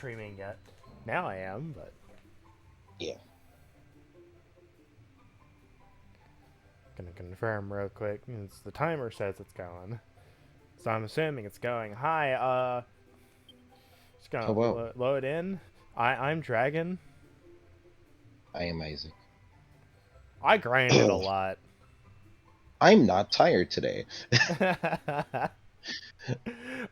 streaming yet. Now I am, but Yeah. gonna confirm real quick. It's the timer says it's going, so I'm assuming it's going. Hi, just gonna Hello, load in. I'm Dragon. I am Isaac. I grinded a lot. I'm not tired today.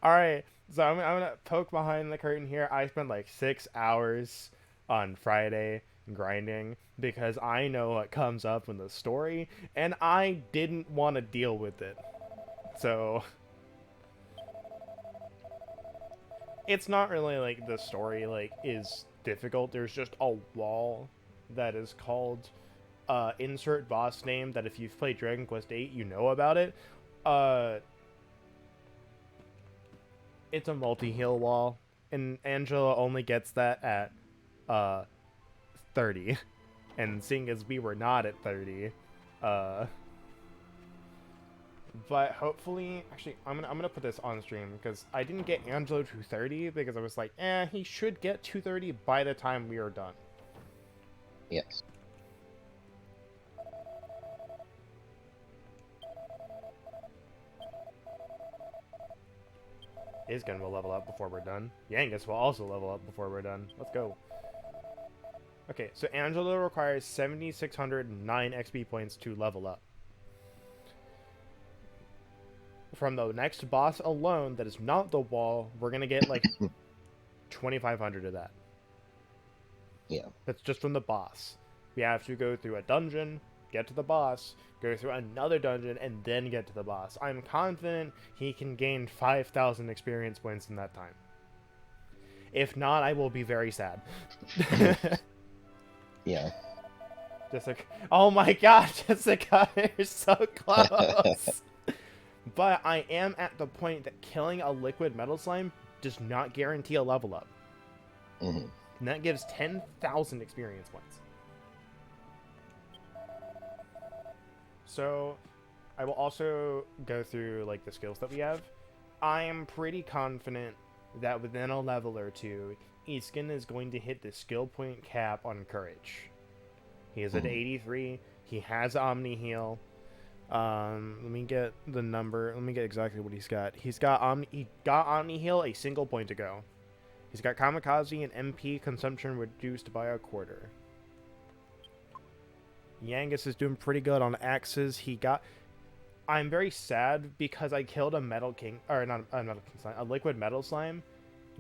All right, so I'm gonna poke behind the curtain here. I spent like 6 hours on Friday grinding because I know what comes up in the story, and I didn't want to deal with it. So it's not really like the story like is difficult. There's just a wall that is called insert boss name that if you've played Dragon Quest 8, you know about it. Uh, it's a multi-heal wall, and Angela only gets that at uh 30. And seeing as we were not at 30, uh but hopefully, actually, I'm gonna put this on stream because I didn't get Angelo to 30 because I was like, he should get 230 by the time we are done. Yes. Izgen will level up before we're done. Yangus will also level up before we're done. Let's go. Okay, so Angelo requires 7,609 XP points to level up. From the next boss alone, that is not the wall, we're gonna get like 2,500 of that. Yeah. That's just from the boss. We have to go through a dungeon, get to the boss, go through another dungeon, and then get to the boss. I'm confident he can gain 5,000 experience points in that time. If not, I will be very sad. Yeah. Jessica. Oh my god, Jessica, you're so close. But I am at the point that killing a liquid metal slime does not guarantee a level up. hmm And that gives 10,000 experience points. So I will also go through like the skills that we have. I am pretty confident that within a level or two, Iskin is going to hit the skill point cap on courage. He is at hmm 83. He has Omni Heal. Let me get the number. Let me get exactly what he's got. He got Omni Heal a single point ago. He's got Kamikaze and MP consumption reduced by a quarter. Yangus is doing pretty good on axes. I'm very sad because I killed a metal king, or not a metal king slime, a liquid metal slime.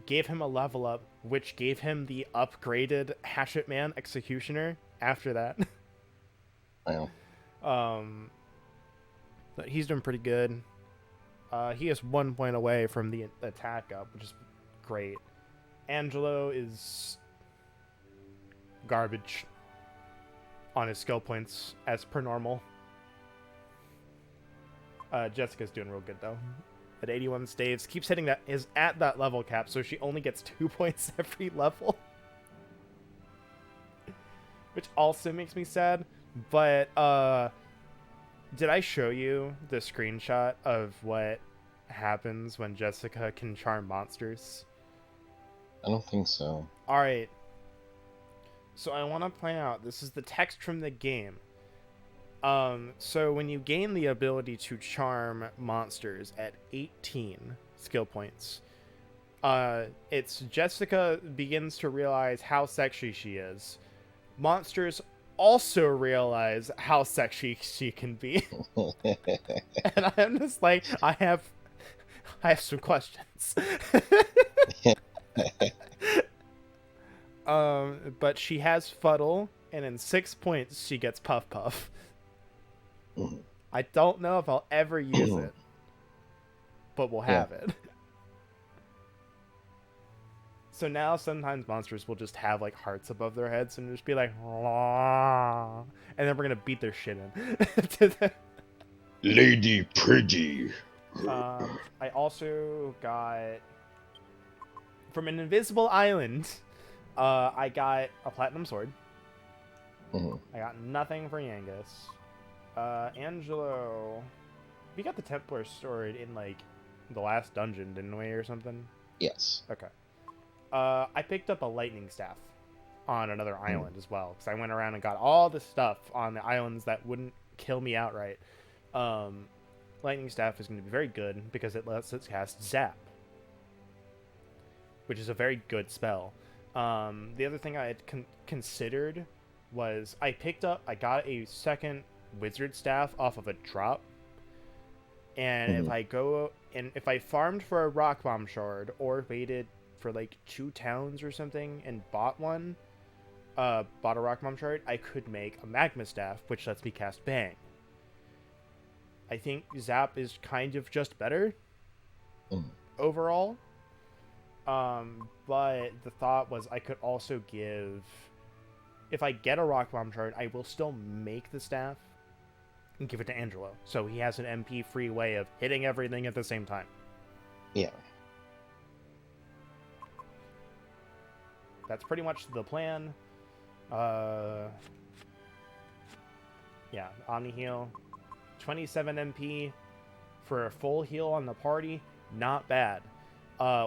Gave him a level up, which gave him the upgraded Hatchet Man Executioner after that. Well, um, but he's doing pretty good. He is 1 point away from the attack up, which is great. Angelo is garbage on his skill points as per normal. Jessica's doing real good though. At 81 staves, keeps hitting that, is at that level cap, so she only gets 2 points every level. Which also makes me sad, but did I show you the screenshot of what happens when Jessica can charm monsters? I don't think so. Alright, so I want to point out, this is the text from the game. So when you gain the ability to charm monsters at 18 skill points, it's Jessica begins to realize how sexy she is. Monsters also realize how sexy she can be. And I'm just like, I have some questions. But she has Fuddle, and in 6 points she gets Puff Puff. Mhm. I don't know if I'll ever use it, but we'll Yeah. have it. So now sometimes monsters will just have like hearts above their heads and just be like, "Aw," and then we're gonna beat their shit in. Lady Pretty. I also got from an invisible island. I got a platinum sword. hmm I got nothing for Yangus. Angelo, we got the Templar sword in like the last dungeon, didn't we, or something? Yes. Okay. I picked up a lightning staff on another island as well, because I went around and got all the stuff on the islands that wouldn't kill me outright. Um, lightning staff is going to be very good because it lets it cast Zap, which is a very good spell. The other thing I had considered was I got a second wizard staff off of a drop, and if I farmed for a rock bomb shard or waited for like 2 towns or something and bought a rock bomb shard, I could make a magma staff, which lets me cast Bang. I think Zap is kind of just better overall. But the thought was I could also if I get a rock bomb shard, I will still make the staff and give it to Angelo, so he has an MP free way of hitting everything at the same time. Yeah. That's pretty much the plan. Yeah, Omni heal, 27 MP for a full heal on the party, not bad.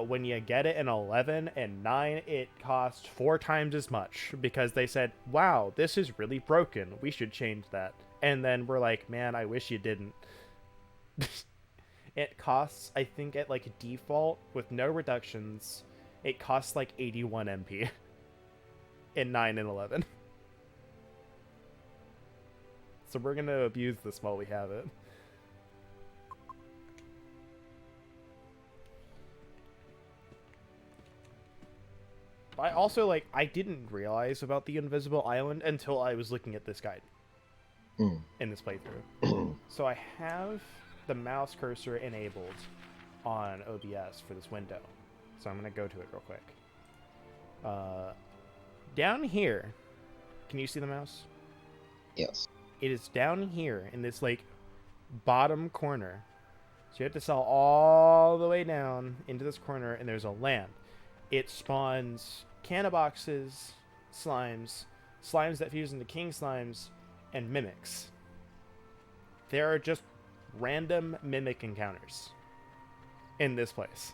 When you get it in 11 and 9, it costs 4 times as much because they said, wow, this is really broken. We should change that. And then we're like, man, I wish you didn't. It costs, I think, at like default with no reductions, it costs like 81 MP in 9 and 11. So we're going to abuse this while we have it. I also, I didn't realize about the invisible island until I was looking at this guide in this playthrough. So I have the mouse cursor enabled on OBS for this window. So I'm going to go to it real quick. Down here, can you see the mouse? Yes. It is down here in this, bottom corner. So you have to sail all the way down into this corner, and there's a land. It spawns canna boxes, slimes that fuse into king slimes, and mimics. There are just random mimic encounters in this place.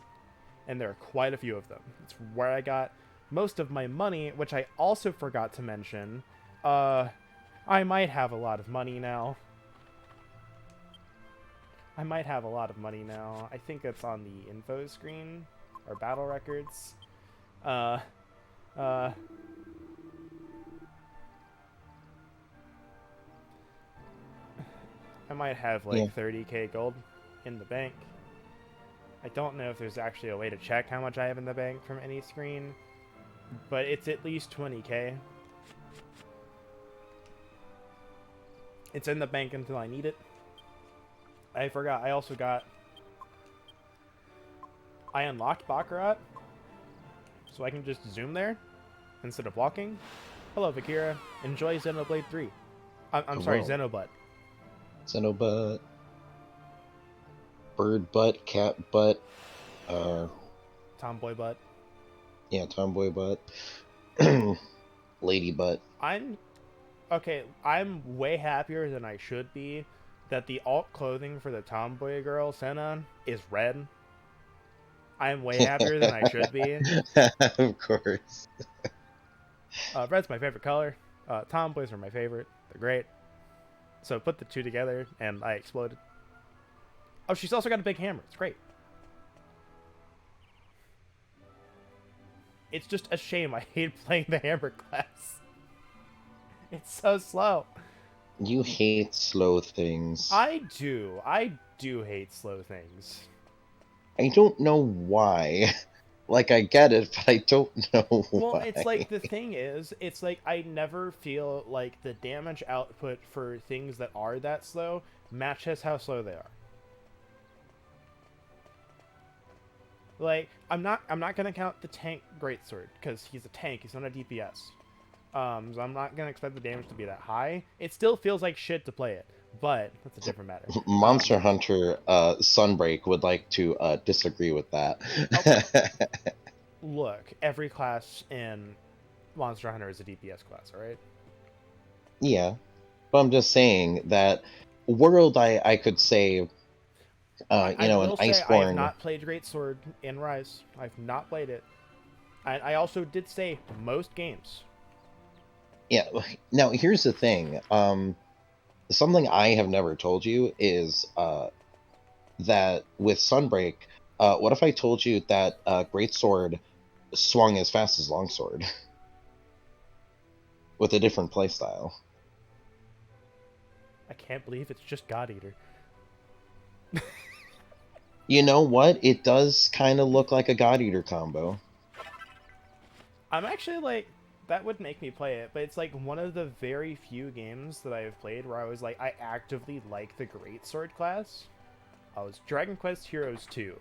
And there are quite a few of them. It's where I got most of my money, which I also forgot to mention. I might have a lot of money now. I think it's on the info screen, or battle records. I might have 30k gold in the bank. I don't know if there's actually a way to check how much I have in the bank from any screen, but it's at least 20k. It's in the bank until I need it. I forgot, I unlocked Baccarat, so I can just zoom there instead of walking. Hello, Vakira. Enjoy Xenoblade 3. I'm sorry, Xenobutt. Xenobutt. Bird butt, cat butt, Tomboy butt. Yeah, tomboy butt. Lady butt. I'm way happier than I should be that the alt clothing for the tomboy girl Senna is red. I'm way happier than I should be. Of course. Red's my favorite color. Tomboys are my favorite. They're great. So put the two together, and I exploded. Oh, she's also got a big hammer. It's great. It's just a shame I hate playing the hammer class. It's so slow. You hate slow things. I do. I do hate slow things. I don't know why. I get it, but I don't know why. Well, it's the thing is, it's I never feel like the damage output for things that are that slow matches how slow they are. I'm not gonna count the tank greatsword because he's a tank. He's not a DPS. So I'm not gonna expect the damage to be that high. It still feels like shit to play it, but that's a different matter. Monster Hunter Sunbreak would like to disagree with that. Look, every class in Monster Hunter is a DPS class, alright? Yeah, but I'm just saying that World, I could say, in Iceborne. I have not played Greatsword in Rise. I've not played it. I also did say most games. Yeah. Now here's the thing. Something I have never told you is that with Sunbreak, what if I told you that Greatsword swung as fast as Longsword with a different playstyle? I can't believe it's just God Eater. You know what? It does kind of look like a God Eater combo. I'm actually like, that would make me play it, but it's like one of the very few games that I have played where I was like, I actively like the Greatsword class. I was Dragon Quest Heroes 2.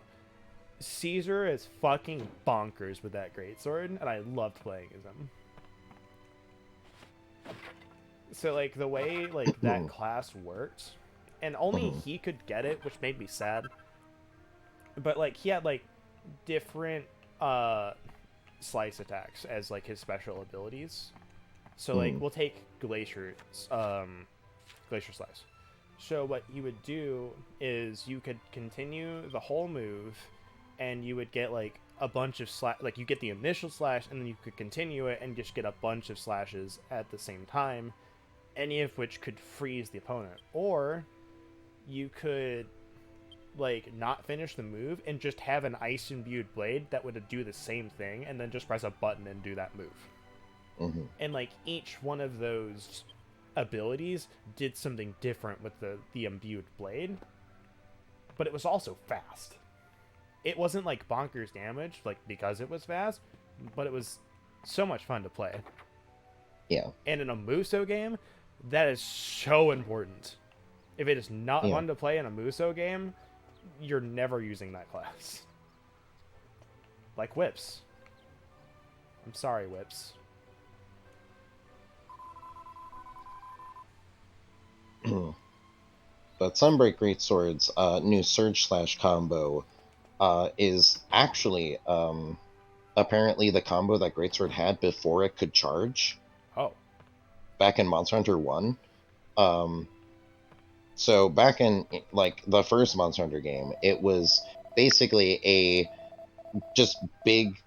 Caesar is fucking bonkers with that Greatsword, and I loved playing as him. So like the way like that class worked, and only Mhm. he could get it, which made me sad. But like he had like different uh slice attacks as like his special abilities. So like Mhm. we'll take Glacier Slice. So what you would do is you could continue the whole move, and you would get like a bunch of like you get the initial slash, and then you could continue it and just get a bunch of slashes at the same time, any of which could freeze the opponent. Or you could like not finish the move and just have an ice imbued blade that would do the same thing, and then just press a button and do that move. Mhm. And like each one of those abilities did something different with the imbued blade, but it was also fast. It wasn't like bonkers damage, like because it was fast, but it was so much fun to play. Yeah. And in a Muso game, that is so important. If it is not Yeah. fun to play in a Muso game, you're never using that class. Like Whips. I'm sorry, Whips. But Sunbreak Greatsword's new Surge Slash combo is actually apparently the combo that Greatsword had before it could charge Oh. back in Monster Hunter 1. Um, so back in like the first Monster Hunter game, it was basically a just big,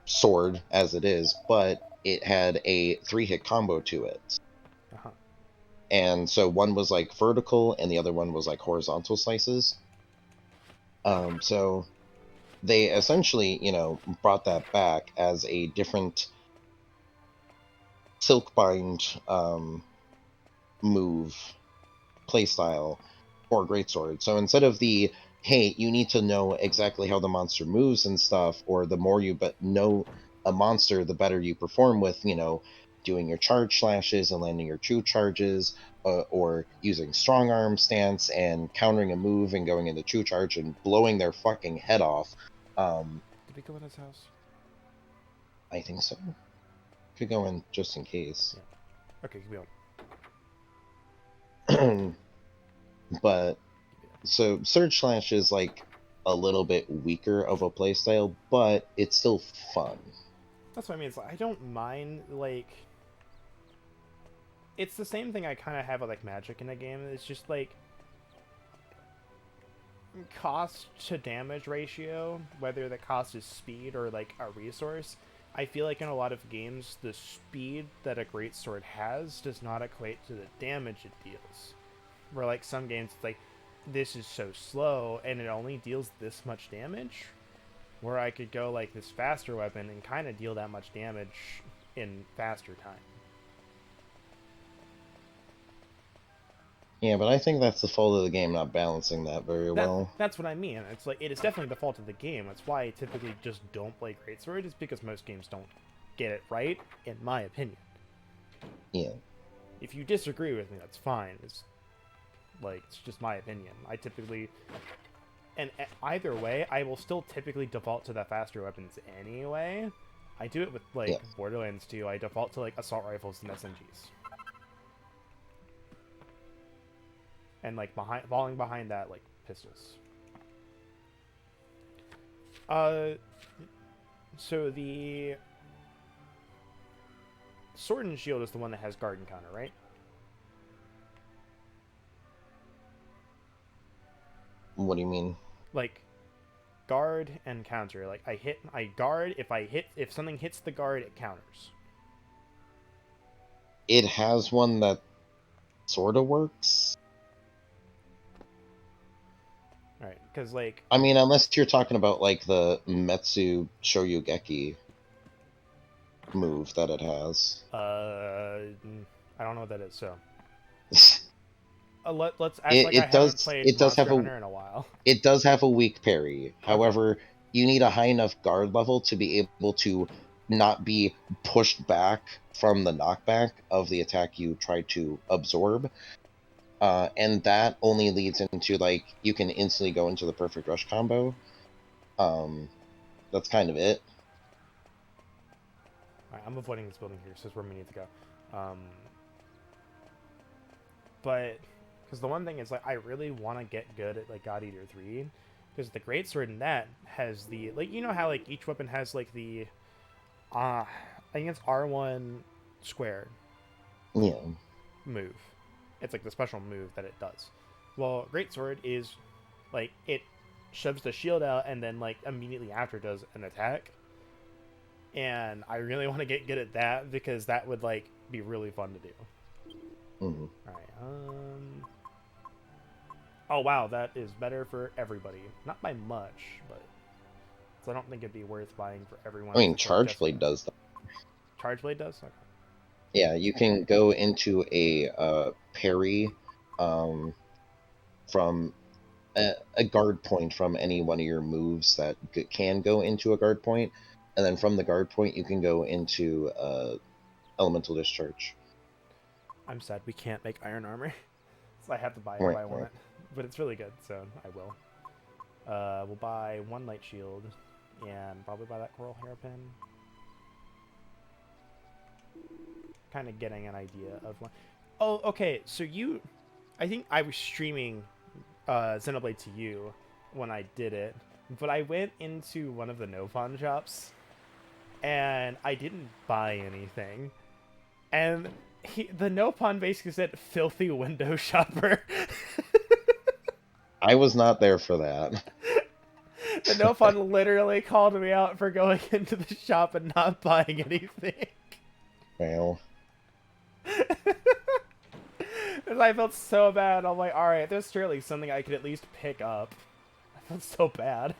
sword as it is, but it had a 3-hit combo to it. Uh-huh. And so one was like vertical and the other one was like horizontal slices. So they essentially, brought that back as a different silkbind move playstyle for Greatsword. So instead of the hey, you need to know exactly how the monster moves and stuff, or the more you but know a monster, the better you perform with, doing your charge slashes and landing your true charges, or using strong arm stance and countering a move and going into true charge and blowing their fucking head off. Did we go in his house? I think so. Could go in just in case. Yeah. Okay, keep going. But so Surge Slash is like a little bit weaker of a playstyle, but it's still fun. That's what I mean. It's like I don't mind like it's the same thing I kind of have with like Magic in a game. It's just like cost to damage ratio, whether the cost is speed or like a resource. I feel like in a lot of games, the speed that a great sword has does not equate to the damage it deals. Where like some games, it's like this is so slow and it only deals this much damage. Where I could go like this faster weapon and kind of deal that much damage in faster time. Yeah, but I think that's the fault of the game not balancing that very well. That's what I mean. It's like it is definitely the fault of the game. That's why I typically just don't play Greatsword, is because most games don't get it right, in my opinion. Yeah. If you disagree with me, that's fine. It's just my opinion. I typically, and either way, I will still typically default to the faster weapons anyway. I do it with like Yeah. Borderlands 2. I default to like assault rifles and SMGs. And like falling behind that, like pistols. Uh, so the Sword and Shield is the one that has guard encounter, right? What do you mean? Like guard and counter. Like I guard. If something hits the guard, it counters. It has one that sort of works. All right, because like I mean, unless you're talking about like the Metsu Shoryugeki move that it has. I don't know what that is. So let's act like I haven't played it does have Monster a Hunter in a while. it does have a weak parry. Okay. However, you need a high enough guard level to be able to not be pushed back from the knockback of the attack you try to absorb. And that only leads into like you can instantly go into the perfect rush combo. That's kind of it. All right, I'm avoiding this building here. So this is where we need to go. But because the one thing is like I really want to get good at like God Eater 3 because the greatsword in that has the like you know how like each weapon has like the I think it's R1 square Yeah. move. It's like the special move that it does. Well, greatsword is like it shoves the shield out and then like immediately after does an attack. And I really want to get good at that because that would like be really fun to do. Mm-hmm. All right. Oh wow, that is better for everybody. Not by much, but so I don't think it'd be worth buying for everyone. I mean, It's like Charge Blade does that. Charge Blade does. Okay. Yeah, you can go into a parry from a guard point from any one of your moves that can go into a guard point, and then from the guard point you can go into elemental discharge. I'm sad we can't make iron armor, so I have to buy it if I want it. But it's really good, so I will. We'll buy one light shield, and probably buy that coral hairpin. Kind of getting an idea of one. Oh, okay. So I think I was streaming Xenoblade to you when I did it, but I went into one of the no pawn shops, and I didn't buy anything, and the no pawn basically said "filthy window shopper." I was not there for that. The no pawn literally called me out for going into the shop and not buying anything. Well, And I felt so bad. I'm like, alright, there's surely something I could at least pick up. I felt so bad.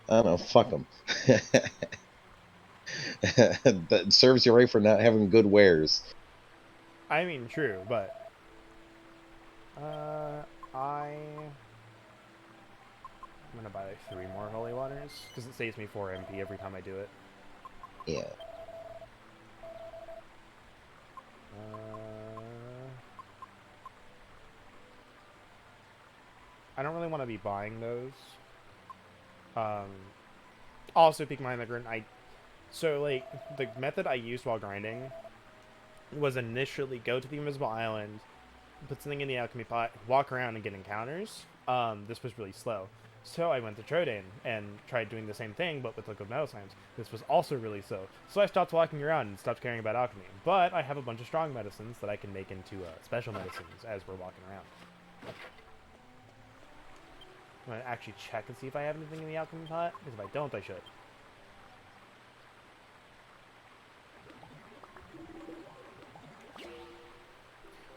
I don't know, fuck them. That serves you right for not having good wares. I mean, true, but... I'm gonna buy like 3 more holy waters, because it saves me 4 MP every time I do it. Yeah. I don't really want to be buying those. Also, peek my immigrant, so like the method I used while grinding was initially go to the invisible island, put something in the alchemy pot, walk around and get encounters. This was really slow. So I went to Trodain and tried doing the same thing, but with liquid metal science. This was also really slow. So I stopped walking around and stopped caring about alchemy. But I have a bunch of strong medicines that I can make into special medicines as we're walking around. I'm going to actually check and see if I have anything in the alchemy pot, because if I don't, I should.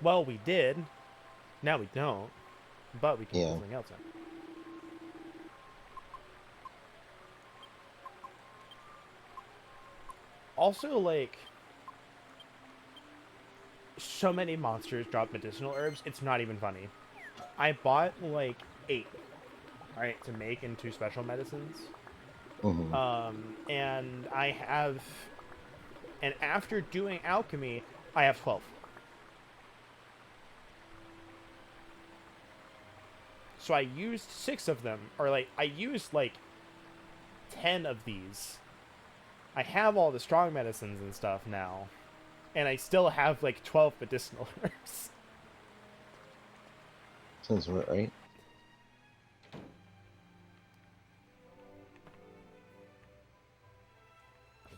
Well, we did. Now we don't. But we can put something else in. Also, like, so many monsters drop medicinal herbs, it's not even funny. I bought, like, 8, right, to make into special medicines. Mm-hmm. And I have... And after doing alchemy, I have 12. So I used 6 of them, or, like, I used, like, 10 of these. I have all the strong medicines and stuff now. And I still have, like, 12 medicinal herbs. Sounds about right.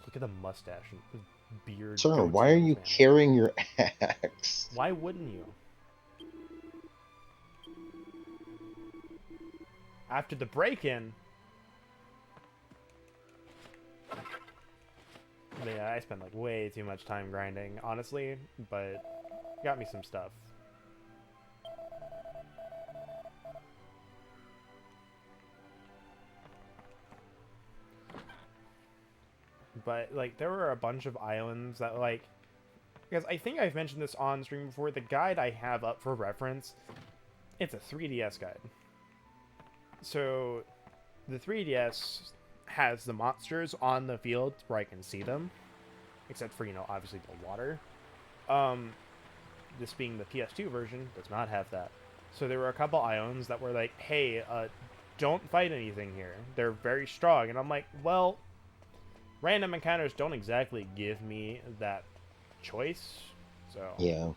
Look at the mustache and beard. Sir, why are you carrying your axe? Why wouldn't you? after the break-in. But yeah, I spent like way too much time grinding, honestly, but got me some stuff. But like there were a bunch of islands that like, because I think I've mentioned this on stream before, the guide I have up for reference, it's a 3DS guide. So the 3DS has the monsters on the field where I can see them, except for, you know, obviously the water. This being the PS2 version, does not have that. So there were a couple islands that were like, hey, don't fight anything here. They're very strong. And I'm like, well, random encounters don't exactly give me that choice. So Yeah.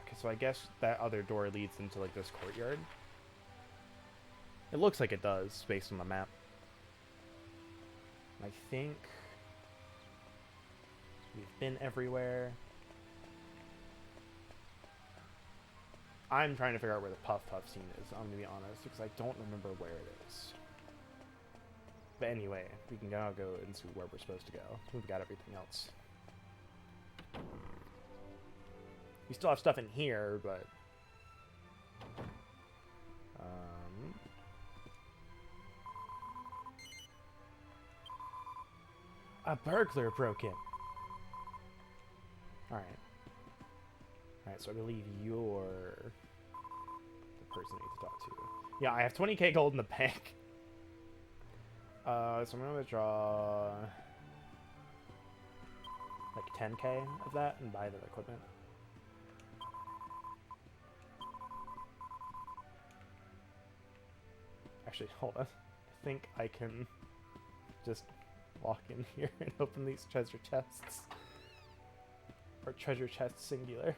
okay, so I guess that other door leads into like this courtyard. It looks like it does based on the map. I think we've been everywhere. I'm trying to figure out where the Puff Puff scene is, I'm gonna be honest, because I don't remember where it is. But anyway, we can now go and see where we're supposed to go. We've got everything else. We still have stuff in here, but... a burglar broke in. Alright. Alright, so I believe you're the person I need to talk to. Yeah, I have 20k gold in the bank. So I'm gonna draw like 10k of that and buy the equipment. Actually, hold on. I think I can just walk in here and open these treasure chests. Or treasure chests singular.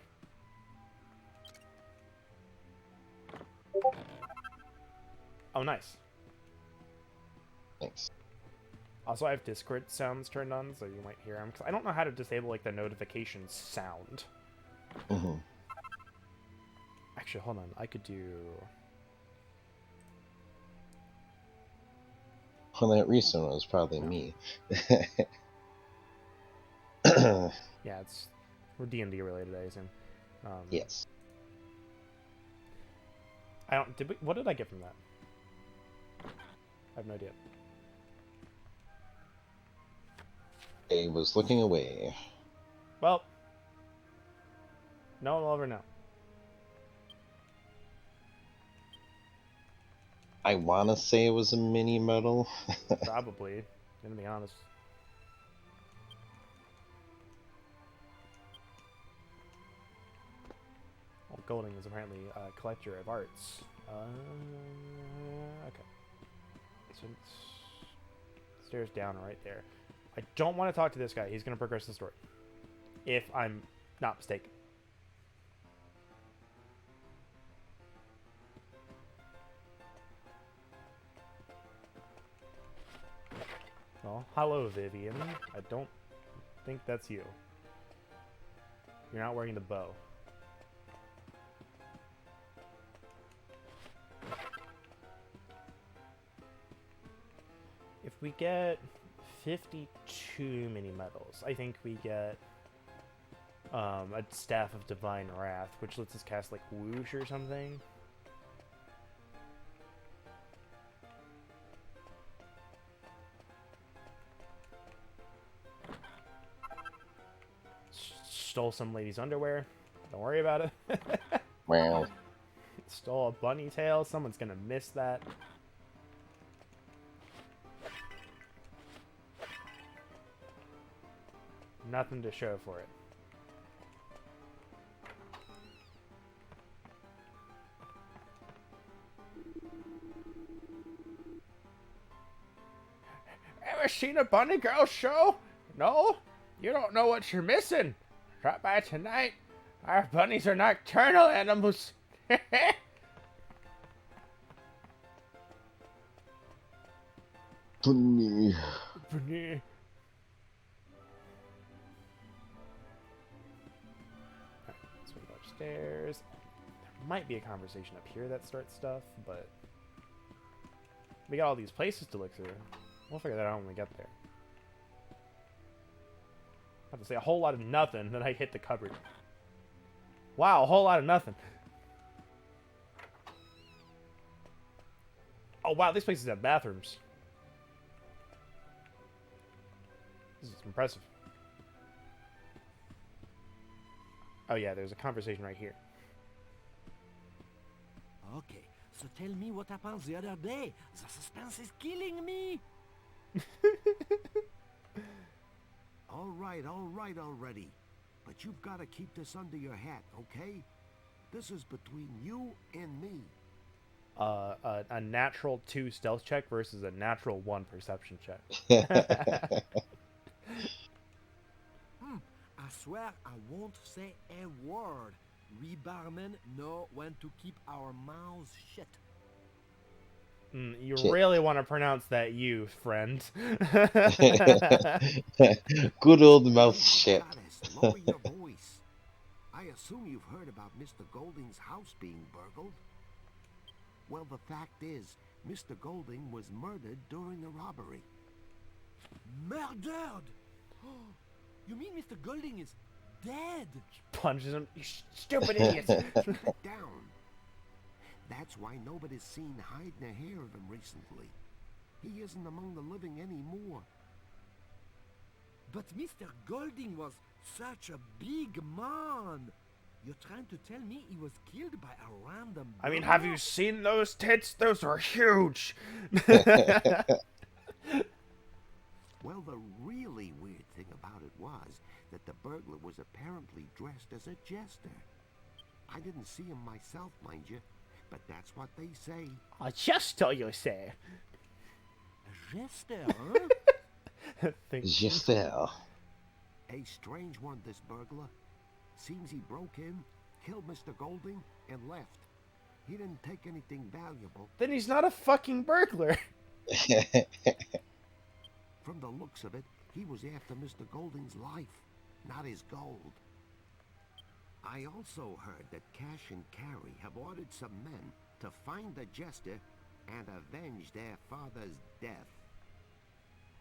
Oh, nice. Thanks. Also, I have Discord sounds turned on, so you might hear them. Because I don't know how to disable, like, the notification sound. Mm-hmm. Actually, hold on. I could do... Well, that recent one was probably me. Yeah, it's... We're D&D related, I assume. Yes. I don't... Did we... What did I get from that? I have no idea. I was looking away. Well... No one will ever know. I want to say it was a mini medal. Probably. Gonna be honest. Well, Golding is apparently a collector of arts. Okay. So it's stairs down right there. I don't want to talk to this guy. He's going to progress the story. If I'm not mistaken. Well, hello, Vivian. I don't think that's you. You're not wearing the bow. If we get 52 mini medals, I think we get a Staff of Divine Wrath, which lets us cast like Whoosh or something. Stole some lady's underwear. Don't worry about it. Well, Stole a bunny tail. Someone's gonna miss that. Nothing to show for it. Ever seen a bunny girl show? No? You don't know what you're missing. Drop by tonight. Our bunnies are nocturnal animals. bunny. Bunny. Let's go upstairs. Might be a conversation up here that starts stuff, but we got all these places to look through. We'll figure that out when we get there. I have to say a whole lot of nothing, then I hit the cupboard. Wow, a whole lot of nothing. Oh wow, these places have bathrooms. This is impressive. Oh yeah, there's a conversation right here. Okay, so tell me what happened the other day. The suspense is killing me. All right already. But you've got to keep this under your hat, okay? This is between you and me. A natural 2 stealth check versus a natural 1 perception check. I swear I won't say a word. We barmen know when to keep our mouths shut. You really want to pronounce that "you," friend. Good old mouth shit. Goddess, lower your voice. I assume you've heard about Mr. Golding's house being burgled. Well, the fact is, Mr. Golding was murdered during the robbery. Murdered? You mean Mr. Golding is dead? Punches him. You stupid idiot. Down. That's why nobody's seen hide nor hair of him recently. He isn't among the living anymore. But Mr. Golding was such a big man. You're trying to tell me he was killed by a random... I mean, have you seen those tits? Those are huge. Well, the really weird thing about it was that the burglar was apparently dressed as a jester. I didn't see him myself, mind you, but that's what they say. A jester, you say? A jester, huh? Jester. A strange one, this burglar. Seems he broke in, killed Mr. Golding, and left. He didn't take anything valuable. Then he's not a fucking burglar. From the looks of it, he was after Mr. Golding's life, not his gold. I also heard that Cash and Carrie have ordered some men to find the jester and avenge their father's death.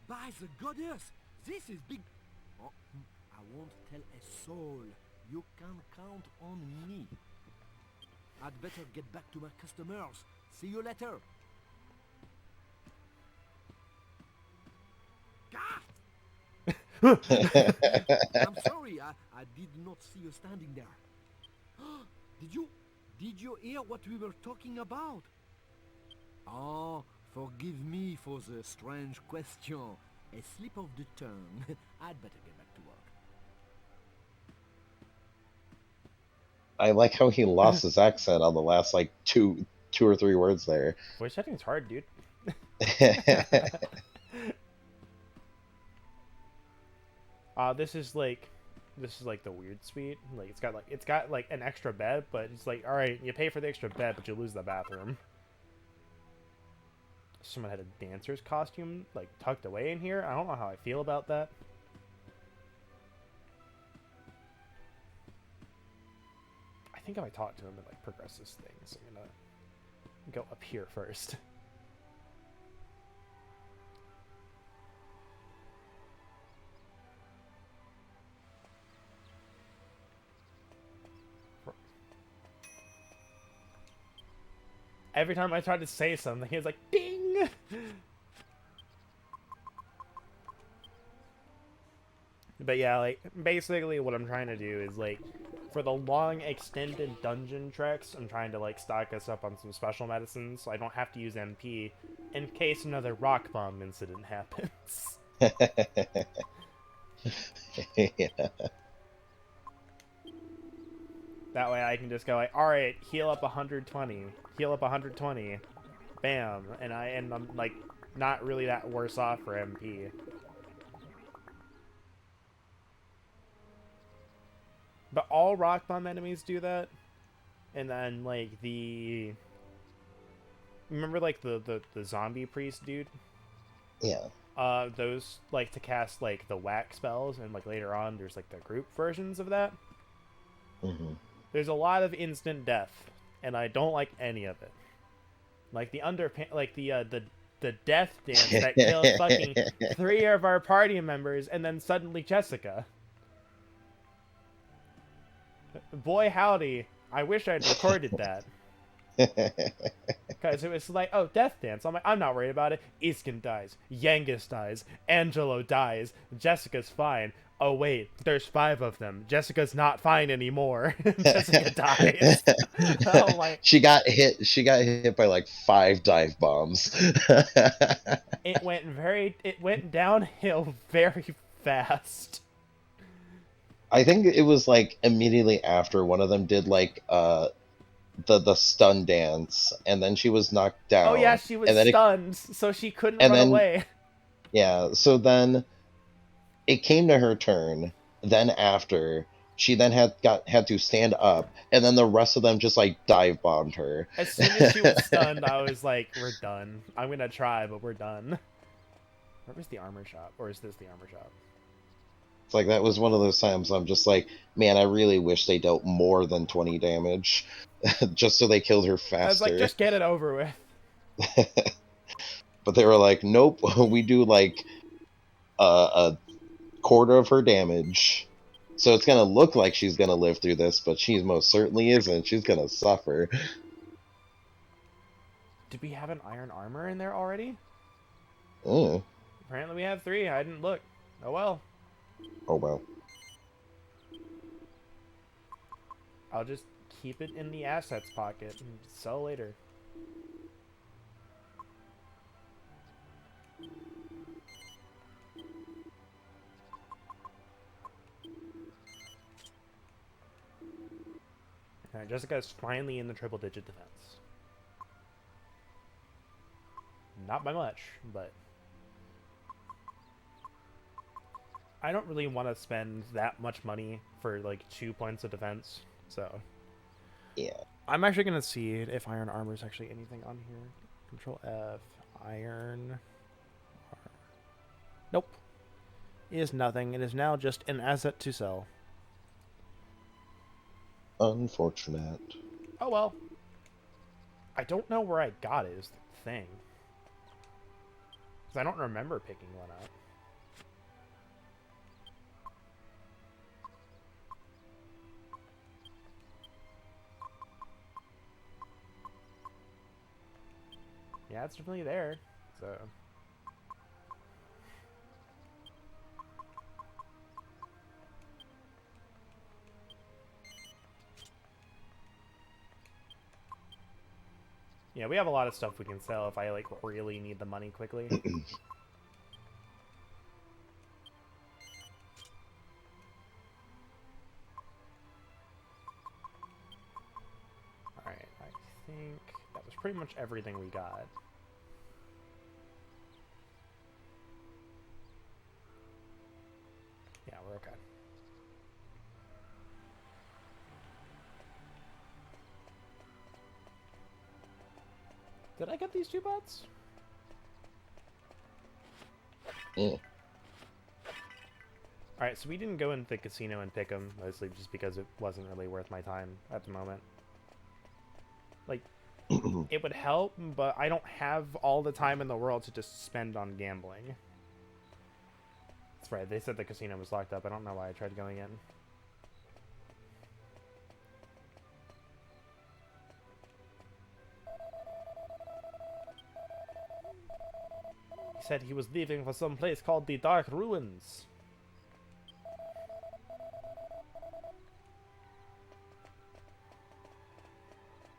By the goddess, this is big... Oh, I won't tell a soul. You can count on me. I'd better get back to my customers. See you later. I'm sorry, I did not see you standing there. Did you hear what we were talking about? Oh, forgive me for the strange question. A slip of the tongue. I'd better get back to work. I like how he lost his accent on the last like two or three words there. Voice acting's hard, dude. This is like the weird suite. Like it's got like an extra bed, but it's like, all right, you pay for the extra bed, but you lose the bathroom. Someone had a dancer's costume like tucked away in here. I don't know how I feel about that. I think if I talk to him, it like progresses things. I'm gonna go up here first. Every time I try to say something, he's like, ding! But yeah, like, basically what I'm trying to do is, like, for the long, extended dungeon treks, I'm trying to, like, stock us up on some special medicines so I don't have to use MP in case another rock bomb incident happens. Yeah. That way I can just go like, alright, heal up 120, heal up 120, bam, and I'm like not really that worse off for MP. But all rock bomb enemies do that. And then like remember like the zombie priest dude? Yeah. Those like to cast like the whack spells, and like later on there's like the group versions of that. Mm-hmm. There's a lot of instant death and I don't like any of it. Like the death dance that killed fucking 3 of our party members, and then suddenly Jessica. Boy howdy, I wish I'd recorded that. Because it was like, oh, death dance. I'm like, I'm not worried about it. Iskin dies. Yangus dies. Angelo dies. Jessica's fine. Oh, wait, there's 5 of them. Jessica's not fine anymore. Jessica dies. Oh, my. She got hit by like 5 dive bombs. It went downhill very fast. I think it was like immediately after one of them did like the stun dance, and then she was knocked Oh, yeah, down, she was and then stunned, so she couldn't and run then away. yeah, so then it came to her turn. Then after she then had to stand up, and then the rest of them just like dive bombed her. As soon as she was stunned, I was like, we're done. I'm gonna try, but we're done. Where was the armor shop? Or is this the armor shop? It's like that was one of those times I'm just like, man, I really wish they dealt more than 20 damage, just so they killed her I was like, faster. just get it over with. But they were like, nope, we do like a quarter of her damage. So it's gonna look like she's gonna live through this, but she most certainly isn't. She's gonna suffer. Did we have an iron armor in there already? Mm. Apparently we have 3. I didn't look. Oh well. Oh well. I'll just keep it in the assets pocket and sell later. Alright, Jessica's finally in the triple-digit defense. Not by much, but... I don't really want to spend that much money for, like, 2 points of defense, so... Yeah. I'm actually going to see if iron armor is actually anything on here. Control F, iron... Nope. It is nothing. It is now just an asset to sell. Unfortunate. Oh well. I don't know where I got it is the thing. Because I don't remember picking one up. Yeah, it's definitely there. So... Yeah, we have a lot of stuff we can sell if I, like, really need the money quickly. Alright, I think that was pretty much everything we got. Yeah, we're okay. Did I get these 2 bots? Yeah. Alright, so we didn't go into the casino and pick them, mostly just because it wasn't really worth my time at the moment. Like, it would help, but I don't have all the time in the world to just spend on gambling. That's right, they said the casino was locked up. I don't know why I tried going in. He said he was leaving for some place called the Dark Ruins.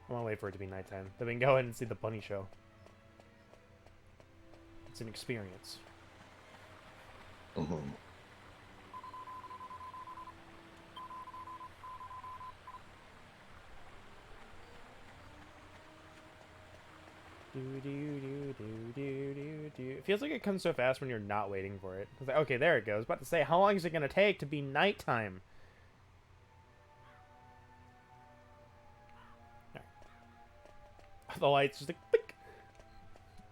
I'm gonna wait for it to be nighttime. Then we can go in and see the bunny show. It's an experience. Mm-hmm. It feels like it comes so fast when you're not waiting for it. It's like, okay, there it goes. I was about to say, how long is it gonna take to be nighttime? Right. The lights just like, blink.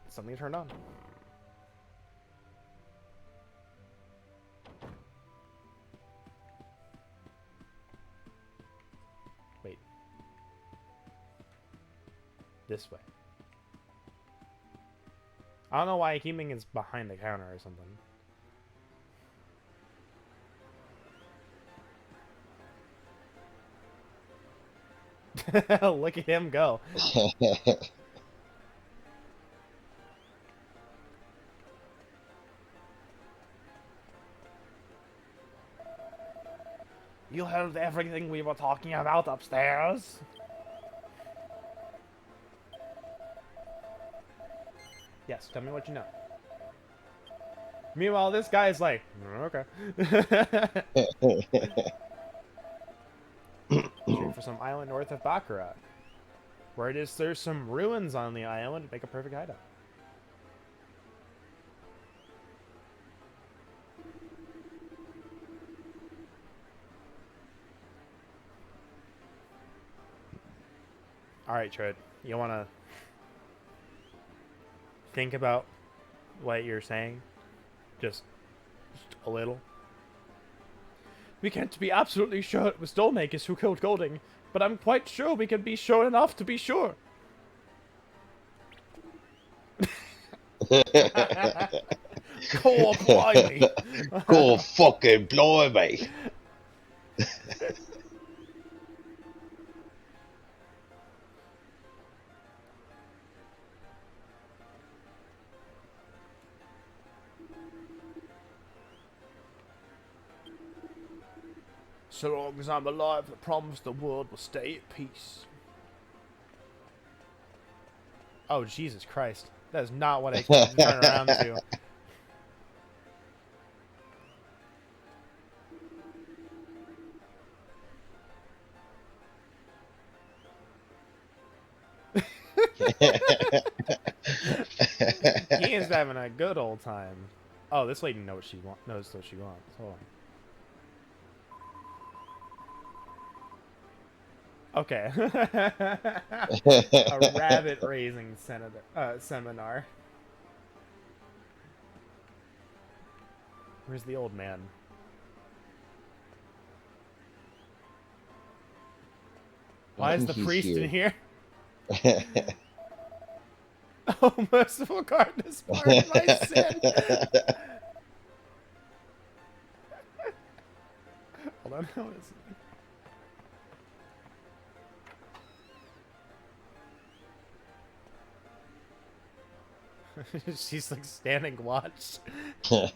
Suddenly turned on. Wait. this way. I don't know why I keep thinking it's behind the counter or something. Look at him go. You heard everything we were talking about upstairs? Yes, tell me what you know. Meanwhile, this guy is like, okay. Shoot for some island north of Baccarat. Where there's some ruins on the island to make a perfect hideout. Alright, Tread. You wanna think about what you're saying? Just a little. We can't be absolutely sure it was Dollmakers who killed Golding, but I'm quite sure we can be sure enough to be sure. Cool, blimey. Cool fucking blimey. So long as I'm alive, I promise the world will stay at peace. Oh, Jesus Christ. That is not what I expected to turn around to. He is having a good old time. Oh, this lady knows what she wants. Hold on. Okay. A rabbit raising seminar. Where's the old man? Why is the priest in here? Oh, merciful Cardinus, pardon my sin. Hold on, how is it? She's like standing watch. So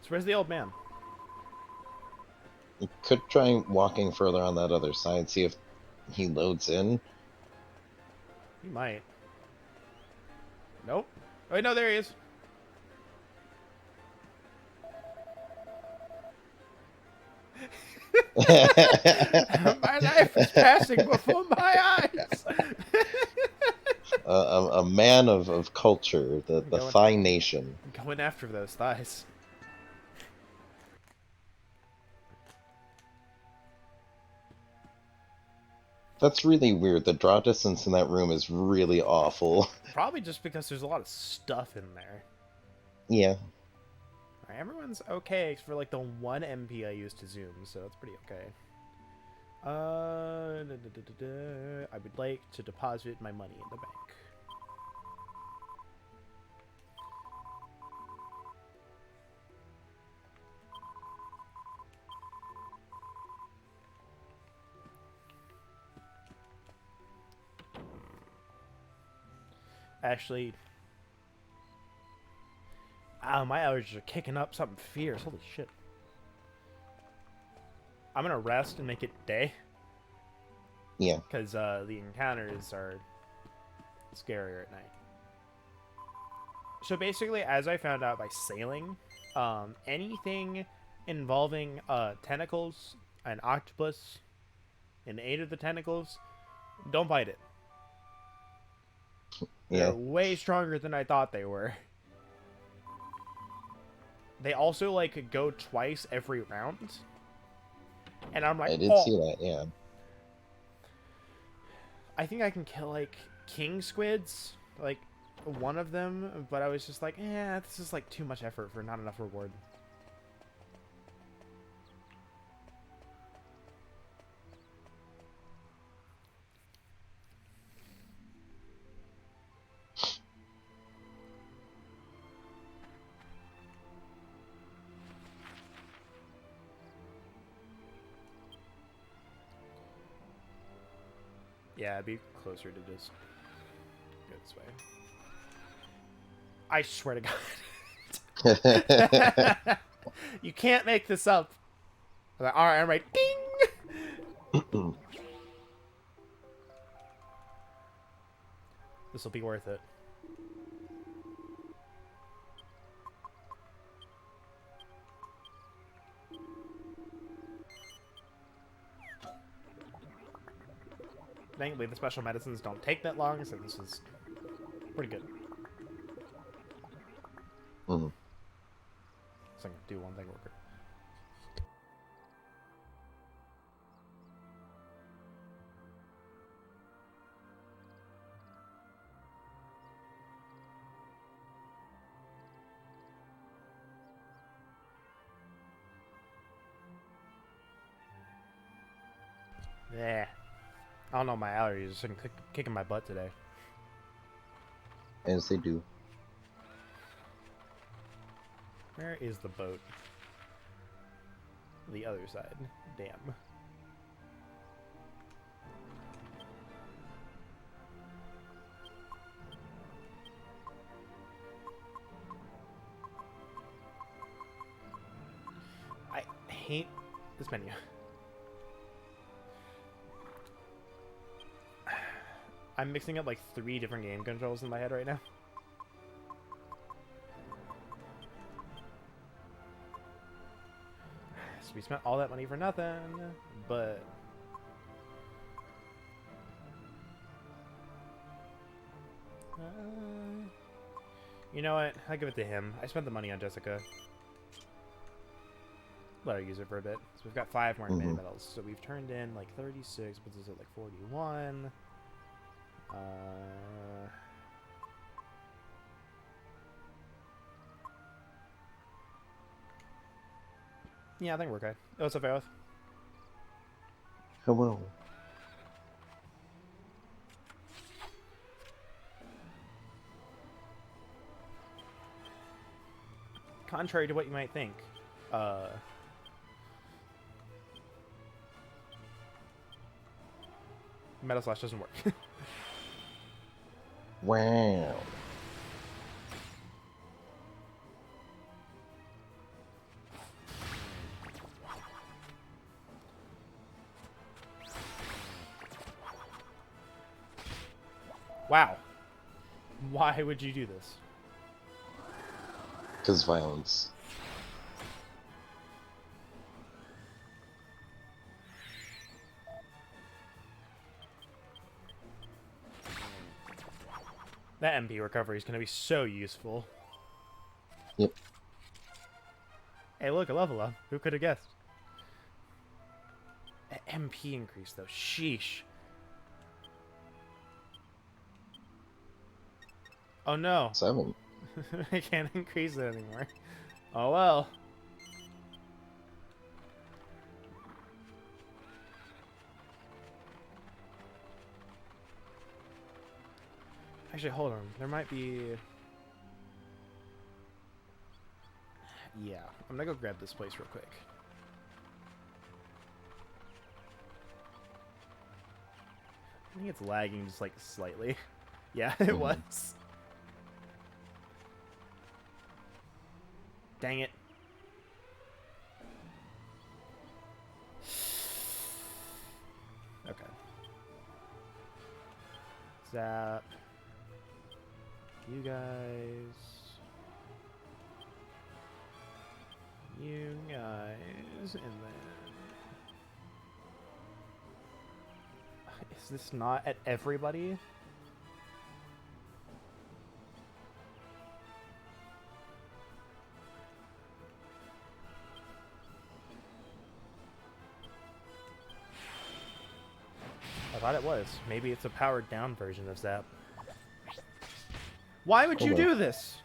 where's the old man? You could try walking further on that other side, see if he loads in. He might. Nope. Oh, wait, no, there he is. My life is passing before my eyes. A man of culture, the Thigh Nation. Going after those thighs. That's really weird. The draw distance in that room is really awful. Probably just because there's a lot of stuff in there. Yeah. Right, everyone's okay for like the one MP I used to zoom, so that's pretty okay. I would like to deposit my money in the bank. Actually, my allergies are kicking up something fierce. Holy shit. I'm gonna rest and make it day. Yeah. Because the encounters are scarier at night. So basically, as I found out by sailing, anything involving tentacles, an octopus, and 8 of the tentacles, don't bite it. They're way stronger than I thought they were. They also, like, go twice every round. And I'm like, I did see that, yeah. I think I can kill, like, king squids. Like, one of them. But I was just like, this is, like, too much effort for not enough reward. Yeah, it'd be closer to just go this way. I swear to God. You can't make this up. I'm like, alright, I'm right. Ding! This will be worth it. Thankfully, the special medicines don't take that long, so this is pretty good. Mm-hmm. So I can do one thing real quick. Yeah. I don't know, my allergies are kicking my butt today. As they do. Where is the boat? The other side. Damn. I hate this menu. I'm mixing up like 3 different game controls in my head right now. So we spent all that money for nothing, but... you know what? I'll give it to him. I spent the money on Jessica. Let her use it for a bit. So we've got 5 more mini medals. So we've turned in like 36, puts us at like 41. Yeah, I think we're okay. Oh, what's up, Aerith? Hello. Contrary to what you might think, Metal Slash doesn't work. Wow. Wow. Why would you do this? Because violence. That MP recovery is going to be so useful. Yep. Hey, look, a level up. Who could have guessed? An MP increase, though. Sheesh. Oh, no. 7. I can't increase it anymore. Oh, well. Actually, hold on. There might be... yeah. I'm gonna go grab this place real quick. I think it's lagging just, like, slightly. Yeah, it was. Dang it. Okay. Zap. You guys. You guys. And then... is this not at everybody? I thought it was. Maybe it's a powered down version of Zap. Why would you do this?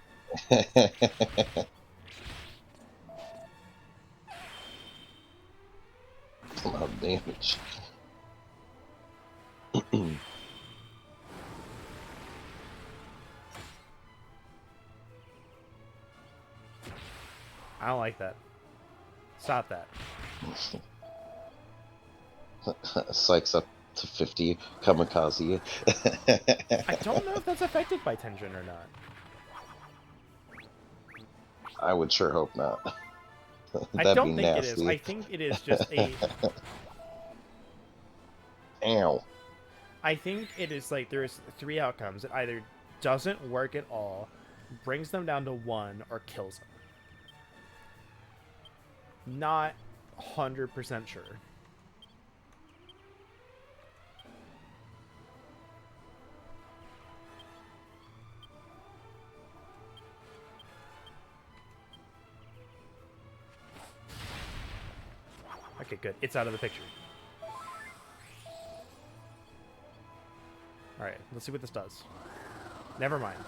A lot of damage. I don't like that. Stop that. Psychs up to 50 kamikaze. I don't know if that's affected by tension or not. I would sure hope not. I That'd be don't think it is. nasty. I think it is just a... Ow. I think it is like there's 3 outcomes. It either doesn't work at all, brings them down to 1, or kills them. Not 100% sure. Okay, good. It's out of the picture. Alright, let's see what this does. Never mind.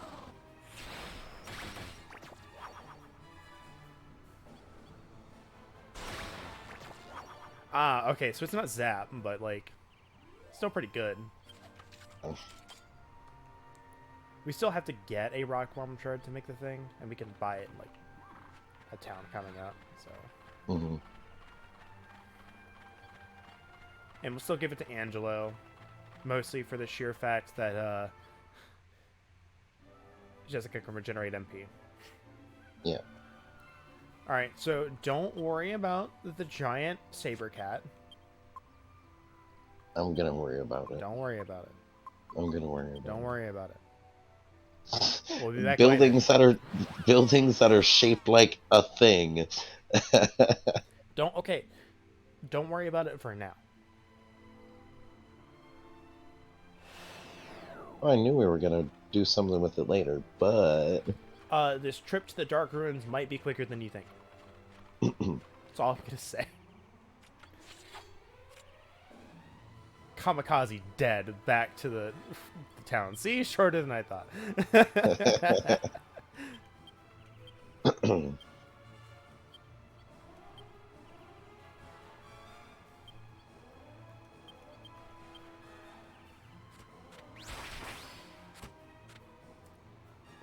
Ah, okay, so it's not zap, but, like, still pretty good. We still have to get a rock bomb shard to make the thing, and we can buy it in, like, a town coming up, so... Mm-hmm. And we'll still give it to Angelo, mostly for the sheer fact that, Jessica can regenerate MP. Yeah. Alright, so don't worry about the giant saber cat. I'm gonna worry about it. Don't worry about it. I'm gonna worry about it. Don't worry about it. We'll be back buildings later. that are shaped like a thing. Don't worry about it for now. Oh, I knew we were gonna do something with it later, but This trip to the Dark Ruins might be quicker than you think. That's all I'm gonna say. Kamikaze dead, back to the town. See? Shorter than I thought.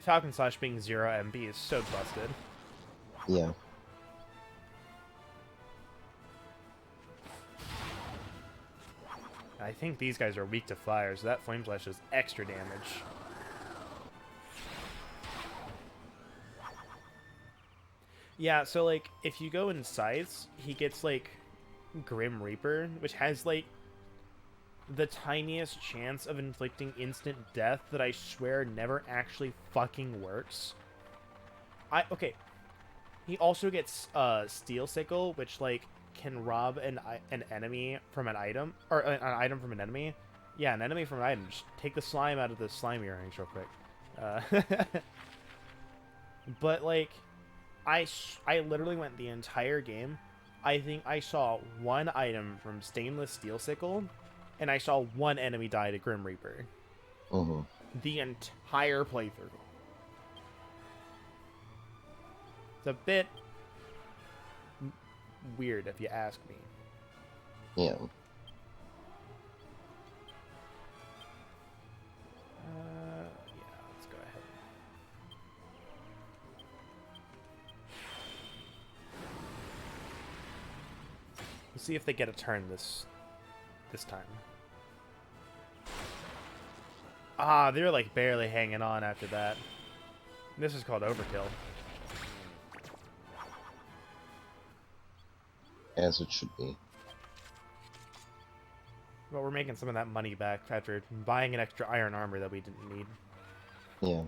Falcon Slash being 0 MB is so busted. yeah. I think these guys are weak to fire, so that Flame Slash does extra damage. Yeah, so, like, if you go in Scythes, he gets, like, Grim Reaper, which has, like, the tiniest chance of inflicting instant death that I swear never actually fucking works. Okay. He also gets, Steel Sickle, which, like, can rob an enemy from an item, or an item from an enemy. Yeah, an enemy from an item. Just take the slime out of the slime earrings real quick. But, like, I literally went the entire game. I think I saw 1 item from Stainless Steel Sickle, and I saw 1 enemy die to Grim Reaper. Mm-hmm. The entire playthrough. It's a bit weird, if you ask me. Yeah. Yeah, let's go ahead. We'll see if they get a turn this time. Ah, they're like barely hanging on after that. This is called overkill. As it should be. Well, we're making some of that money back after buying an extra iron armor that we didn't need. Yeah.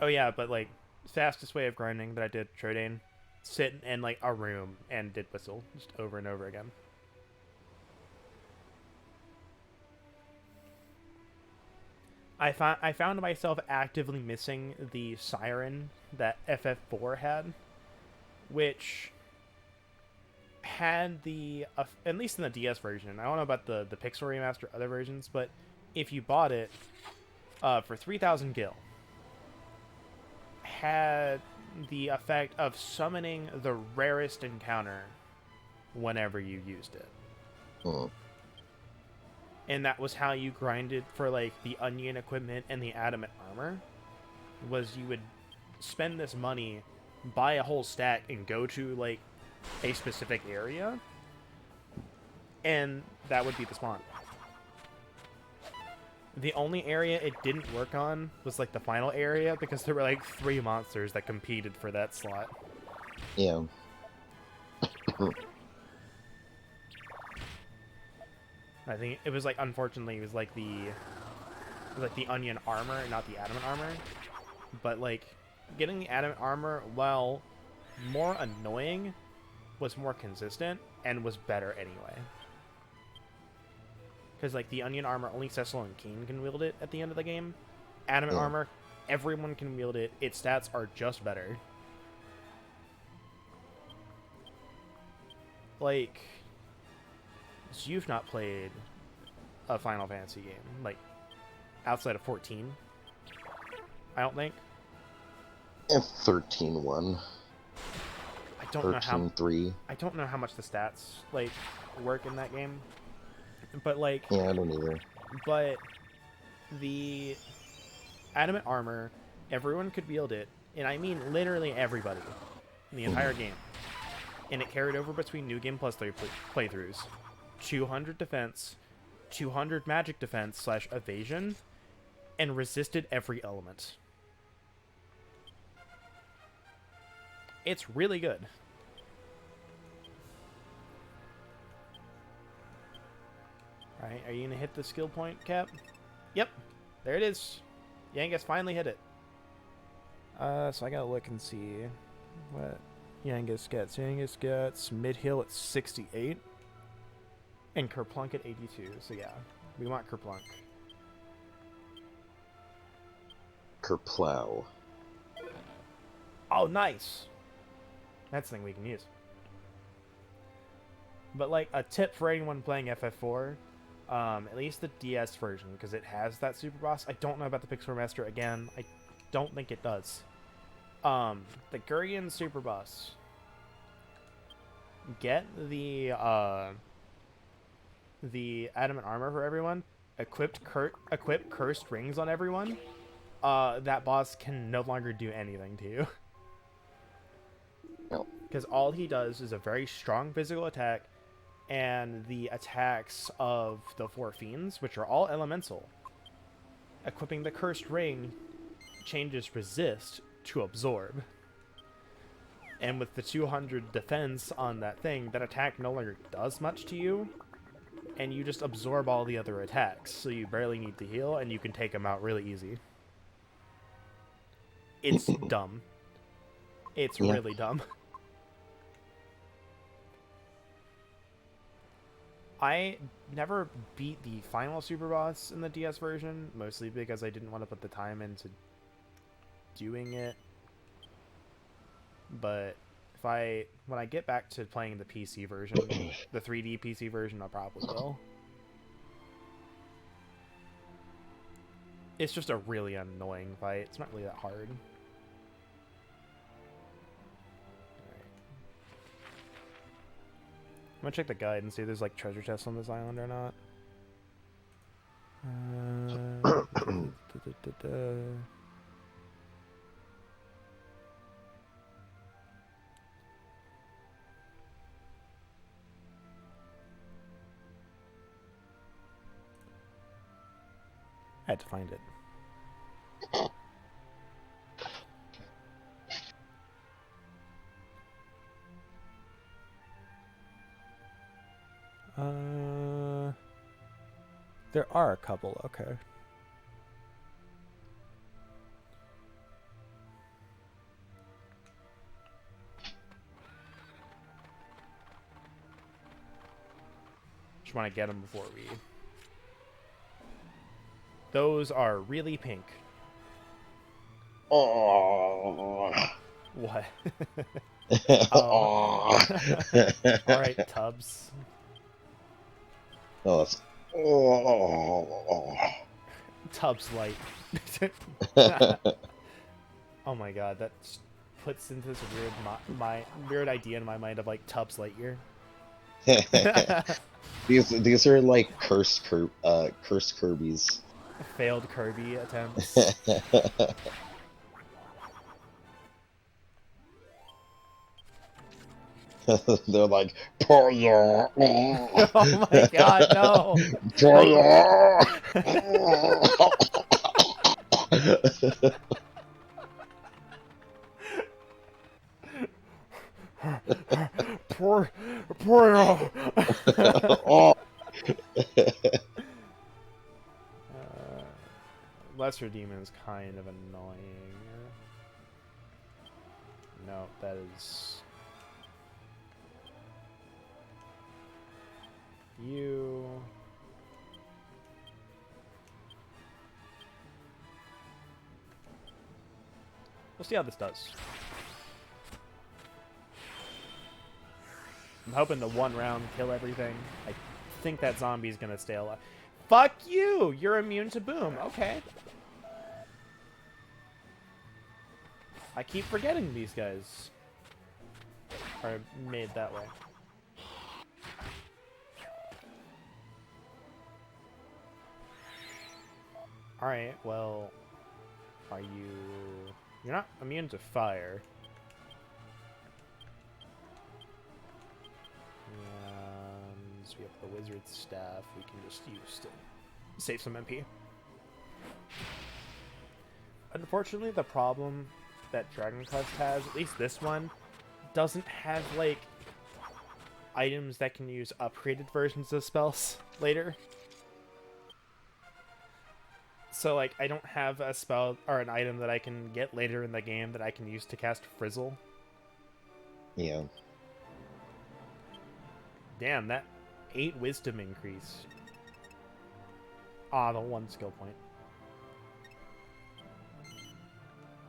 Oh yeah, but like, fastest way of grinding that I did Trodain, sit in like a room and did whistle just over and over again. I found myself actively missing the siren that FF4 had, which had the at least in the DS version. I don't know about the Pixel remaster other versions, but if you bought it for 3,000 gil, had the effect of summoning the rarest encounter whenever you used it. Hmm. And that was how you grinded for like the onion equipment and the adamant armor. Was you would spend this money, buy a whole stack, and go to like a specific area, and that would be the spawn. The only area it didn't work on was like the final area because there were like 3 monsters that competed for that slot. Yeah. I think it was like, unfortunately, it was like the onion armor, not the adamant armor. But like getting the adamant armor, while more annoying, was more consistent and was better anyway. Because like the onion armor, only Cecil and Keen can wield it at the end of the game. Adamant armor, everyone can wield it. Its stats are just better. Like, so you've not played a Final Fantasy game, like, outside of 14? I don't think. 13-1. I don't know how. 13-3. I don't know how much the stats like work in that game, but like. Yeah, I don't either. But the adamant armor, everyone could wield it, and I mean literally everybody in the entire game. And it carried over between New Game Plus 3 playthroughs. 200 defense, 200 magic defense / evasion, and resisted every element. It's really good. Alright, are you gonna hit the skill point, Cap? Yep, there it is. Yangus finally hit it. So I gotta look and see what Yangus gets. Yangus gets mid-heal at 68. And Kerplunk at 82. So yeah, we want Kerplunk. Kerplow. Oh, nice! That's the thing we can use. But like, a tip for anyone playing FF4, at least the DS version, because it has that super boss. I don't know about the Pixel Master again. I don't think it does. The Gurion super boss. Get the adamant armor for everyone. Equip cursed rings on everyone. That boss can no longer do anything to you. No. Because all he does is a very strong physical attack, and the attacks of the 4 fiends, which are all elemental. Equipping the cursed ring changes resist to absorb. And with the 200 defense on that thing, that attack no longer does much to you, and you just absorb all the other attacks, so you barely need to heal, and you can take them out really easy. It's dumb. It's really dumb. I never beat the final super boss in the DS version, mostly because I didn't want to put the time into doing it. But when I get back to playing the PC version, the 3D PC version, I probably will. It's just a really annoying fight. It's not really that hard. I'm gonna check the guide and see if there's like treasure chests on this island or not. I had to find it. There are a couple, okay. Just want to get them before we... Those are really pink. Oh. What? Oh. Alright, Tubbs. Oh, that's... Oh. Tubbs light. Oh my god, that puts into this weird idea in my mind of like Tubbs Lightyear. These are like cursed Kirby's. Failed Kirby attempts. They're like, Fire! Oh my god, no! Fire! Poor, poor. Oh. Lesser Demon's kind of annoying. No, that is... You... We'll see how this does. I'm hoping the one round kill everything. I think that zombie's gonna stay alive. Fuck you! You're immune to boom. Okay. I keep forgetting these guys are made that way. Alright, well... Are you... You're not immune to fire. And we have the wizard's staff we can just use to save some MP. Unfortunately, the problem that Dragon Quest has, at least this one, doesn't have, like, items that can use upgraded versions of spells later. So, like, I don't have a spell or an item that I can get later in the game that I can use to cast Frizzle. Yeah. Damn, that 8 wisdom increase. Ah, the 1 skill point.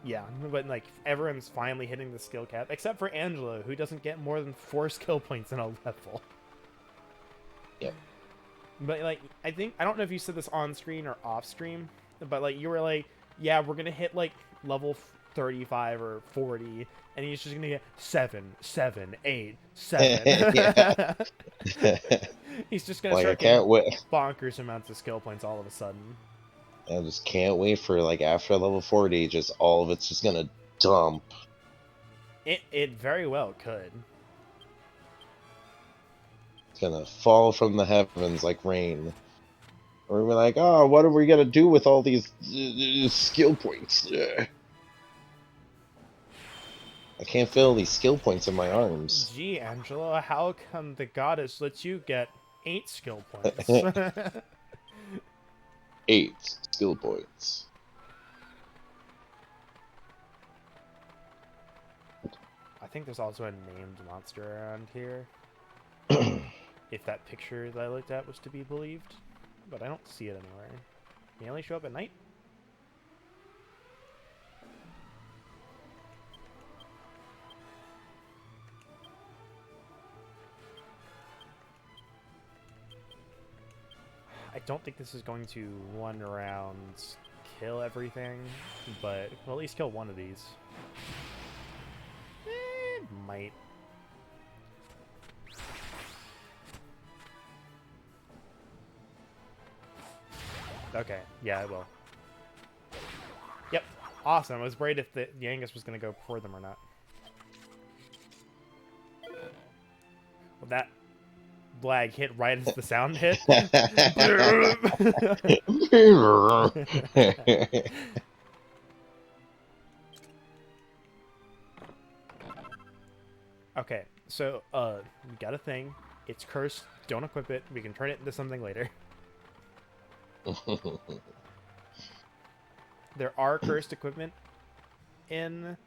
Yeah, but, like, everyone's finally hitting the skill cap, except for Angela, who doesn't get more than 4 skill points in a level. Yep. But, like, I don't know if you said this on screen or off stream, but, like, you were like, yeah, we're gonna hit, like, level 35 or 40, and he's just gonna get 7, 7, 8, 7. Yeah. He's just gonna Like, I start can't getting wait. bonkers amounts of skill points all of a sudden. I just can't wait for, like, after level 40, just all of it's just gonna dump. It very well could. It's gonna fall from the heavens like rain. Or we're like, oh, what are we gonna do with all these skill points? I can't feel these skill points in my arms. Gee, Angela, how come the goddess lets you get 8 skill points? 8 skill points. I think there's also a named monster around here. If that picture that I looked at was to be believed. But I don't see it anywhere. They only show up at night? I don't think this is going to one round kill everything, but we'll at least kill one of these. It might. Okay, yeah, it will. Yep, awesome. I was worried if the Angus was going to go before them or not. Well, that lag hit right as the sound hit. Okay, so, we got a thing. It's cursed. Don't equip it. We can turn it into something later. There are cursed equipment in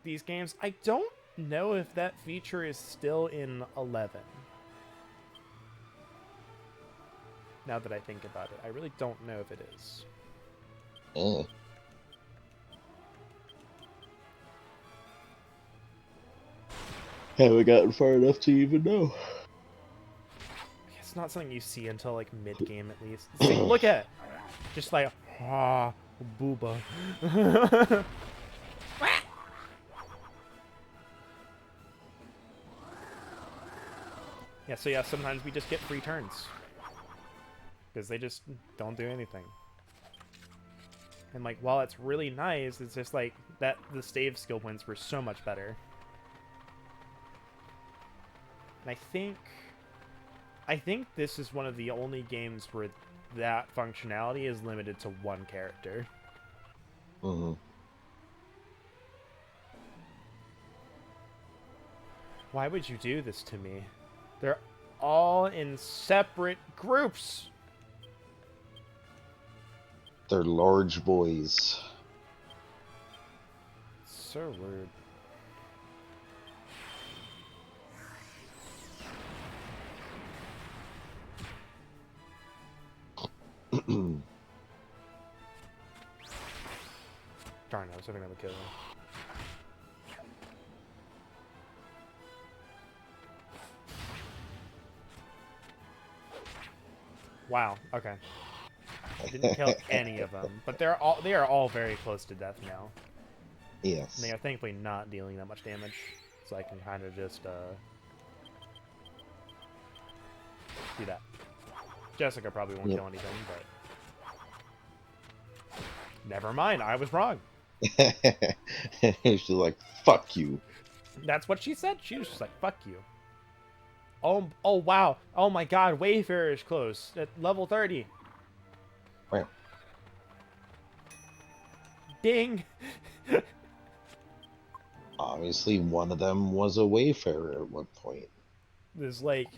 these games. I don't know if that feature is still in 11. Now that I think about it, I really don't know if it is. Haven't gotten far enough to even know. It's not something you see until, like, mid-game at least. See, look at it! Just like, ah, booba. Yeah, so yeah, sometimes we just get free turns. Because they just don't do anything. And, like, while it's really nice, it's just like, that the stave skill points were so much better. And I think this is one of the only games where that functionality is limited to one character. Mm-hmm. Why would you do this to me? They're all in separate groups. They're large boys. So rude. Darn, I was hoping that would kill him. Wow, okay. Didn't kill any of them, but they are all very close to death now. Yes. And they are thankfully not dealing that much damage, so I can kind of just do that. Jessica probably won't kill anything, but never mind, I was wrong. She's like, "Fuck you." That's what she said. She was just like, "Fuck you." Oh wow. Oh my God, Wayfarer is close at level 30. Right. Ding. Obviously, one of them was a Wayfarer at one point. There's like,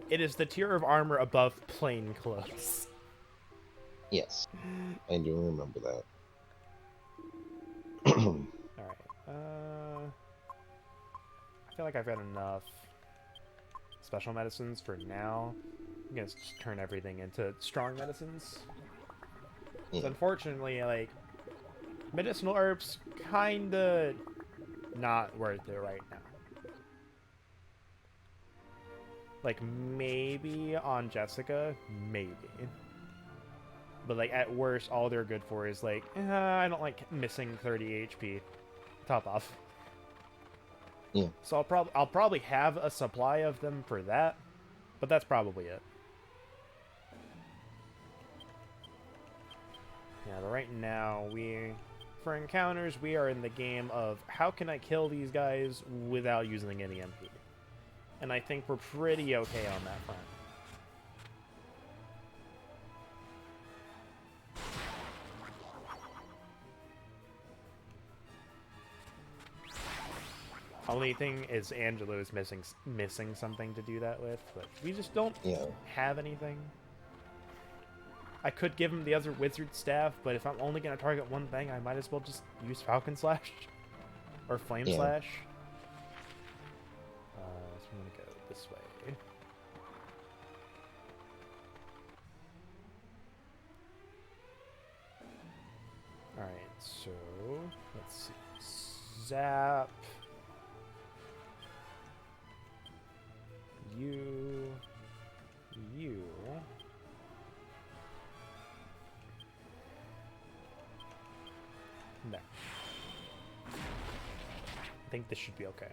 it is the tier of armor above plain clothes. Yes, I do remember that. Alright, I feel like I've got enough special medicines for now. I'm gonna just turn everything into strong medicines. Yeah. So unfortunately, like, medicinal herbs kinda not worth it right now. Like, maybe on Jessica, maybe. But, like, at worst, all they're good for is, like, I don't like missing 30 HP. Top off. Yeah. So I'll probably have a supply of them for that, but that's probably it. Yeah, but right now, for encounters, we are in the game of how can I kill these guys without using any MP? And I think we're pretty okay on that front. Only thing is Angelo is missing something to do that with, but we just don't have anything. I could give him the other wizard staff, but if I'm only going to target one thing, I might as well just use Falcon Slash or Flame Slash. So I'm going to go this way. Alright, so let's see. Zap. You. No. I think this should be okay.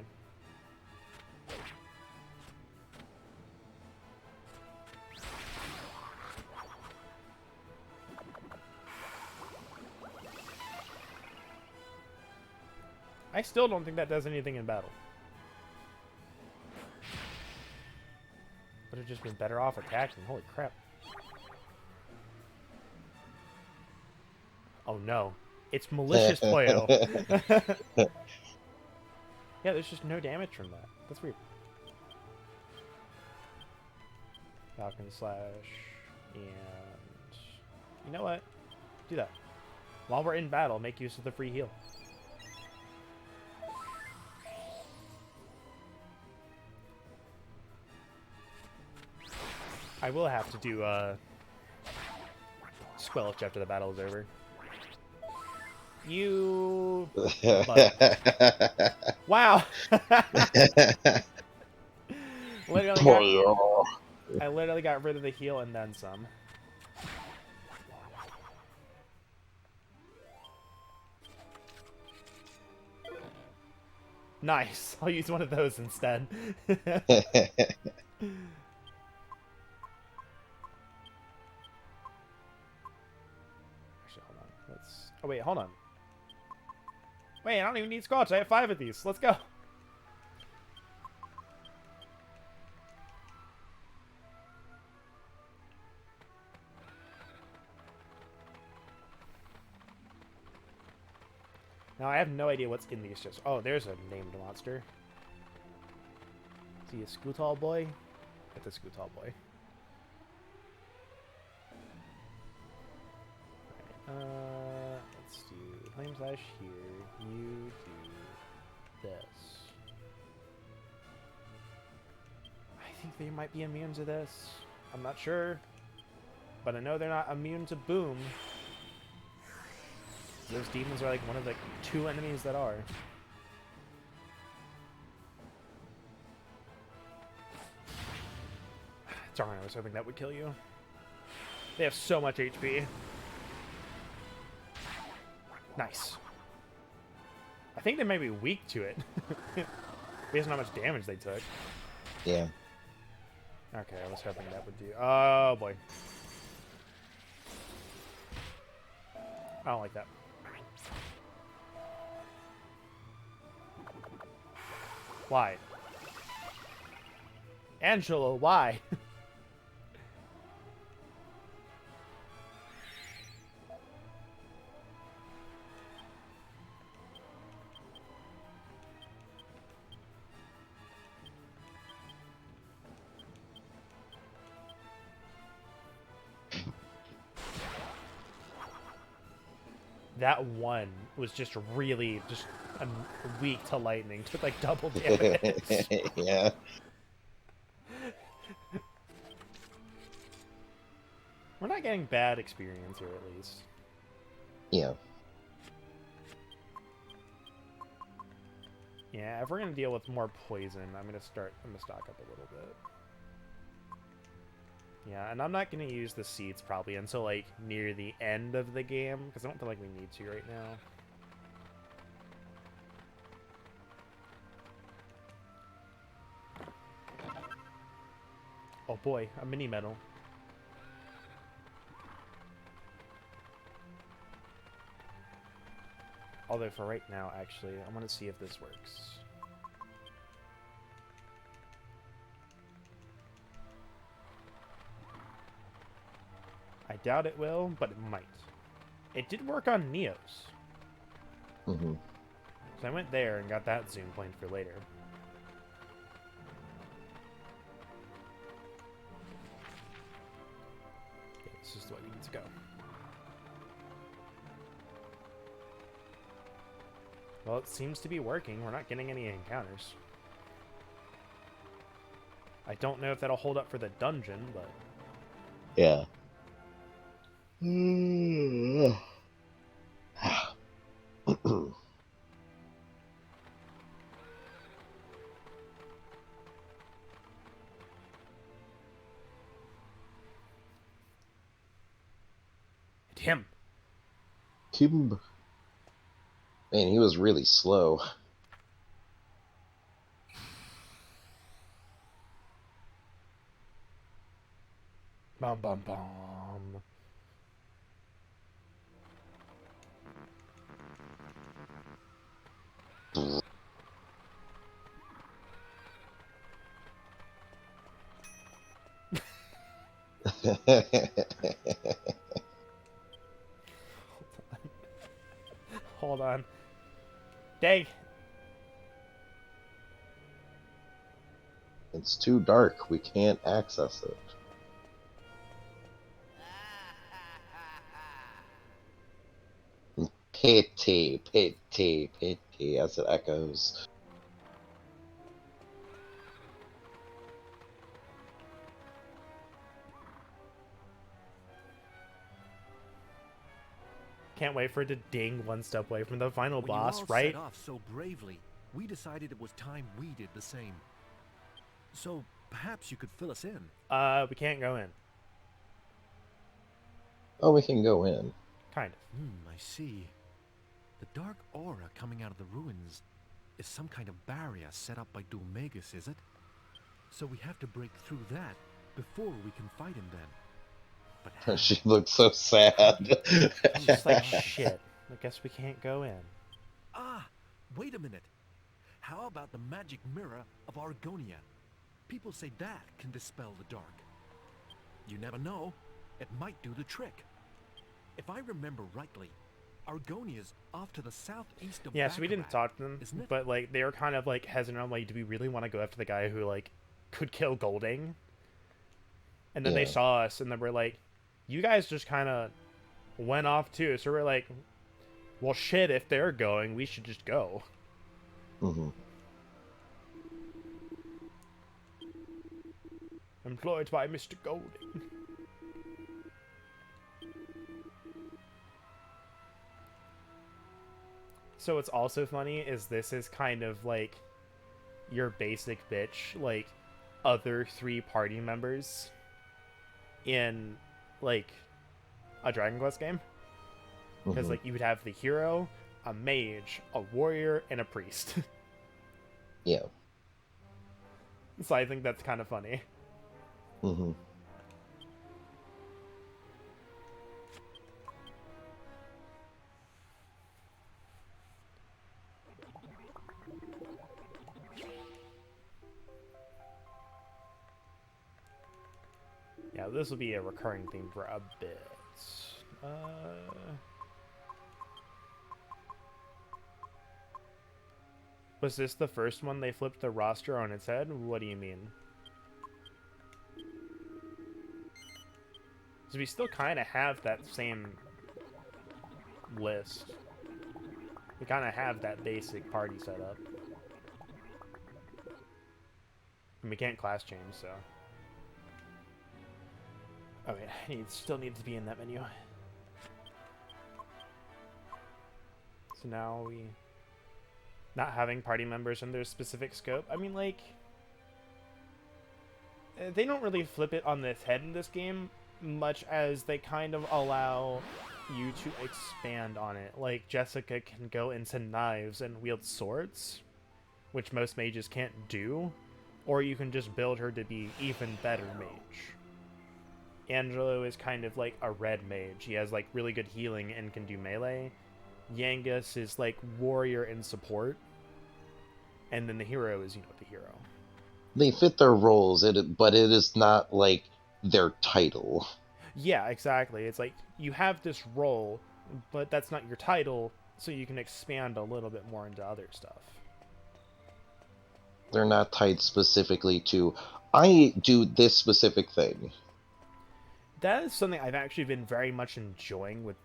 I still don't think that does anything in battle. Would have just been better off attacking. Holy crap. Oh no. It's malicious Playo. Yeah, there's just no damage from that. That's weird. Falcon Slash. And you know what? Do that. While we're in battle, make use of the free heal. I will have to do Squelch after the battle is over. You... Wow! I literally got rid of the heal and then some. Nice. I'll use one of those instead. Oh, wait, hold on. Wait, I don't even need Squelch. I have 5 of these. Let's go. Now, I have no idea what's in these chests. Oh, there's a named monster. Is he a Scootal boy? That's a Scootal boy. Let's do Flame Slash here. You do this. I think they might be immune to this. I'm not sure. But I know they're not immune to Boom. Those demons are like one of the 2 enemies that are. Darn, I was hoping that would kill you. They have so much HP. Nice. I think they might be weak to it. Based on how much damage they took. Yeah. Okay, I was hoping that would do... Oh, boy. I don't like that. Why? Angelo, why? That one was just really just weak to lightning. Took like double damage. Yeah. We're not getting bad experience here, at least. Yeah. Yeah, if we're gonna deal with more poison, I'm gonna stock up a little bit. Yeah, and I'm not gonna use the seeds probably until like near the end of the game, because I don't feel like we need to right now. Oh boy, a mini medal. Although for right now, actually, I want to see if this works. I doubt it will, but it might. It did work on Neos. Mm-hmm. So I went there and got that zoom point for later. Okay, this is the way we need to go. Well, it seems to be working. We're not getting any encounters. I don't know if that'll hold up for the dungeon, but... Yeah. Him. Kim. Man, he was really slow. Bum bum bum. Hold on. Dang. It's too dark. We can't access it. Pity, pity, pity, as it echoes. Can't wait for it to ding one step away from the final When boss, you all right? set off so bravely, we decided it was time we did the same. So perhaps you could fill us in. We can't go in. Oh, we can go in. Kind of. I see. The dark aura coming out of the ruins is some kind of barrier set up by Dulmagus, is it? So we have to break through that before we can fight him then. But how? She looks so sad. It's just like, shit. I guess we can't go in. Ah, wait a minute. How about the magic mirror of Argonia? People say that can dispel the dark. You never know. It might do the trick. If I remember rightly, Argonia's off to the southeast of Yeah, so we didn't Baccarat, talk to them, isn't it? but like they were kind of like hesitant on like, do we really want to go after the guy who like could kill Golding? And then they Yeah. saw us, and then we're like, you guys just kind of went off too. So we're like, well, shit, if they're going, we should just go. Hmm. Employed by Mr. Golding. So what's also funny is this is kind of like your basic bitch, like other 3 party members in like a Dragon Quest game. Because Hmm. like you would have the hero, a mage, a warrior, and a priest. Yeah. So I think that's kind of funny. Hmm. Yeah, this will be a recurring theme for a bit. Was this the first one they flipped the roster on its head? What do you mean? Because we still kind of have that same list. We kind of have that basic party setup. And we can't class change, so... Oh wait, it still needs to be in that menu. So now we... Not having party members in their specific scope. I mean, like... They don't really flip it on its head in this game, much as they kind of allow you to expand on it. Like, Jessica can go into knives and wield swords, which most mages can't do, or you can just build her to be even better mage. Angelo is kind of like a red mage. He has like really good healing and can do melee. Yangus is like warrior and support. And then the hero is, the hero. They fit their roles, but it is not like their title. Yeah, exactly. It's like you have this role, but that's not your title, so you can expand a little bit more into other stuff. They're not tied specifically to, I do this specific thing. That is something I've actually been very much enjoying with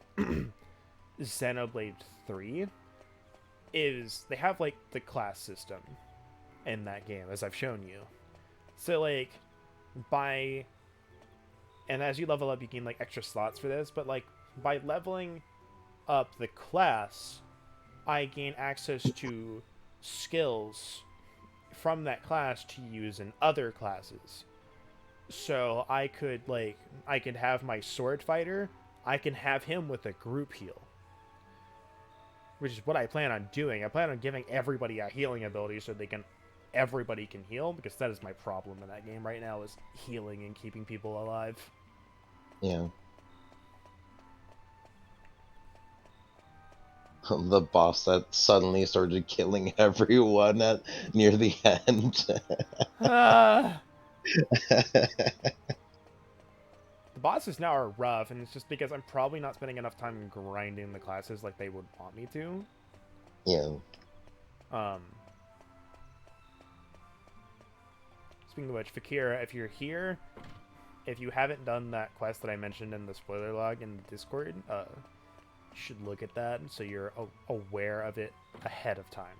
Xenoblade 3, is they have like the class system in that game, as I've shown you. So like and as you level up you gain like extra slots for this, but like by leveling up the class, I gain access to skills from that class to use in other classes. So I could have my sword fighter, I can have him with a group heal, which is what I plan on doing. I plan on giving everybody a healing ability so everybody can heal, because that is my problem in that game right now, is healing and keeping people alive. Yeah. The boss that suddenly started killing everyone near the end. The bosses now are rough, and it's just because I'm probably not spending enough time grinding the classes like they would want me to. Yeah. Speaking of which, Fakira, if you're here, if you haven't done that quest that I mentioned in the spoiler log in the Discord, you should look at that so you're aware of it ahead of time.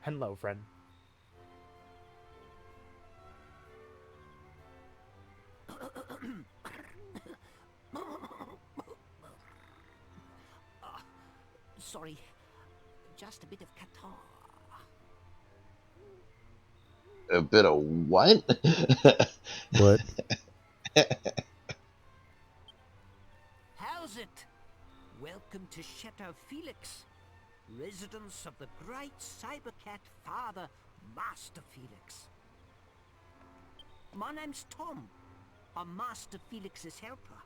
Hello, friend. Sorry, just a bit of catarrh. A bit of what? What? How's it? Welcome to Chateau Felix, residence of the great cybercat father, Master Felix. My name's Tom. I'm Master Felix's helper.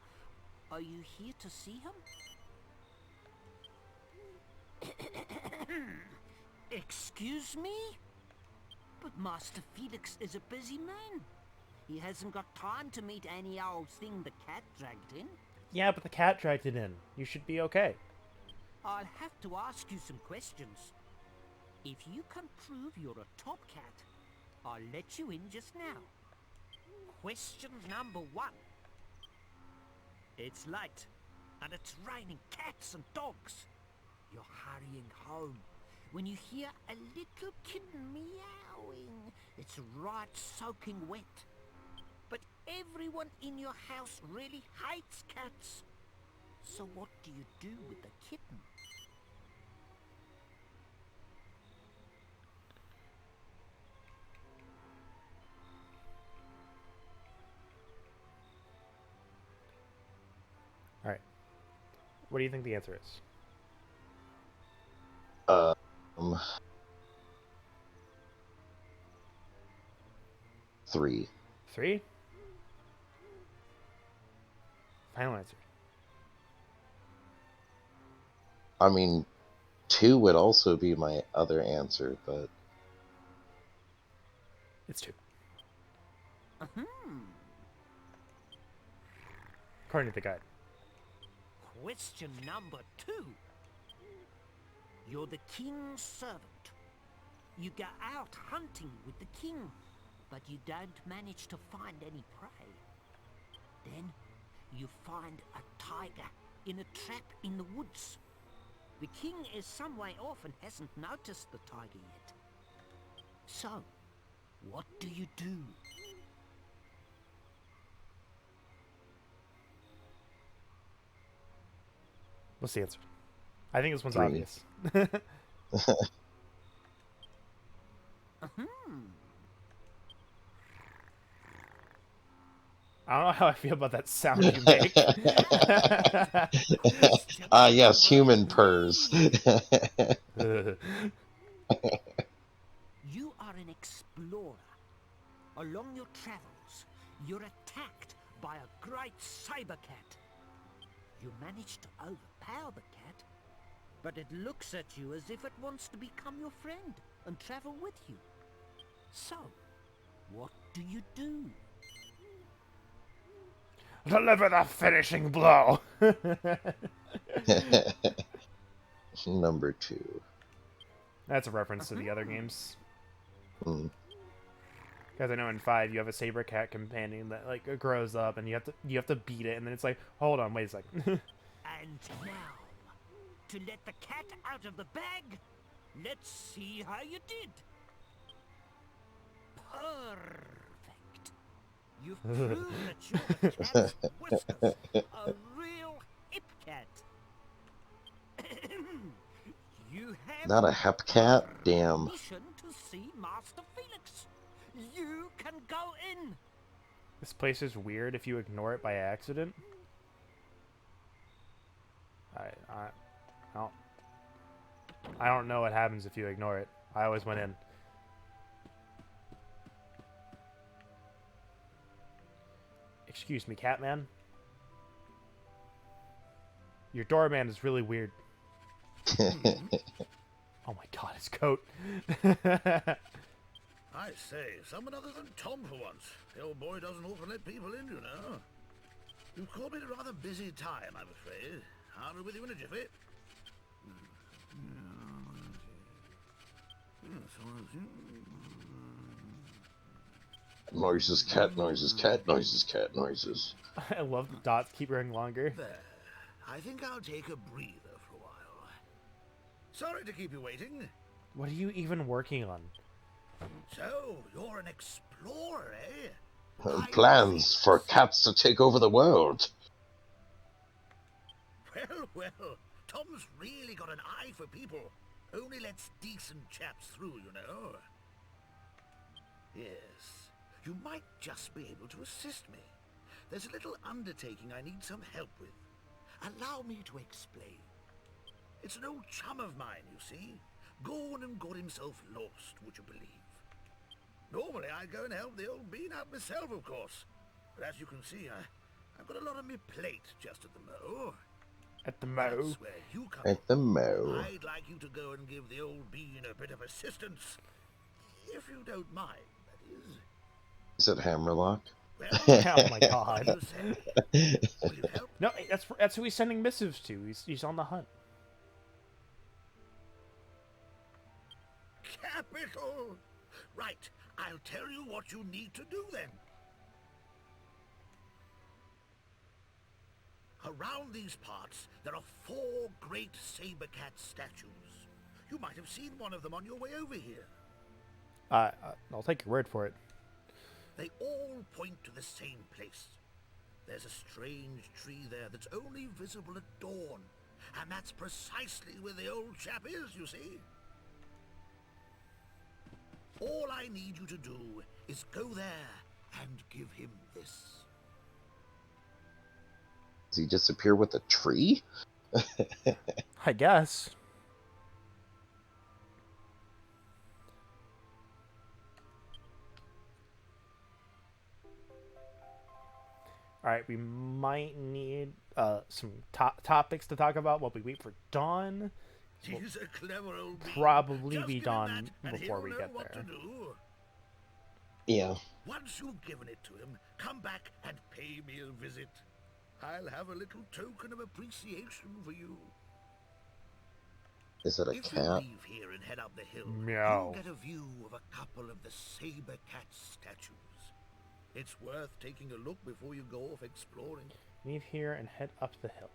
Are you here to see him? Excuse me? But Master Felix is a busy man. He hasn't got time to meet any old thing the cat dragged in. Yeah, but the cat dragged it in. You should be okay. I'll have to ask you some questions. If you can prove you're a top cat, I'll let you in just now. Question number 1. It's late, and it's raining cats and dogs. You're hurrying home when you hear a little kitten meowing. It's right soaking wet. But everyone in your house really hates cats. So what do you do with the kitten? All right. What do you think the answer is? Um, 3. 3? Final answer. I mean, 2 would also be my other answer, but It's 2. Hmm. According to the guide. Question number 2. You're the king's servant. You go out hunting with the king, but you don't manage to find any prey. Then you find a tiger in a trap in the woods. The king is some way off and hasn't noticed the tiger yet. So, what do you do? What's the answer? I think this one's 3. obvious. I don't know how I feel about that sound you make. Yes, human purrs. You are an explorer. Along your travels, you're attacked by a great saber cat. You manage to overpower the cat, but it looks at you as if it wants to become your friend and travel with you. So, what do you do? Deliver the finishing blow! Number 2. That's a reference to the other games. Mm. Because I know in 5 you have a saber cat companion that like grows up and you have to beat it, and then it's like, hold on, wait a second. And now, to let the cat out of the bag, let's see how you did. Perfect. You've proved that you're a cat's whiskers, a real hip cat. You have Not a hep cat? Damn. permission to see Master Felix. You can go in. This place is weird if you ignore it by accident. I don't know what happens if you ignore it. I always went in. Excuse me, Catman. Your doorman is really weird. Oh my god, his coat. I say, someone other than Tom for once. The old boy doesn't often let people in, you know. You've caught me at a rather busy time, I'm afraid. I'll be with you in a jiffy. Noises, cat noises, cat noises, cat noises. I love the dots keep growing longer. There. I think I'll take a breather for a while. Sorry to keep you waiting. What are you even working on? So, you're an explorer, eh? Plans for cats to take over the world. Well, Tom's really got an eye for people. Only lets decent chaps through, you know. Yes, you might just be able to assist me. There's a little undertaking I need some help with. Allow me to explain. It's an old chum of mine, you see. Gone and got himself lost, would you believe? Normally I'd go and help the old bean out myself, of course. But as you can see, I've got a lot on my plate just at the mo. At the mo. That's where you come At the mo. I'd like you to go and give the old bean a bit of assistance. If you don't mind, that is. Is it Hammerlock? Well, Oh my what do god. you say? Will you help? No, that's who he's sending missives to. He's on the hunt. Capital! Right, I'll tell you what you need to do then. Around these parts, there are 4 great saber cat statues. You might have seen one of them on your way over here. I'll take your word for it. They all point to the same place. There's a strange tree there that's only visible at dawn. And that's precisely where the old chap is, you see. All I need you to do is go there and give him this. Does he disappear with a tree? I guess. All right, we might need some topics to talk about while we wait for dawn. He's a clever old bean. Probably Just be give him dawn that, and before he'll we know get what there. to do. Yeah. Once you've given it to him, come back and pay me a visit. I'll have a little token of appreciation for you. Is it a If you cat? leave here and head up the hill, Meow. you'll get a view of a couple of the saber cat statues. It's worth taking a look before you go off exploring. Leave here and head up the hill.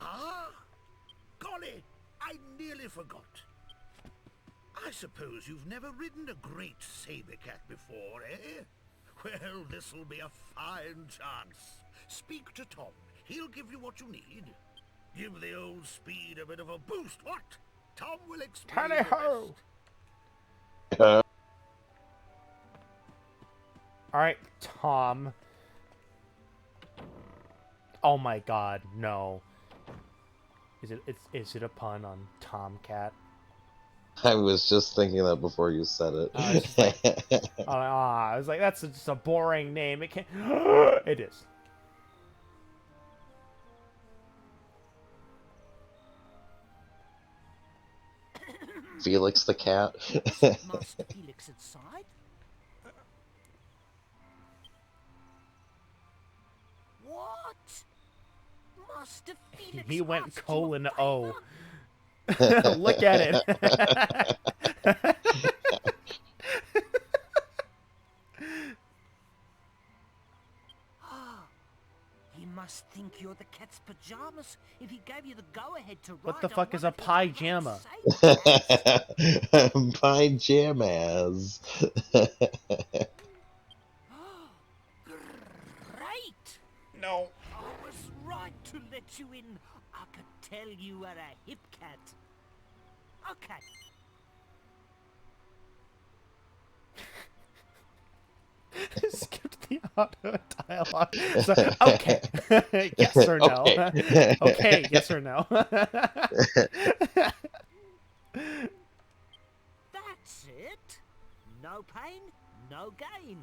Ah! Golly! I nearly forgot. I suppose you've never ridden a great saber cat before, eh? Well, this'll be a fine chance. Speak to Tom. He'll give you what you need. Give the old speed a bit of a boost, what? Tom will explain the Tally-ho! rest. All right, Tom. Oh my God, no. Is it a pun on Tomcat? I was just thinking that before you said it. I was just like, I was like, that's just a boring name. It can't. It is. Felix the cat. Master Felix inside? What? Master Felix He went asked you a colon O. favor? Look at it. He must think you're the cat's pajamas if he gave you the go-ahead to ride What the on fuck one is a of his pajama? great saber cats. Pajamas. Great! No. I was right to let you in. I could tell you were a hip cat. Okay. Skipped the auto dialogue. So, okay. Yes or no? Okay. Okay, yes or no? That's it. No pain, no gain.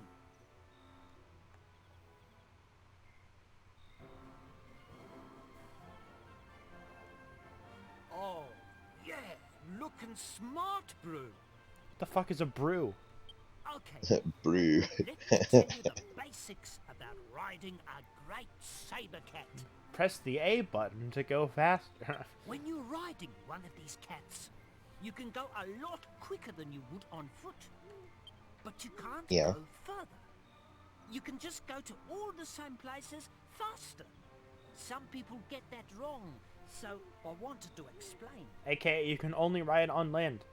Oh, yeah. Looking smart, Brew. What the fuck is a brew? Okay. Brew. Let me tell you the basics about riding a great saber cat. Press the A button to go faster. When you're riding one of these cats, you can go a lot quicker than you would on foot. But you can't Yeah. go further. You can just go to all the same places faster. Some people get that wrong, so I wanted to explain. AKA, you can only ride on land.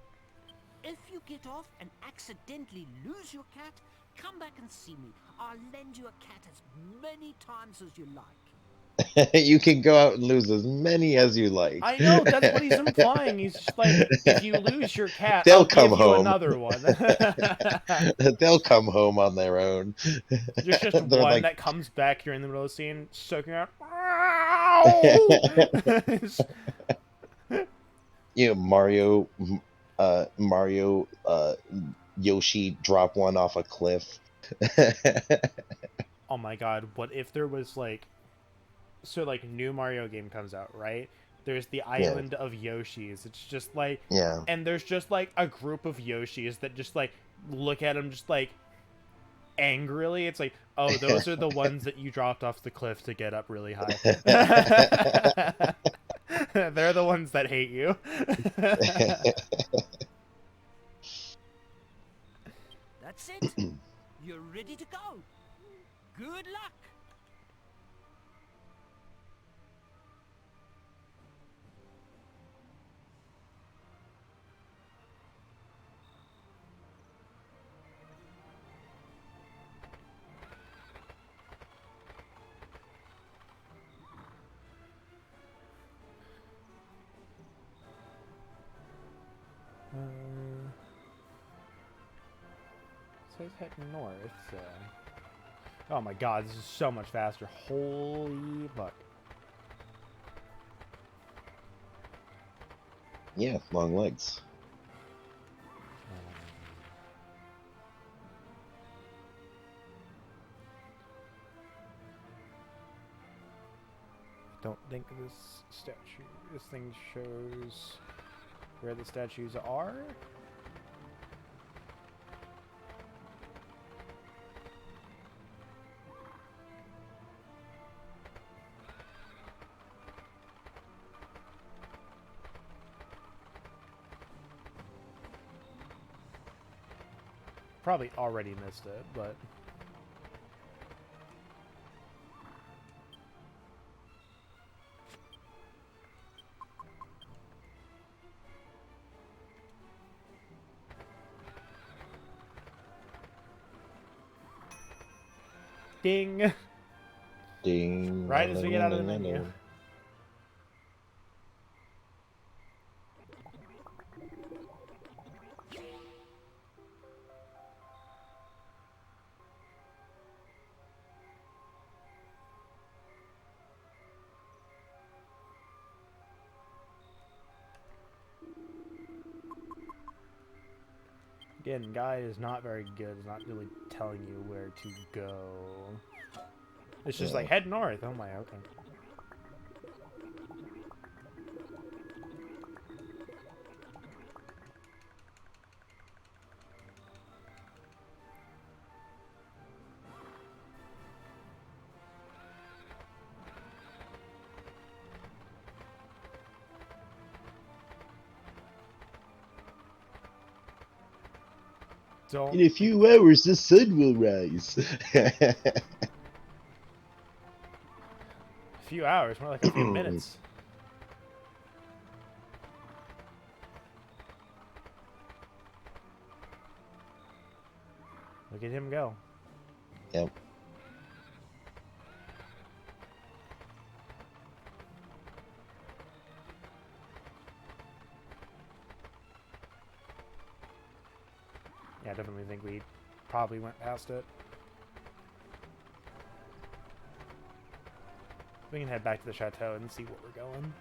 If you get off and accidentally lose your cat, come back and see me. I'll lend you a cat as many times as you like. You can go out and lose as many as you like. I know, that's what he's implying. He's just like, if you lose your cat, They'll I'll come give you home. another one. They'll come home on their own. There's just They're one like, that comes back here in the middle of the scene, soaking out. you know, Mario, Yoshi drop one off a cliff. Oh my God, what if there was like, so like new Mario game comes out, right? There's the island of Yoshis. It's just like, Yeah. and there's just like a group of Yoshis that just like look at him just like angrily. It's like, oh, those are the ones that you dropped off the cliff to get up really high. They're the ones that hate you. That's it. You're ready to go. Good luck. Says head north. Oh my god, this is so much faster. Holy fuck. Yeah, long legs. Don't think this thing shows where the statues are. Probably already missed it, but ding. Ding. Right as we get out of the menu. Again, guide is not very good. It's not really telling you where to go. It's just like, head north. Oh my, okay. In a few hours, the sun will rise. A few hours, more like a few minutes. Look at him go. Yep. Yeah, I definitely think we probably went past it. We can head back to the chateau and see where we're going.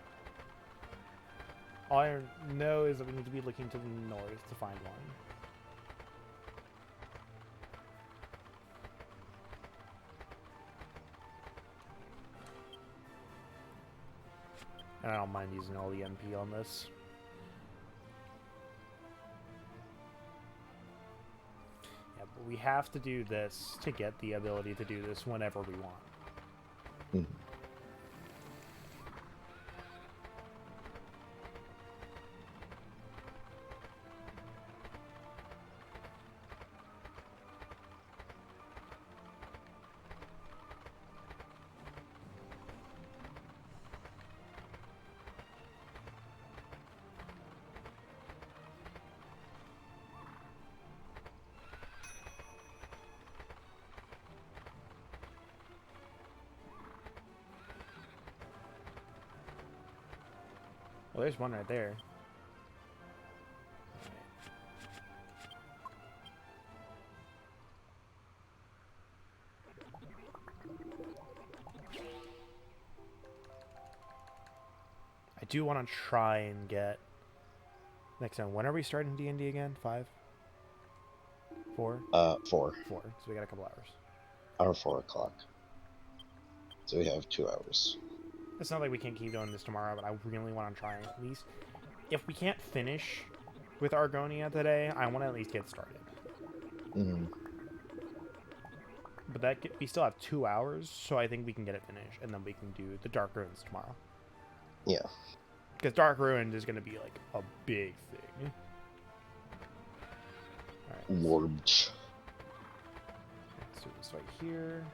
All I know is that we need to be looking to the north to find one. And I don't mind using all the MP on this. Yeah, but we have to do this to get the ability to do this whenever we want. Mm. Well, there's one right there. I do want to try and get next time. When are we starting D&D again? 5? 4? 4. 4. So we got a couple hours. Or 4 o'clock. So we have 2 hours. It's not like we can't keep doing this tomorrow, but I really want to try at least. If we can't finish with Argonia today, I want to at least get started. Mhm. But we still have 2 hours, so I think we can get it finished, and then we can do the Dark Ruins tomorrow. Yeah. Because Dark Ruins is going to be like a big thing. Alright, Lords. so this right here.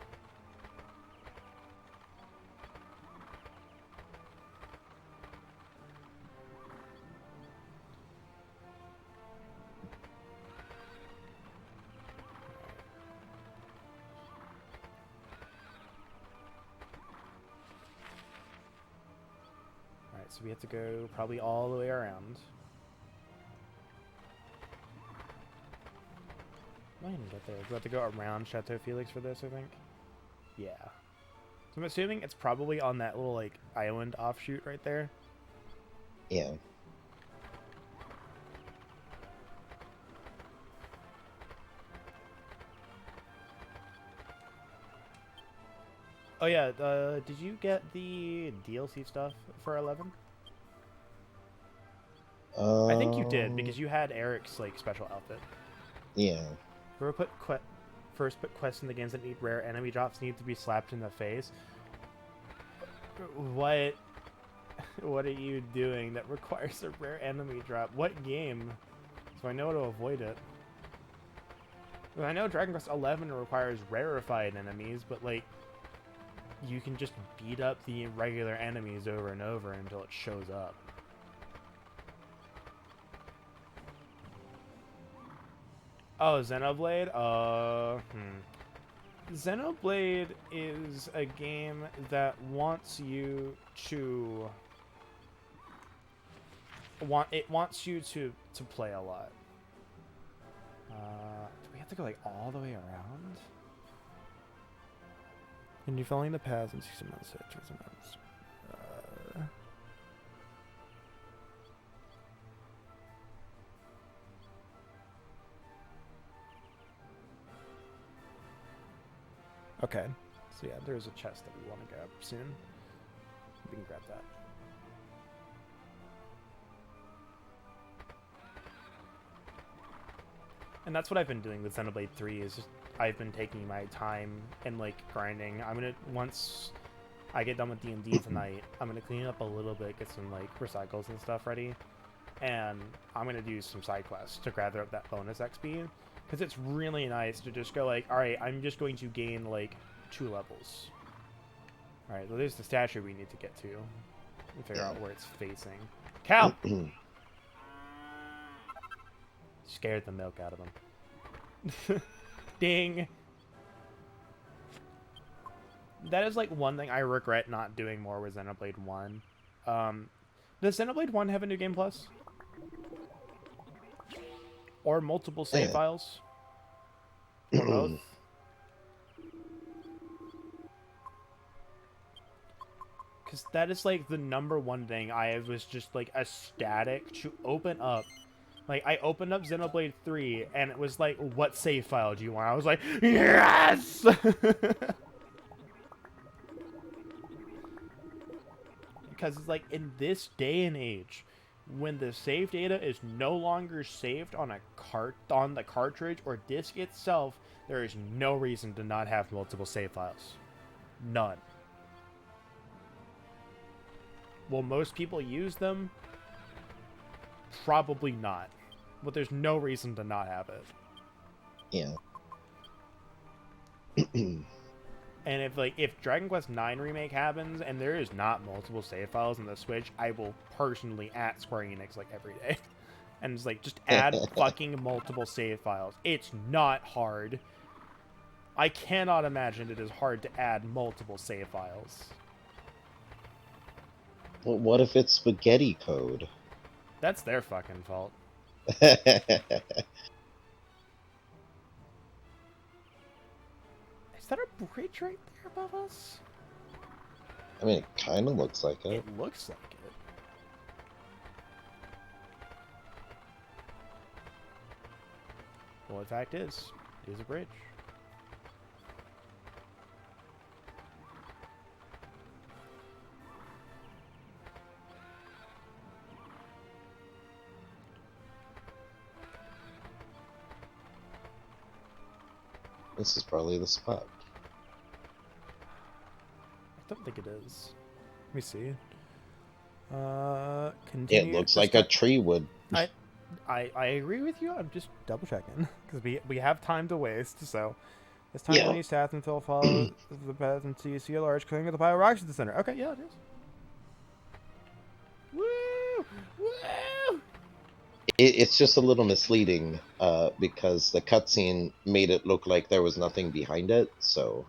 Alright, so we have to go probably all the way around. I might even get there. We have to go around Chateau Felix for this, I think. Yeah. So I'm assuming it's probably on that little, like, island offshoot right there. Yeah. Oh yeah, did you get the DLC stuff for 11? I think you did, because you had Eric's, like, special outfit. Yeah. First put quests in the games that need rare enemy drops need to be slapped in the face. What? What are you doing that requires a rare enemy drop? What game? So I know to avoid it. Well, I know Dragon Quest 11 requires rarefied enemies, but like, you can just beat up the regular enemies over and over until it shows up. Oh, Xenoblade? Xenoblade is a game that wants you to play a lot. Do we have to go like all the way around? Can you following the paths and see some outside towards Okay. So yeah, there's a chest that we want to grab soon. We can grab that. And that's what I've been doing with Xenoblade 3 is just I've been taking my time and like grinding. Once I get done with D&D tonight, I'm gonna clean up a little bit, get some like recycles and stuff ready, and I'm gonna do some side quests to gather up that bonus XP. Because it's really nice to just go like, alright, I'm just going to gain like 2 levels. Alright, well there's the statue we need to get to. And figure out where it's facing. Cal! Scared the milk out of him. Ding! That is like one thing I regret not doing more with Xenoblade 1. Does Xenoblade 1 have a new game plus? Or multiple save files? Or both? Because that is like the #1 thing I was just like ecstatic to open up. Like, I opened up Xenoblade 3, and it was like, what save file do you want? I was like, yes! Because it's like, in this day and age, when the save data is no longer saved on on the cartridge or disc itself, there is no reason to not have multiple save files. None. Will most people use them? Probably not. But there's no reason to not have it. Yeah. And if Dragon Quest 9 remake happens and there is not multiple save files on the Switch, I will personally at Square Enix like every day. And it's like, just add fucking multiple save files. It's not hard. I cannot imagine it is hard to add multiple save files. Well, what if it's spaghetti code? That's their fucking fault. I Is that a bridge right there above us? mean, it kind of looks like it. It looks like it. Well, the fact is, it is a bridge. This is probably the spot. I don't think it is. Let me see. It Continue. looks to like a start- tree would. I agree with you. I'm just double checking because we have time to waste. So it's time Yeah. to east path until follow the path until you see a large clearing of the pile of rocks at the center. Okay, yeah, it is. Woo! Woo! It's just a little misleading because the cutscene made it look like there was nothing behind it. So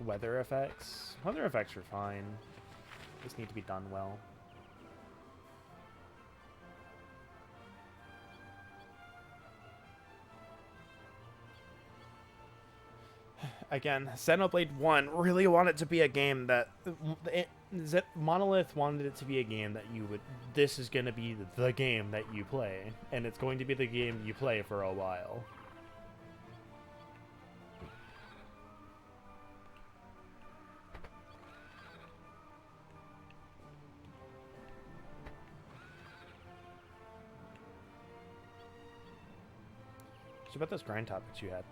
Weather effects. Weather effects are fine. Just need to be done well. Again, Xenoblade 1 really wanted to be a game that Monolith wanted it to be a game that you would this is going to be the game that you play, and it's going to be the game you play for a while. So about those grind topics you had.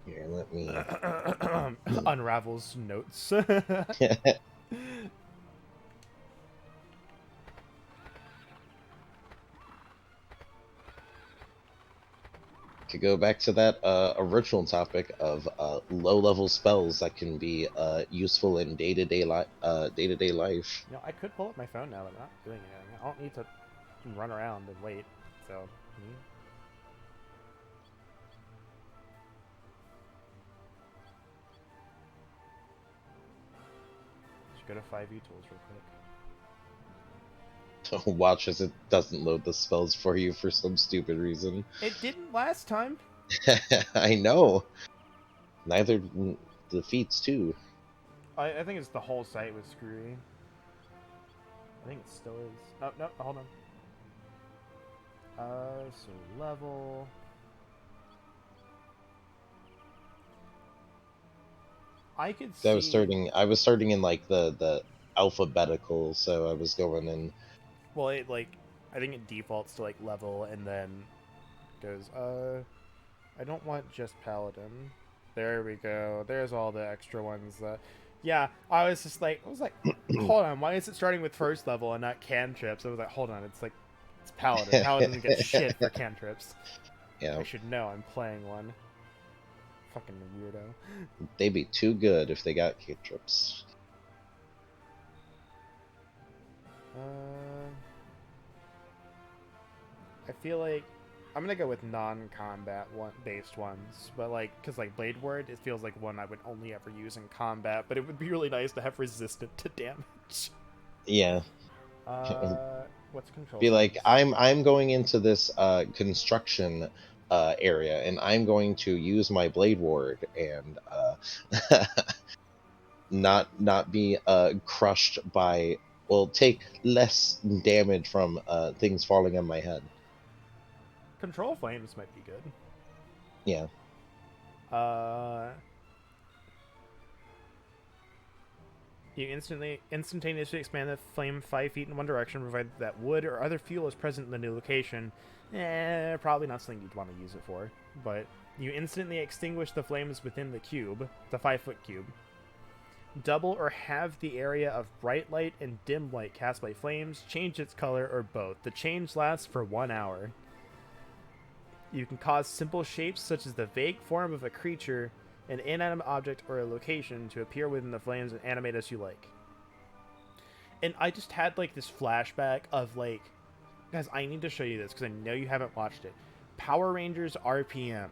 Here, let me Unravels notes. to go back to that original topic of low-level spells that can be useful in day-to-day life. You know, I could pull up my phone now, but I'm not doing anything. I don't need to run around and wait. So, just go to 5e tools real quick. Watch as it doesn't load the spells for you for some stupid reason. It didn't last time. I know. Neither the feats too. I think it's the whole site was screwy. I think it still is. Oh, no, hold on. So level. I could see. I was starting in like the alphabetical, so I was going in. Well, it like, I think it defaults to like level and then goes, I don't want just paladin. There we go. There's all the extra ones. Yeah, I was like, hold on, why is it starting with first level and not cantrips? I was like, hold on, it's paladin. Paladin doesn't get shit for cantrips. Yeah. I should know. I'm playing one. Fucking weirdo. They'd be too good if they got cantrips. I feel like I'm gonna go with non-combat based ones, but like, cause like Blade Ward, it feels like one I would only ever use in combat. But it would be really nice to have resistant to damage. Yeah. What's control? Be like, settings? I'm going into this construction area, and I'm going to use my Blade Ward and not be crushed by. Well, take less damage from things falling on my head. Control flames might be good. Yeah. You instantaneously expand the flame 5 feet in one direction, provided that wood or other fuel is present in the new location. Probably not something you'd want to use it for. But you instantly extinguish the flames within the cube, the 5-foot cube. Double or halve the area of bright light and dim light cast by flames, change its color, or both. The change lasts for 1 hour. You can cause simple shapes such as the vague form of a creature, an inanimate object, or a location to appear within the flames and animate as you like. And I just had like this flashback of like, guys, I need to show you this because I know you haven't watched it. Power Rangers RPM.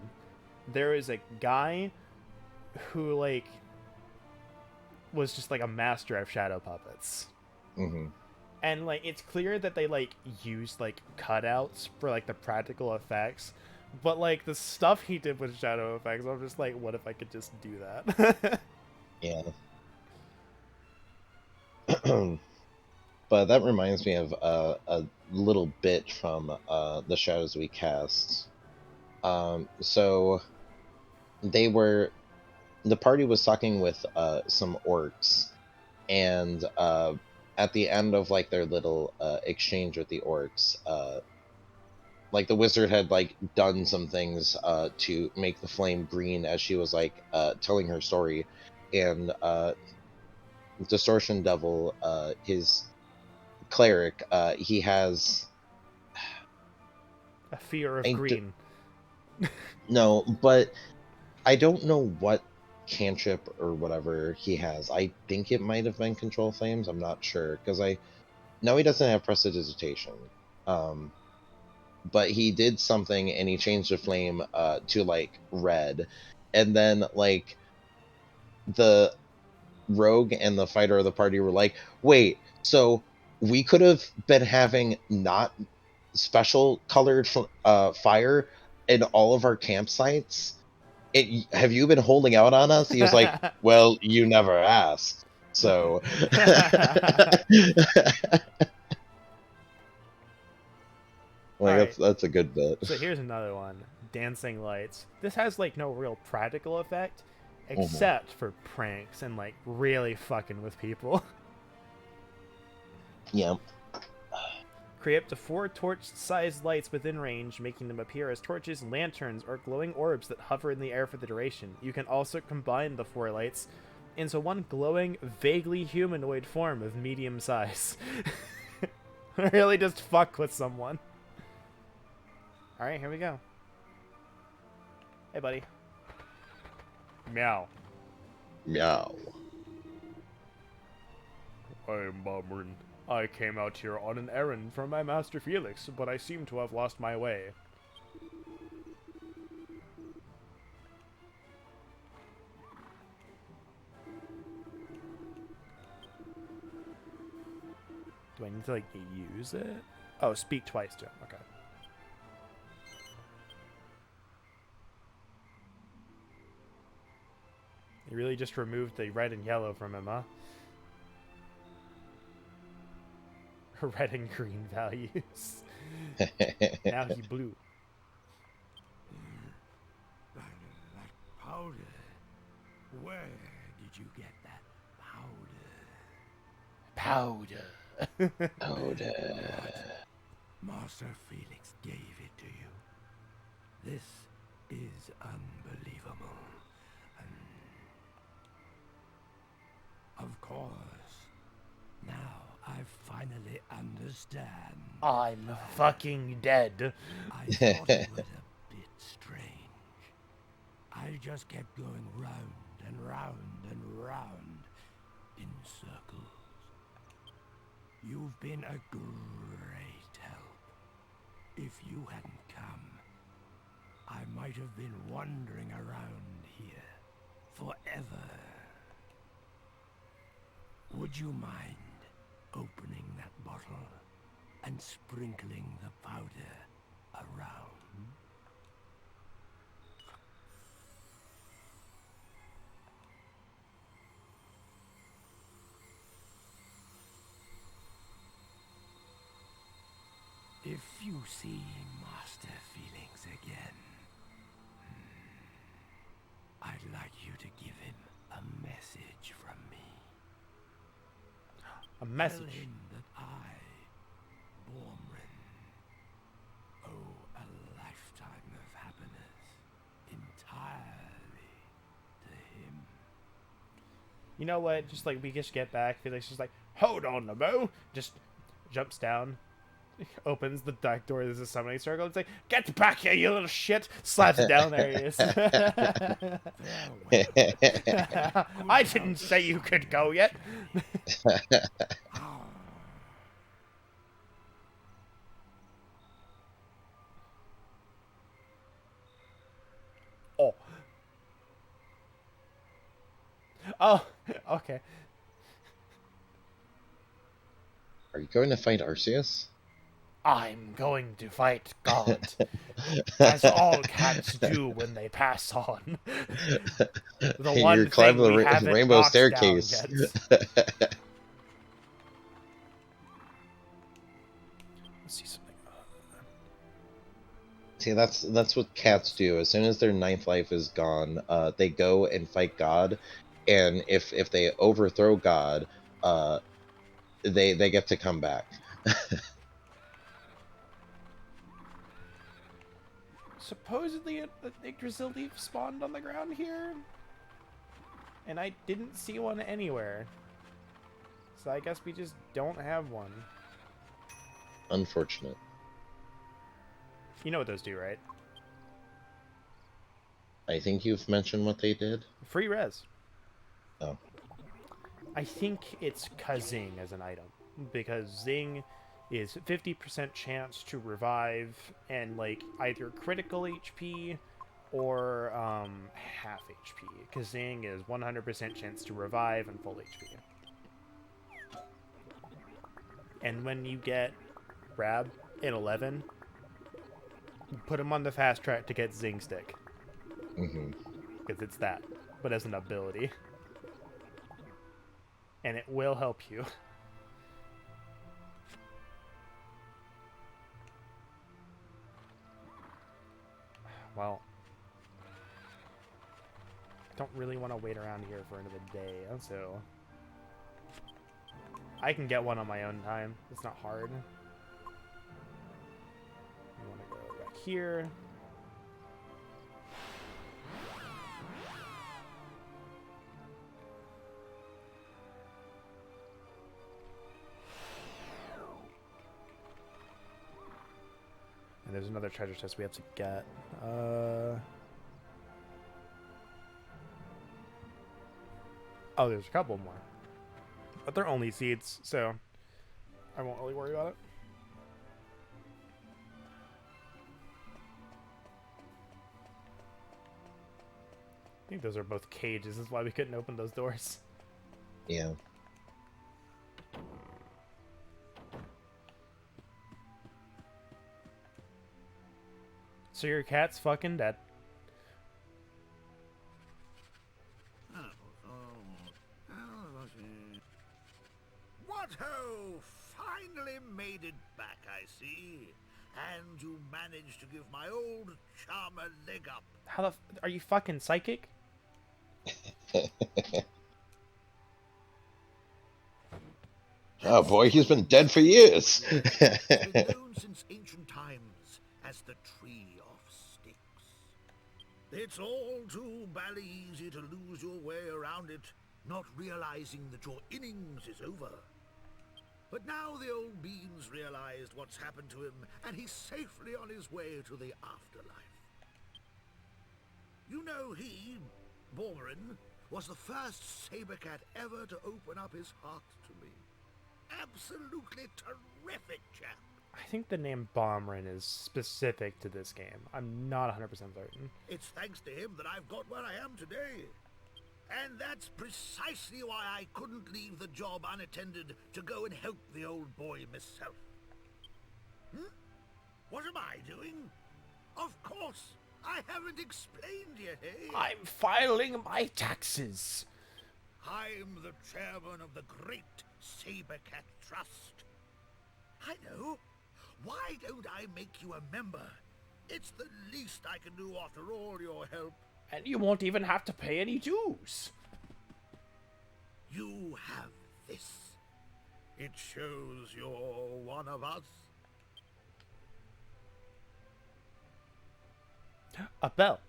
There is a guy who like was just like a master of shadow puppets. Mm-hmm. And like it's clear that they like used like cutouts for like the practical effects, but like the stuff he did with shadow effects, I'm just like, what if I could just do that? Yeah. But that reminds me of a little bit from the shadows we cast. So the party was talking with some orcs, and at the end of like their little exchange with the orcs, like the wizard had like done some things to make the flame green as she was like telling her story, and Distortion Devil, his cleric, he has A fear of I green. no, but I don't know what cantrip or whatever he has. I think it might have been Control Flames. I'm not sure because I know he doesn't have Prestidigitation. But he did something and he changed the flame to like red, and then like the rogue and the fighter of the party were like, wait, so we could have been having not special colored fire in all of our campsites. Have you been holding out on us? He was like, well, you never asked. So like Alright. that's a good bit. So here's another one. Dancing lights. This has like no real practical effect, except for pranks and like really fucking with people. Yeah. Create up to 4 torch-sized lights within range, making them appear as torches, lanterns, or glowing orbs that hover in the air for the duration. You can also combine the 4 lights into one glowing, vaguely humanoid form of medium size. Really just fuck with someone. Alright, here we go. Hey, buddy. Meow. Meow. I'm Bumrin. I came out here on an errand for my master Felix, but I seem to have lost my way. Do I need to, like, use it? Oh, speak twice to him. Okay. You really just removed the red and yellow from him, huh? Red and green values. Now he blue. That powder. Where did you get that powder? Powder. Powder. Master Felix gave it to you. This is unbelievable. Of course. Now I finally understand. I'm fucking dead. I thought it was a bit strange. I just kept going round and round and round in circles. You've been a great help. If you hadn't come, I might have been wandering around here forever. Would you mind opening that bottle and sprinkling the powder around? If you see Master Felix again, I'd like you to give him a message from me. A message. Tell him that I, Bormrin, owe a lifetime of happiness entirely to him. You know what? Just like we just get back, Felix just like, hold on, Nemo. Just jumps down, opens the back door. There's a summoning circle. It's like, get back here, you little shit! Slaps it down. There he is. I didn't say you could go yet. Oh. Oh. Okay. Are you going to fight Arceus? I'm going to fight God, as all cats do when they pass on. The Hey, one you're thing climbing we the haven't rainbow knocked staircase. down yet. Let's see something. See, that's what cats do. As soon as their ninth life is gone, they go and fight God, and if they overthrow God, they get to come back. Supposedly an Yggdrasil leaf spawned on the ground here, and I didn't see one anywhere. So I guess we just don't have one. Unfortunate. You know what those do, right? I think you've mentioned what they did. Free res. Oh. I think it's Kazing as an item, because Zing is 50% chance to revive and like either critical HP or half HP. Kazing is 100% chance to revive and full HP. And when you get Rab in 11, put him on the fast track to get Zing Stick. Mm-hmm. Because it's that, but as an ability. And it will help you. Well, I don't really want to wait around here for another day, so I can get one on my own time. It's not hard. I want to go back here. And there's another treasure chest we have to get. Oh, there's a couple more. But they're only seeds, so I won't really worry about it. I think those are both cages. This is why we couldn't open those doors. Yeah. So your cat's fucking dead. What ho! Finally made it back, I see. And you managed to give my old chum a leg up. How the are you fucking psychic? Oh boy, he's been dead for years. It's been known since ancient times as the Tree of Sticks. It's all too bally easy to lose your way around it, not realizing that your innings is over. But now the old beans realized what's happened to him, and he's safely on his way to the afterlife. You know he, Bormarin, was the first saber cat ever to open up his heart to me. Absolutely terrific chap. I think the name Bomrin is specific to this game. I'm not 100% certain. It's thanks to him that I've got where I am today. And that's precisely why I couldn't leave the job unattended to go and help the old boy myself. What am I doing? Of course, I haven't explained yet, eh? I'm filing my taxes. I'm the chairman of the Great Sabercat Trust. I know. Why don't I make you a member? It's the least I can do after all your help. And you won't even have to pay any dues. You have this. It shows you're one of us. A bell.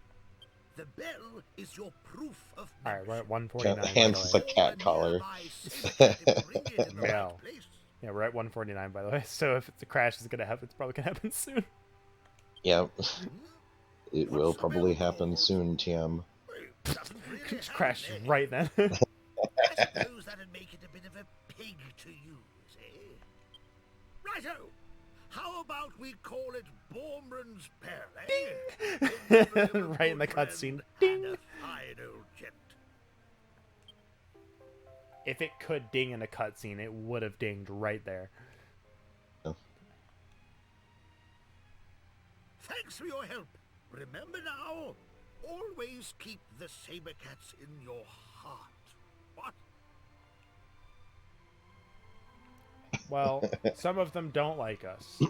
The bell is your proof of Alright, we're at membership. 149. by Hands the us way. a cat collar. Yeah. Yeah, we're at 149 by the way. So if it's a crash is gonna happen, it's probably gonna happen soon. Yep. It will probably happen soon, TM. Just crash right then. I suppose that'd make it a bit of a pig to use, eh? Righto! How about we call it Bormran's Pearl, eh? Right in the cutscene. Ding! Ding! And a fine old gent. If it could ding in a cutscene, it would have dinged right there. Oh. Thanks for your help. Remember now, always keep the Sabercats in your heart. What? Well, some of them don't like us.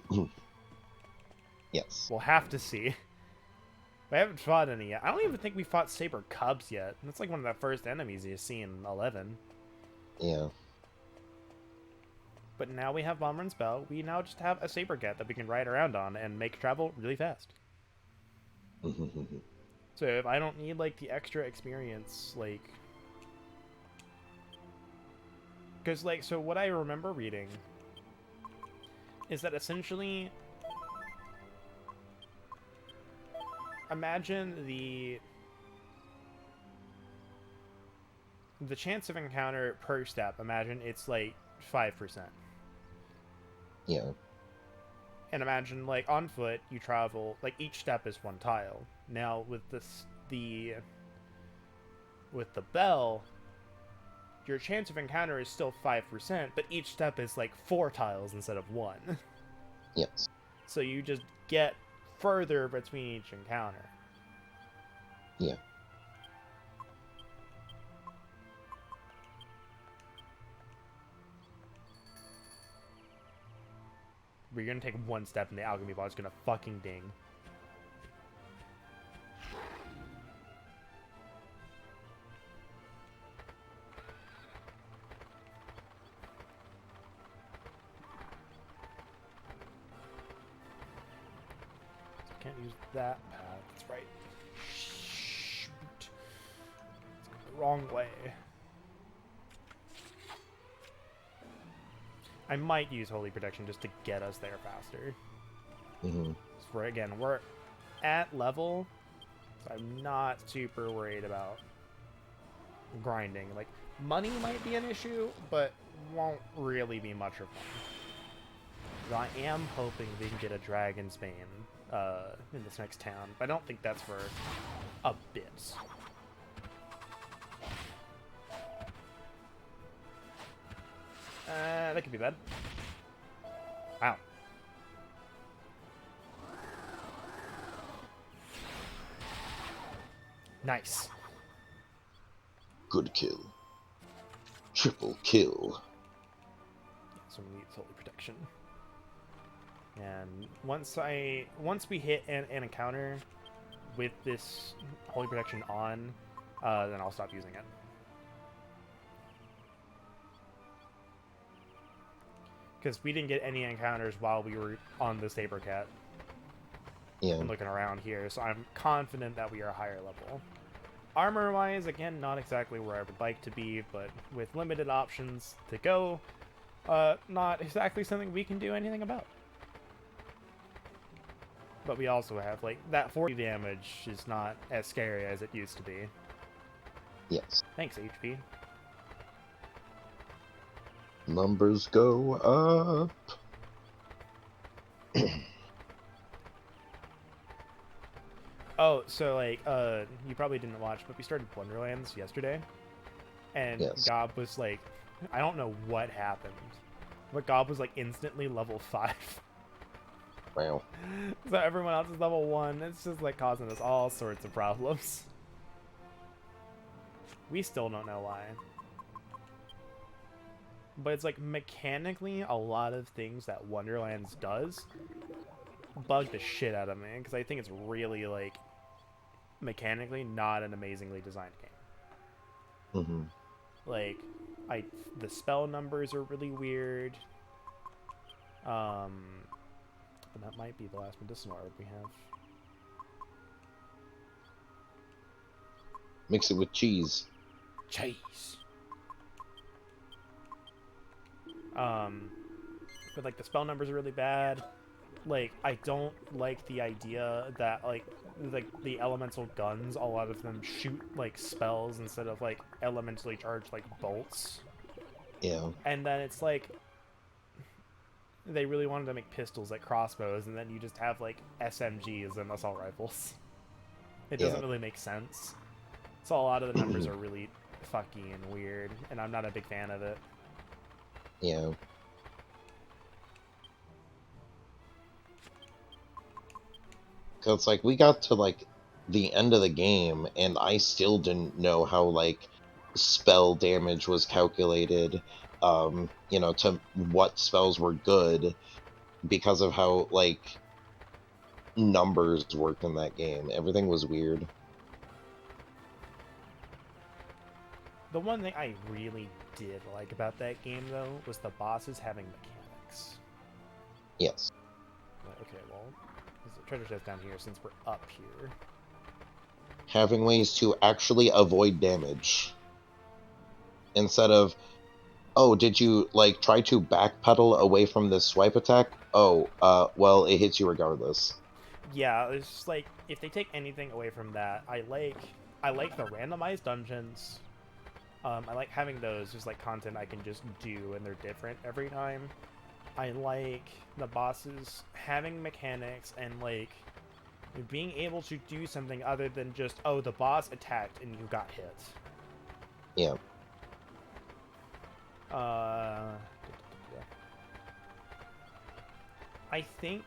Yes. We'll have to see. We haven't fought any yet. I don't even think we fought Saber Cubs yet. That's like one of the first enemies you see in 11. Yeah. But now we have Bomber and Spell. We now just have a Saber Cat that we can ride around on and make travel really fast. So if I don't need, like, the extra experience, like... Because, like, so what I remember reading is that essentially... Imagine the chance of encounter per step. Imagine it's, like, 5%. Yeah. And imagine, like, on foot, you travel, like, each step is 1 tile. Now, with with the bell, your chance of encounter is still 5%, but each step is, like, 4 tiles instead of 1. Yes. So you just get further between each encounter. Yeah. We're gonna take 1 step and the alchemy ball is gonna fucking ding. Can't use that path. That's right. Shoot. It's going the wrong way. I might use Holy Protection just to get us there faster. We're at level, so I'm not super worried about grinding. Like, money might be an issue, but won't really be much of one. I am hoping we can get a Dragon's Bane in this next town, but I don't think that's for a bit. That could be bad. Wow. Nice. Good kill. Triple kill. So we need Holy Protection. And once we hit an encounter with this Holy Protection on, then I'll stop using it. Because we didn't get any encounters while we were on the Saber Cat. Yeah. And looking around here, so I'm confident that we are higher level. Armor-wise, again, not exactly where I would like to be, but with limited options to go, not exactly something we can do anything about. But we also have, like, that 40 damage is not as scary as it used to be. Yes. Thanks, HP. Numbers go up. Oh, so, like, you probably didn't watch, but we started Wonderlands yesterday. And Yes. Gob was, like, I don't know what happened, but Gob was, like, instantly level 5. Wow. So everyone else is level 1. It's just, like, causing us all sorts of problems. We still don't know why. But it's, like, mechanically, a lot of things that Wonderlands does bug the shit out of me, because I think it's really, like, mechanically not an amazingly designed game. Like, the spell numbers are really weird. And that might be the last medicinal herb we have. Mix it with cheese. Cheese. But, like, the spell numbers are really bad. Like, I don't like the idea that, like, the elemental guns, a lot of them shoot, like, spells instead of, like, elementally charged, like, bolts. Yeah. And then it's like, they really wanted to make pistols like crossbows, and then you just have, like, SMGs and assault rifles. It doesn't really make sense. So a lot of the numbers are really fucky and weird, and I'm not a big fan of it. Yeah. Cause like we got to like the end of the game and I still didn't know how like spell damage was calculated, you know, to what spells were good because of how like numbers worked in that game. Everything was weird. The one thing I really did like about that game, though, was the bosses having mechanics. Yes. Okay, well, there's a treasure chest down here since we're up here. Having ways to actually avoid damage. Instead of, oh, did you, like, try to backpedal away from this swipe attack? Oh, well, it hits you regardless. Yeah, it's just like, if they take anything away from that, I like the randomized dungeons. I like having those just like content I can just do and they're different every time. I like the bosses having mechanics and like being able to do something other than just, oh, the boss attacked and you got hit. Yeah. I think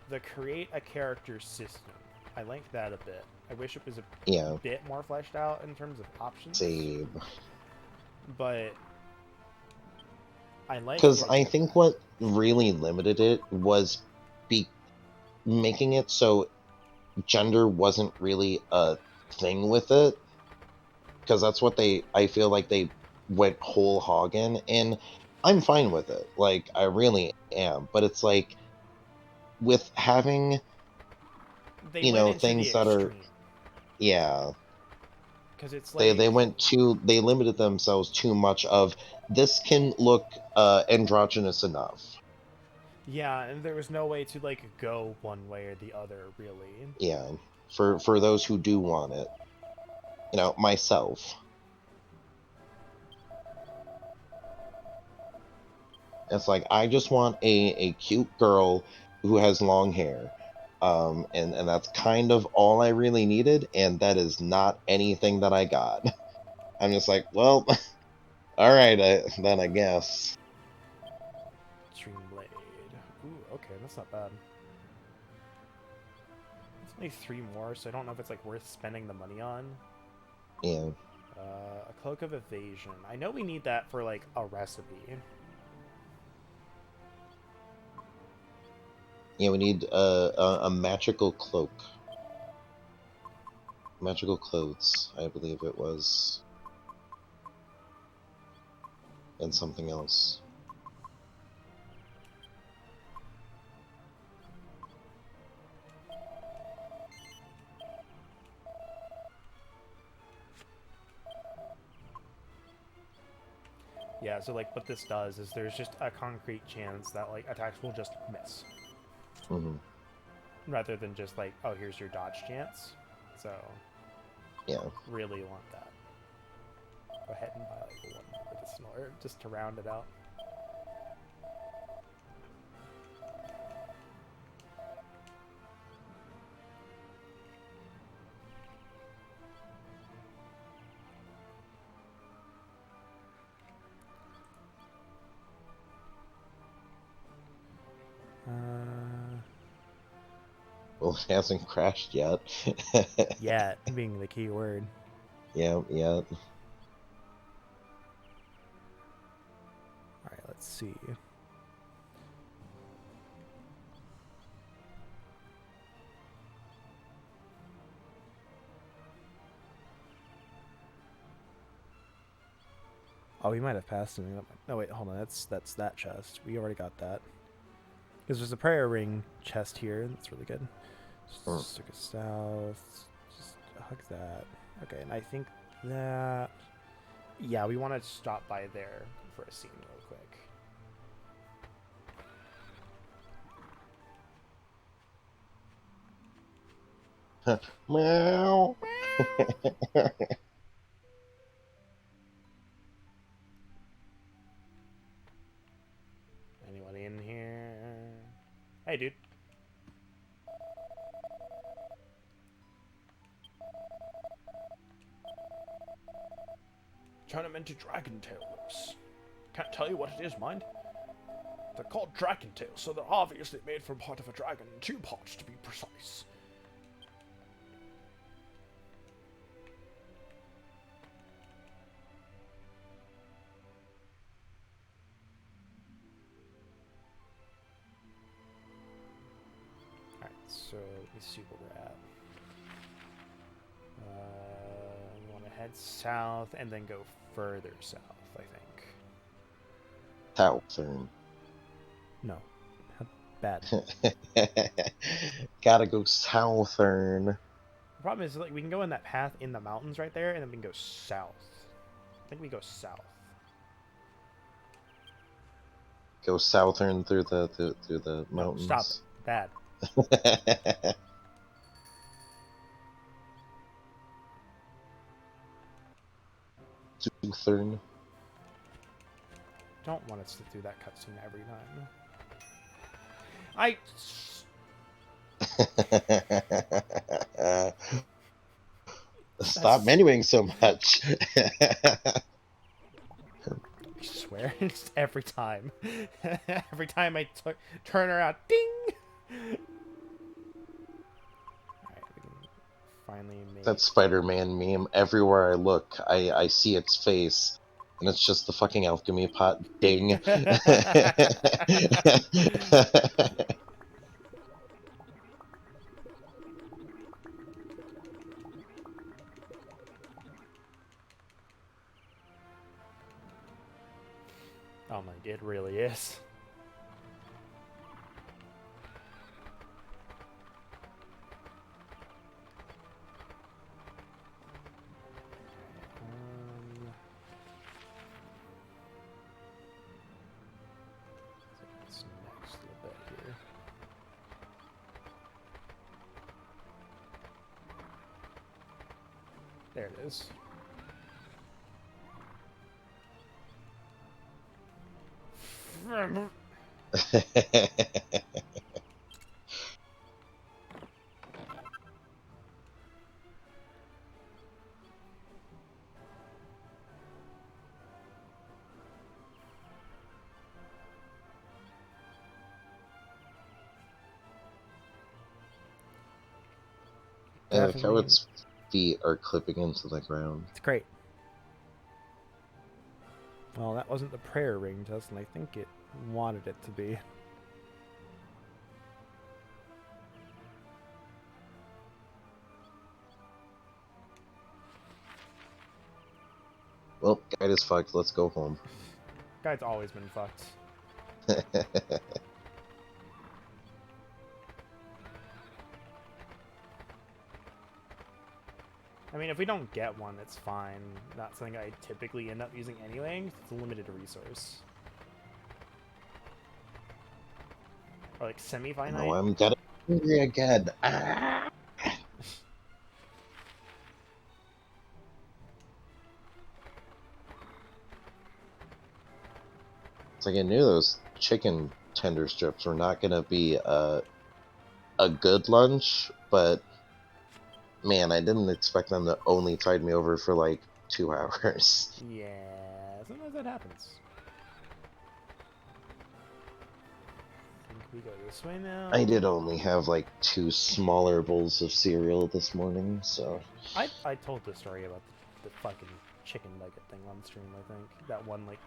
the create a character system, I like that a bit. I wish it was a bit more fleshed out in terms of options. Save. But I like Because I think what really limited it was making it so gender wasn't really a thing with it. Because that's what I feel like they went whole hog in, and I'm fine with it. Like, I really am. But it's like, with having, they went into the things that are, extreme. yeah. Because it's like They limited themselves too much of, this can look androgynous enough. yeah, and there was no way to like go one way or the other, really. Yeah. For those who do want it. Myself. It's like, I just want a cute girl who has long hair. And that's kind of all I really needed, and that is not anything that I got. I'm just like, well, alright, then I guess. Dreamblade. Ooh, okay, that's not bad. It's only 3 more, so I don't know if it's like worth spending the money on. Yeah. A Cloak of Evasion. I know we need that for like a recipe. Yeah, we need a magical cloak. Magical clothes, I believe it was. And something else. Yeah, so like what this does is there's just a concrete chance that like attacks will just miss. Mm-hmm. Rather than just like, oh, here's your dodge chance. So yeah, really want that. Go ahead and buy like one medicinal herb just to round it out. Well, it hasn't crashed yet. Yet being the key word. Yeah. Alright, let's see. Oh, we might have passed something. No, wait, hold on. That's that chest. We already got that. Because there's a prayer ring chest here. That's really good. Just took it south. Just hug that. Okay, and I think that... Yeah, we want to stop by there for a scene real quick. Meow. Anybody in here? Hey, dude. Turn them into dragon tail lips. Can't tell you what it is, mind. They're called dragon tails, so they're obviously made from part of a dragon, 2 parts to be precise. Alright, so let me see where we're at. We want to head south and then go further south, I think. Southern. No. Bad. Gotta go southern. The problem is, like, we can go in that path in the mountains right there, and then we can go south. I think we go south. Go southern through the No, mountains. stop it. Bad. Southern. Don't want us to do that cutscene every time. Stop menuing so much. I swear, it's every time. Every time I turn around, ding! Alright, we can finally make... That Spider-Man meme. Everywhere I look, I see its face. And it's just the fucking alchemy pot. Ding. Oh my, it really is. What's next a little bit here? There it is. And like how its feet are clipping into the ground. It's great. Well, that wasn't the prayer ring, Justin. I think it wanted it to be. Well, guide is fucked. Let's go home. Guy's always been fucked. I mean, if we don't get one, it's fine. Not something I typically end up using anyway. It's a limited resource. Or like semi-finite. No, I'm getting hungry again. Ah! It's like I knew those chicken tender strips were not gonna be a good lunch, but man, I didn't expect them to only tide me over for like 2 hours. Yeah, sometimes that happens. I think we go this way now. I did only have like 2 smaller bowls of cereal this morning, so... I told the story about the fucking chicken nugget thing on stream, I think. That one, like,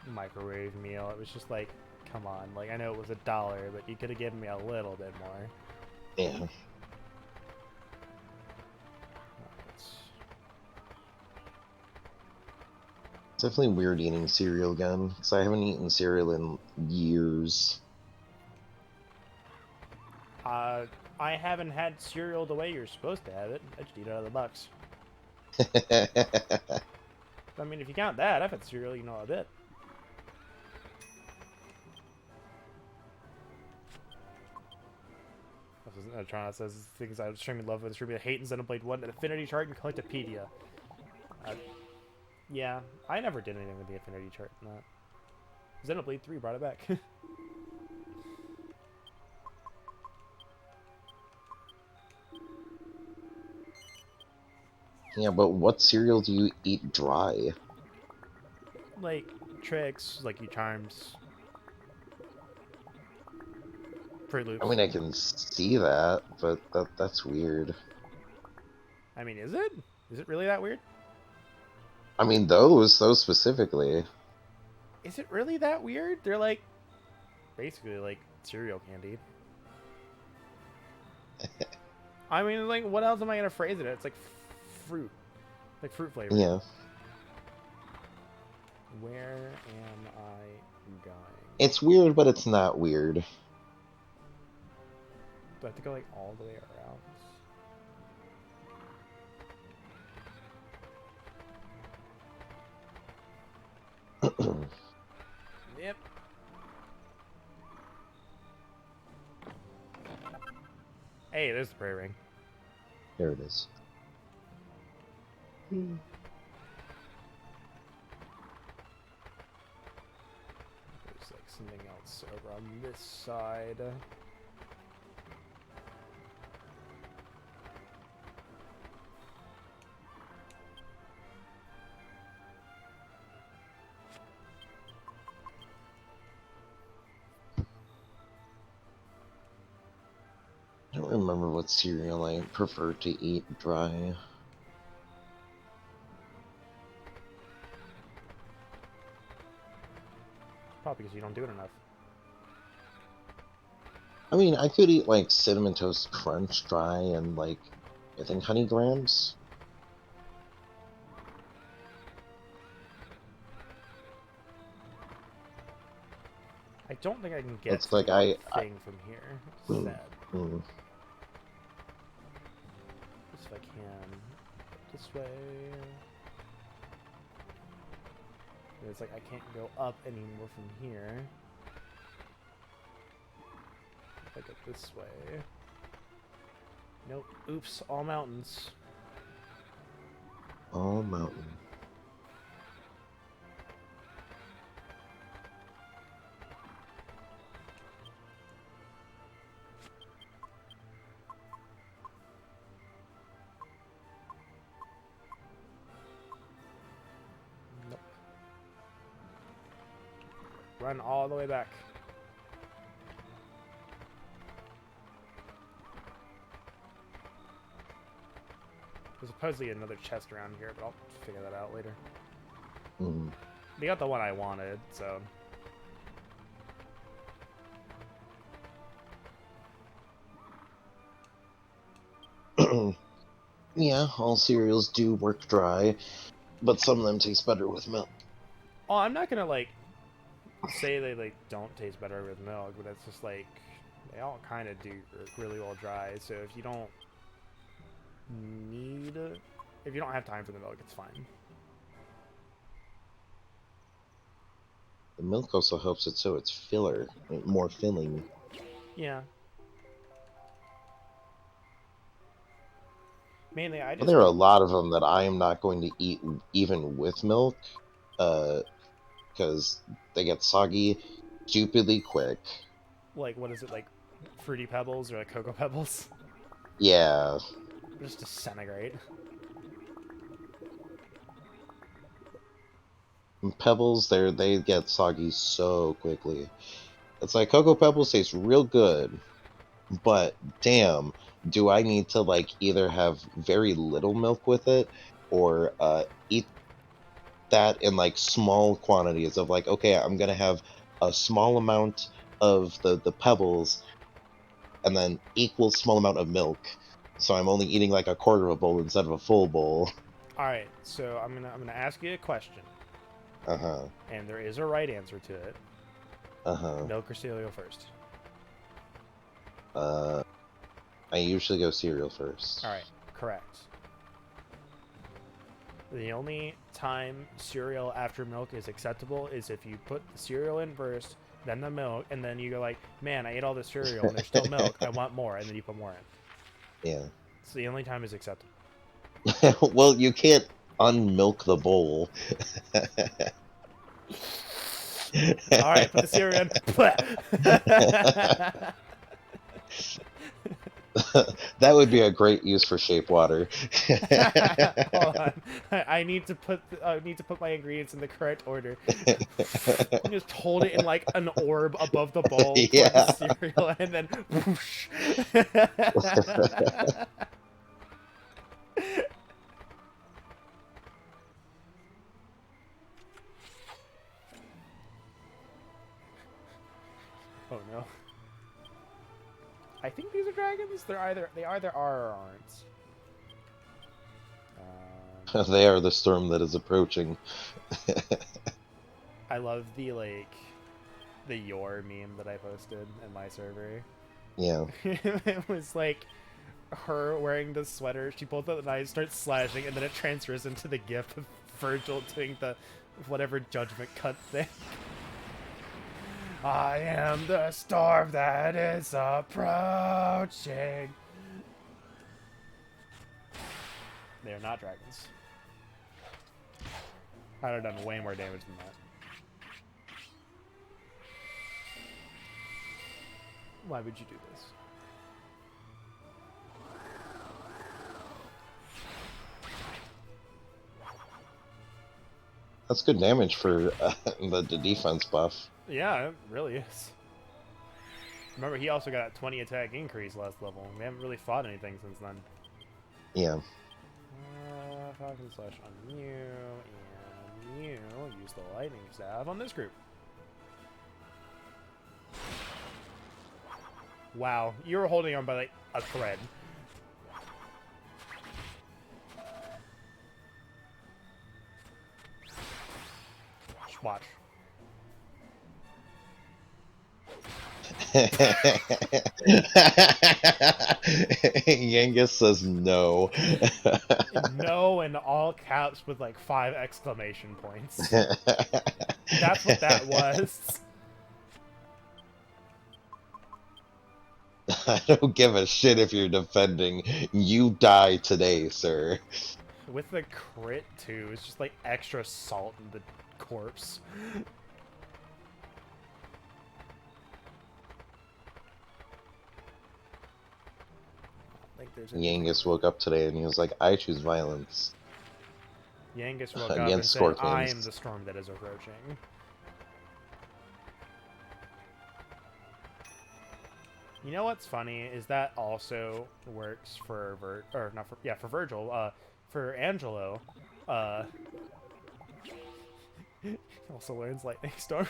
microwave meal. It was just like, come on. Like, I know it was $1, but you could have given me a little bit more. Yeah. It's definitely weird eating cereal again, because I haven't eaten cereal in years. I haven't had cereal the way you're supposed to have it. I just eat it out of the box. I mean, if you count that, I've had cereal, you know, a bit. Trying says things I was extremely love with the hate and Xenoblade 1, an affinity chart and Collectopedia. Yeah, I never did anything with the affinity chart in that. Xenoblade 3 brought it back. Yeah, but what cereal do you eat dry? Like, Tricks, Lucky Charms, Fruit Loops. I mean, I can see that, but that's weird. I mean, is it? Is it really that weird? I mean, those specifically. Is it really that weird? They're like, basically like cereal candy. I mean, like, what else am I gonna phrase it? It's like fruit. Like fruit flavor. Yeah. Where am I going? It's weird, but it's not weird. Do I have to go like all the way around? Yep. Hey, there's the prairie ring. There it is. There's like something else over on this side. I don't remember what cereal I prefer to eat dry. Probably because you don't do it enough. I mean, I could eat like Cinnamon Toast Crunch dry and like, I think Honey Grams. I don't think I can get It's to like the thing from here. It's sad. Just if I can. This way. And it's like I can't go up anymore from here. If I go this way. Nope. Oops. All mountains. All mountain. Nope. Run all the way back. There's supposedly another chest around here, but I'll figure that out later. They got the one I wanted, so... Yeah, all cereals do work dry, but some of them taste better with milk. Oh, I'm not gonna, like, say they, like, don't taste better with milk, but it's just, like, they all kind of do really well dry, so if you don't need... If you don't have time for the milk, it's fine. The milk also helps it so it's filler, more filling. Yeah. Mainly, I just... But there are a lot of them that I am not going to eat even with milk, because they get soggy stupidly quick. Like, what is it, like, Fruity Pebbles or, like, Cocoa Pebbles? Yeah. Just disintegrate. And Pebbles, they get soggy so quickly. It's like Cocoa Pebbles taste real good, but damn, do I need to like either have very little milk with it or eat that in like small quantities of like, okay, I'm gonna have a small amount of the pebbles and then equal small amount of milk. So I'm only eating like a quarter of a bowl instead of a full bowl. All right, so I'm gonna ask you a question. Uh-huh. And there is a right answer to it. Uh-huh. Milk or cereal first? I usually go cereal first. All right, correct. The only time cereal after milk is acceptable is if you put the cereal in first, then the milk, and then you go like, man, I ate all the cereal and there's still milk. I want more, and then you put more in. Yeah. So the only time is acceptable. Well, you can't unmilk the bowl. All right, put the cereal in. That would be a great use for shape water. Hold on, I need to put my ingredients in the correct order. Just hold it in like an orb above the bowl, pour Yeah. the cereal, and then whoosh. Oh no. I think these are dragons. They either are or aren't. They are the storm that is approaching. I love the the your meme that I posted in my server. Yeah. It was like her wearing the sweater. She pulls out the knife, starts slashing, and then it transfers into the gif of Virgil doing the whatever judgment cut thing. I am the storm that is approaching. They are not dragons. I'd have done way more damage than that. Why would you do this? That's good damage for the defense buff. Yeah, it really is. Remember, he also got a 20 attack increase last level. We haven't really fought anything since then. Yeah. Falcon slash on you, and you use the lightning staff on this group. Wow, you were holding on by like a thread. Watch. Yangus says no. No in all caps with like 5 exclamation points. That's what that was. I don't give a shit if you're defending. You die today, sir. With the crit too, it's just like extra salt in the corpse. Yangus woke up today and he was like, I choose violence. Yangus woke up and Against said, I scorpions. am the storm that is approaching. You know what's funny is that also works for for Virgil. For Angelo, he also learns Lightning Storm.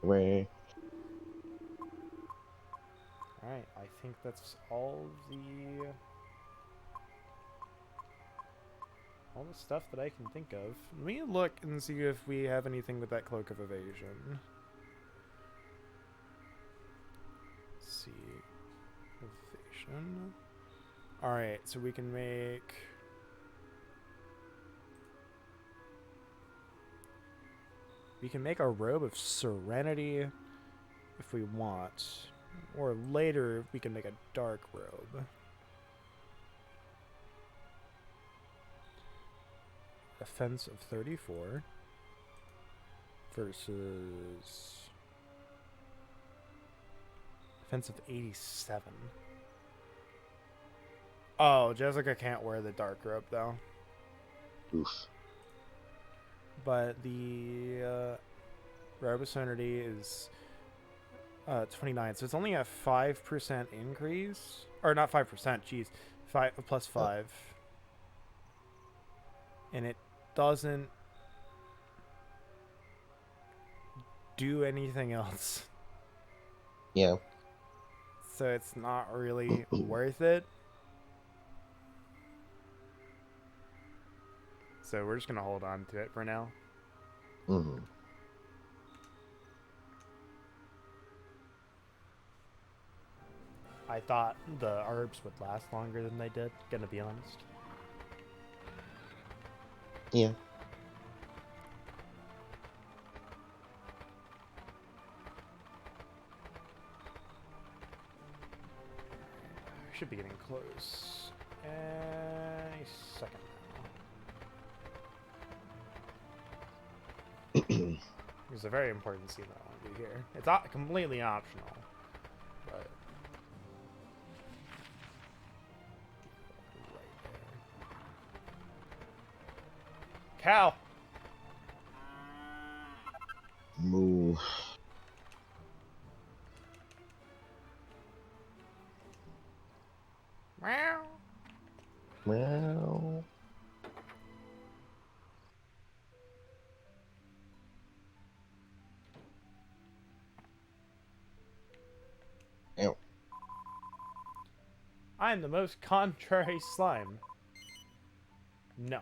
Wait. Alright, I think that's all the stuff that I can think of. Let me look and see if we have anything with that Cloak of Evasion. Let's see. Evasion. Alright, so we can make... We can make a Robe of Serenity if we want. Or later, we can make a dark robe. Defense of 34 versus defense of 87. Oh, Jessica can't wear the dark robe though. Oof. But the Robe of Serenity is 29, so it's only a 5% increase, or not 5%. Jeez, 5 plus 5, and it doesn't do anything else. Yeah. So it's not really worth it. So we're just gonna hold on to it for now. Mm-hmm. I thought the herbs would last longer than they did, gonna be honest. Yeah. Should be getting close. Any second now. There's a very important scene that I want to do here. It's not completely optional, but right there. Cow. Moo. Meow. Well. Ew. I'm the most contrary slime. No.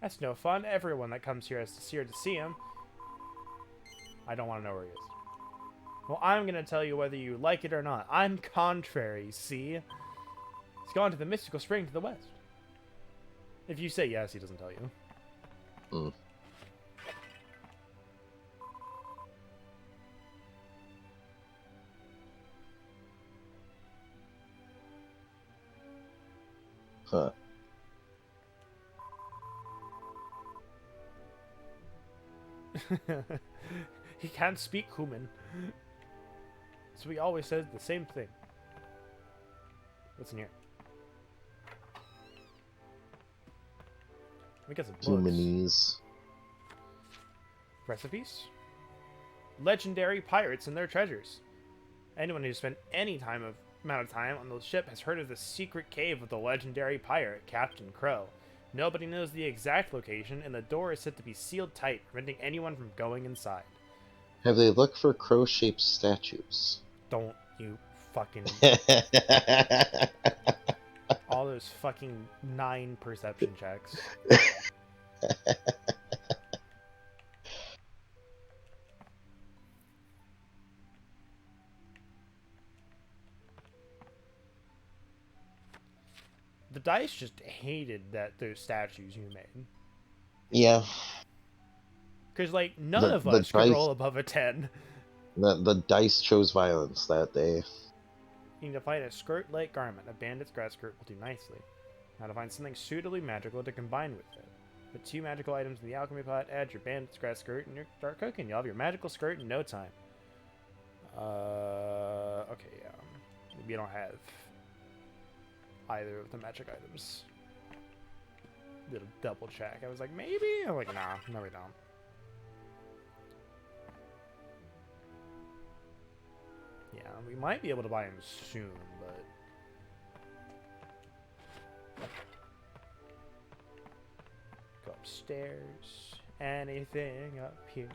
That's no fun. Everyone that comes here has to see him. I don't want to know where he is. Well, I'm going to tell you whether you like it or not. I'm contrary, see? He's gone to the mystical spring to the west. If you say yes, he doesn't tell you. Mm. Huh. He can't speak human. So he always says the same thing. What's in here? We got some books. Humanese. Recipes? Legendary pirates and their treasures. Anyone who's spent any amount of time on the ship has heard of the secret cave of the legendary pirate, Captain Crow. Nobody knows the exact location, and the door is said to be sealed tight, preventing anyone from going inside. Have they looked for crow-shaped statues? Don't you fucking... all those fucking 9 perception checks. The dice just hated those statues you made. Yeah. Because, like, none of us could roll above a 10. The dice chose violence that day. You need to find a skirt-like garment. A bandit's grass skirt will do nicely. Now to find something suitably magical to combine with it. Put 2 magical items in the alchemy pot, add your bandit's grass skirt, and you start cooking. You'll have your magical skirt in no time. Okay, we don't have either of the magic items. Little double check. I was like, maybe? I'm like, nah, no we don't. Yeah, we might be able to buy him soon, but... Go upstairs. Anything up here?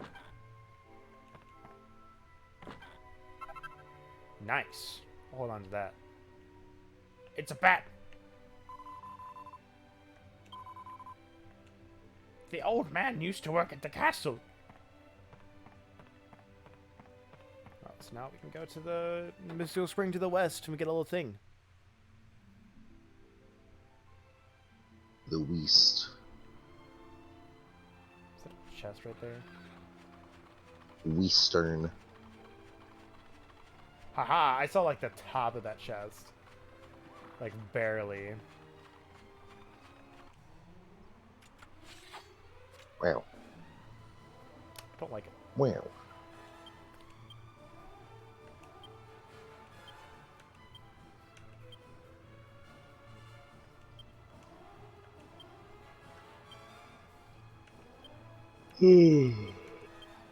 Nice. Hold on to that. It's a bat! The old man used to work at the castle. Oh, so now we can go to the mystical spring to the west and we get a little thing. The West. Is that a chest right there? Western. Haha, I saw like the top of that chest. Like barely. Wow. Don't like it. Wow.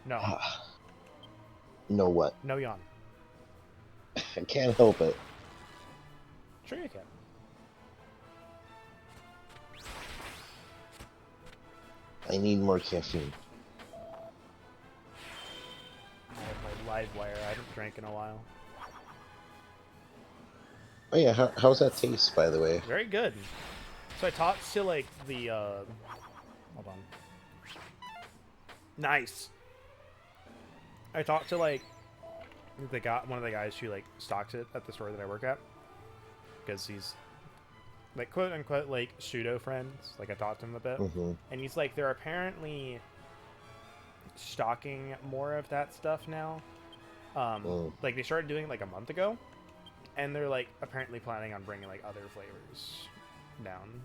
No. No what? No yawn. I can't help it. Sure you can. I need more caffeine. I have my live wire. I haven't drank in a while. Oh yeah, how's that taste, by the way? Very good. So I talked to like the hold on. Nice. I talked to like one of the guys who like stocks it at the store that I work at, because he's like quote unquote like pseudo friends. Like I talked to him a bit, and he's like they're apparently stocking more of that stuff now. Like they started doing it like a month ago, and they're like apparently planning on bringing like other flavors down.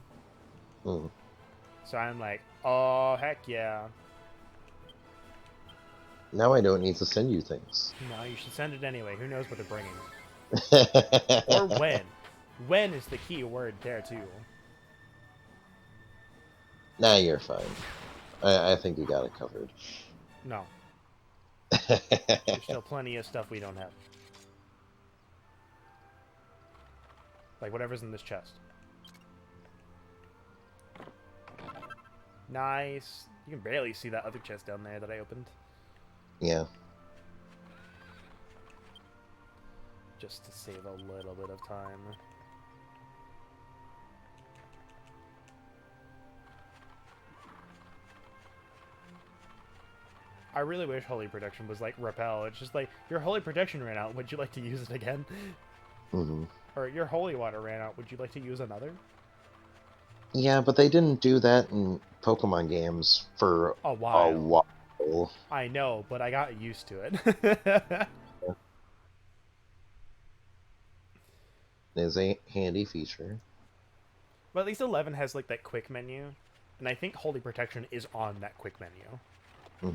So I'm like, oh heck yeah. Now I don't need to send you things. No, you should send it anyway. Who knows what they're bringing? Or when. When is the key word there, too. Nah, you're fine. I think you got it covered. No. There's still plenty of stuff we don't have. Like whatever's in this chest. Nice. You can barely see that other chest down there that I opened. Yeah. Just to save a little bit of time. I really wish Holy Protection was like Repel. It's just like, your Holy Protection ran out, would you like to use it again? Hmm. Or your Holy Water ran out, would you like to use another? Yeah, but they didn't do that in Pokemon games for A a while. while. I know, but I got used to it. It is a handy feature. But at least 11 has like that quick menu, and I think Holy Protection is on that quick menu. Mhm.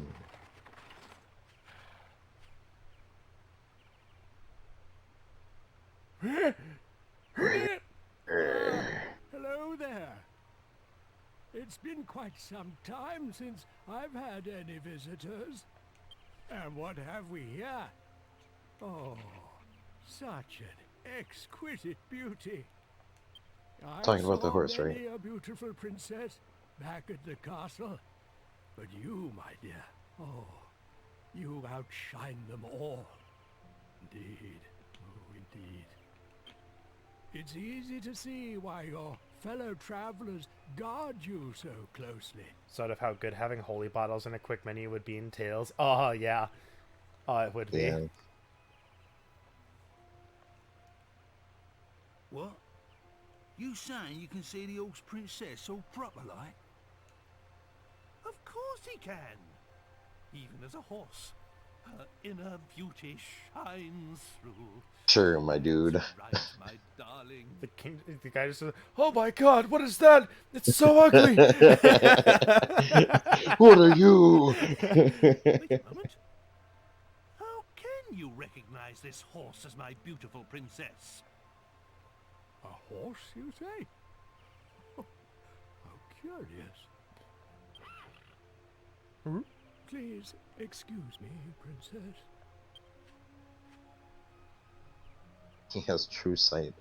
Hello there. It's been quite some time since I've had any visitors. And what have we here? Oh, such an exquisite beauty. I Talking about the saw horse, right? many a beautiful princess back at the castle. But you, my dear, oh, you outshine them all. Indeed, oh, indeed. It's easy to see why your fellow travelers guard you so closely. Sort of how good having holy bottles in a quick menu would be in Tales. Oh, yeah. Oh, it would be. Yeah. What? You saying you can see the Orc's princess so proper like? Of course he can. Even as a horse, her inner beauty shines through. Sure, my dude. Right, my darling. The guy just says, "Oh my God, what is that? It's so ugly." What are you? Wait a moment. How can you recognize this horse as my beautiful princess? A horse, you say? Oh, how curious. Hmm? Please excuse me, princess. He has true sight.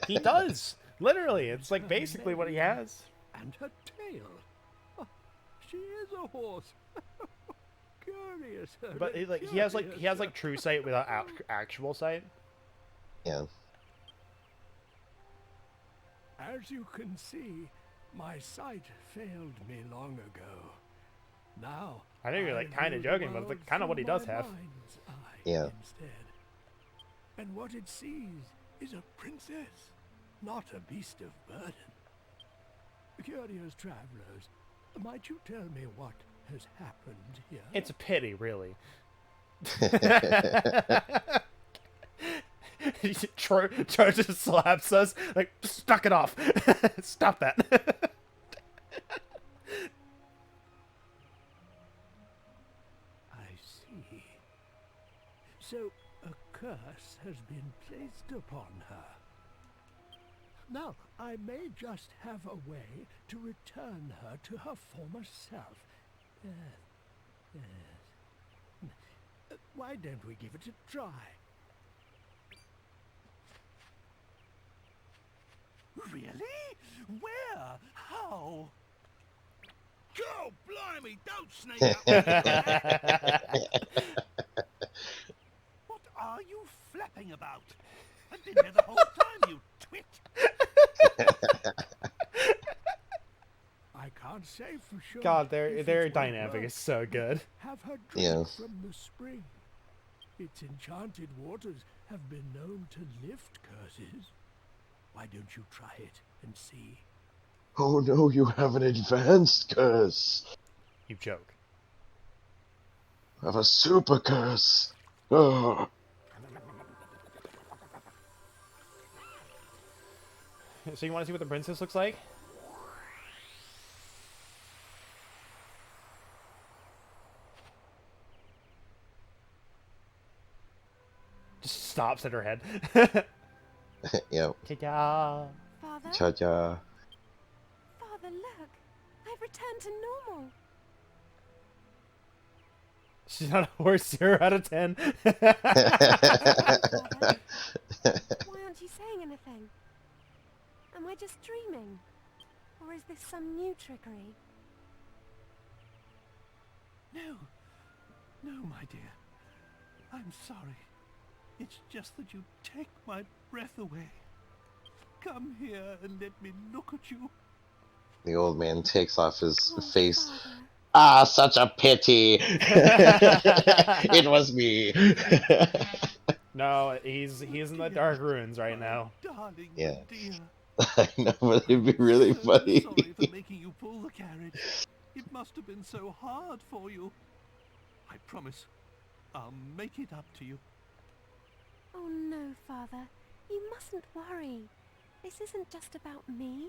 He does. Literally, it's like basically what he has. And her tail. Oh, she is a horse. Curious. But he has like true sight without actual sight. Yeah. As you can see, my sight failed me long ago. Now I know you're like kind of joking, but it's like kind of what he does have. Yeah. Instead. And what it sees is a princess, not a beast of burden. Curious travelers, might you tell me what has happened here? It's a pity, really. Troy just slaps us like, just knock it off. Stop that. I see. So a curse has been placed upon her. Now, I may just have a way to return her to her former self. Yes. Why don't we give it a try? Really? Where? How? Go, blimey, don't sneak up. What are you flapping about? I've been here the whole time, you twit. I can't say for sure. God, if their it will dynamic work. is so good. Have her drink Yeah. from the spring. Its enchanted waters have been known to lift curses. Why don't you try it and see? Oh no, you have an advanced curse. You joke. I have a super curse. Oh. So you want to see what the princess looks like? Just stops at her head. Yep. Ta-da! Father? Cha-cha. Father, look. I've returned to normal. She's not a horse, 0 out of 10. Why aren't you saying anything? Am I just dreaming? Or is this some new trickery? No. No, my dear. I'm sorry. It's just that you take my breath away. Come here and let me look at you. The old man takes off his Oh, face Father. Ah, such a pity. It was me. No, he's in the dark ruins right now. Darling Yeah. dear. I know, but it'd be really So funny. sorry for making you pull the carriage. It must have been so hard for you. I promise I'll make it up to you. Oh no, Father. You mustn't worry. This isn't just about me.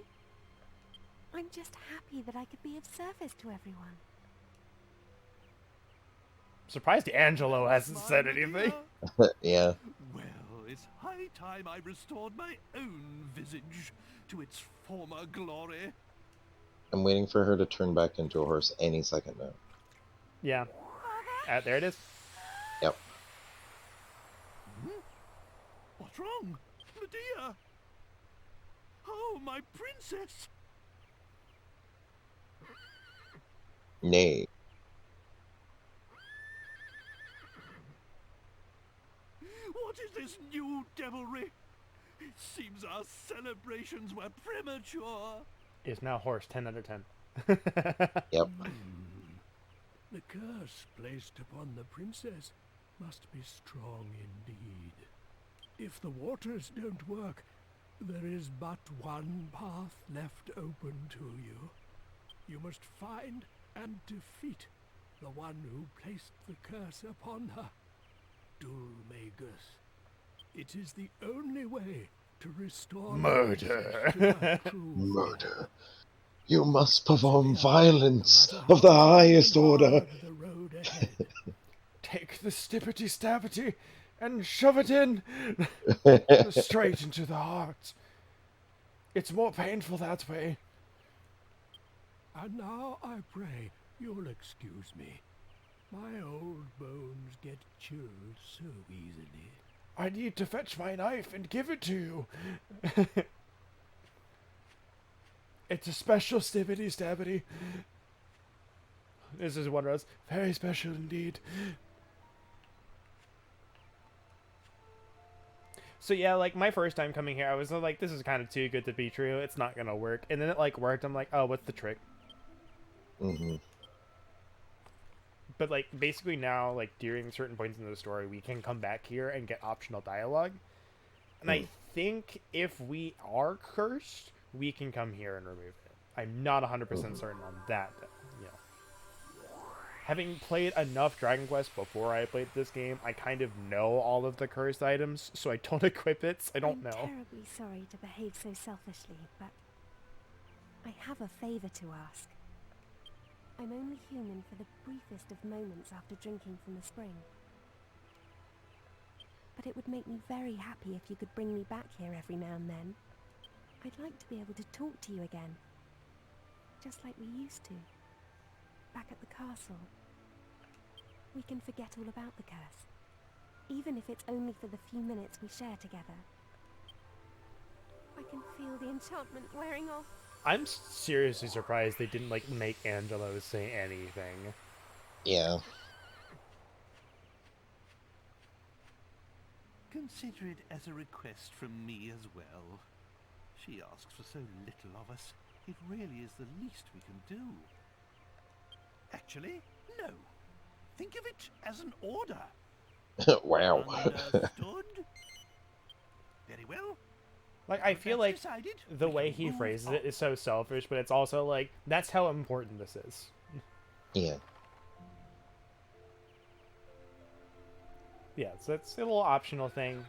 I'm just happy that I could be of service to everyone. Surprised Angelo hasn't My said anything. Medea. Yeah. Well, it's high time I restored my own visage to its former glory. I'm waiting for her to turn back into a horse any second now. Yeah. There it is. Yep. What's wrong? Medea! Oh, my princess! Nay. What is this new devilry? It seems our celebrations were premature. Is now horse 10 out of 10. Yep. The curse placed upon the princess must be strong indeed. If the waters don't work, there is but one path left open to you. You must find and defeat the one who placed the curse upon her, Dulmagus. It is the only way to restore Murder. to her true Murder. You must perform form. violence No matter of the how long and highest order. hard the road ahead. Take the stippity stappity and shove it in straight into the heart. It's more painful that way. And now I pray you'll excuse me. My old bones get chilled so easily. I need to fetch my knife and give it to you. It's a special stippity stabbity. This is one Rose. Very special indeed. So yeah, like my first time coming here, I was like, this is kind of too good to be true. It's not gonna work. And then it like worked. I'm like, oh, what's the trick? Mm-hmm. But like basically now, like during certain points in the story, we can come back here and get optional dialogue. And I think if we are cursed, we can come here and remove it. I'm not 100% certain on that, you know. Having played enough Dragon Quest before I played this game, I kind of know all of the cursed items, so I don't equip it, so I don't know. I'm terribly sorry to behave so selfishly, but I have a favor to ask. I'm only human for the briefest of moments after drinking from the spring. But it would make me very happy if you could bring me back here every now and then. I'd like to be able to talk to you again. Just like we used to. Back at the castle. We can forget all about the curse. Even if it's only for the few minutes we share together. I can feel the enchantment wearing off. I'm seriously surprised they didn't like make Angelo say anything. Yeah. Consider it as a request from me as well. She asks for so little of us. It really is the least we can do. Actually, no. Think of it as an order. Wow. Understood? Very well. Like, I feel like Decided, the we way can he move phrases on. it is so selfish, but it's also like, that's how important this is. Yeah. Yeah, so it's a little optional thing.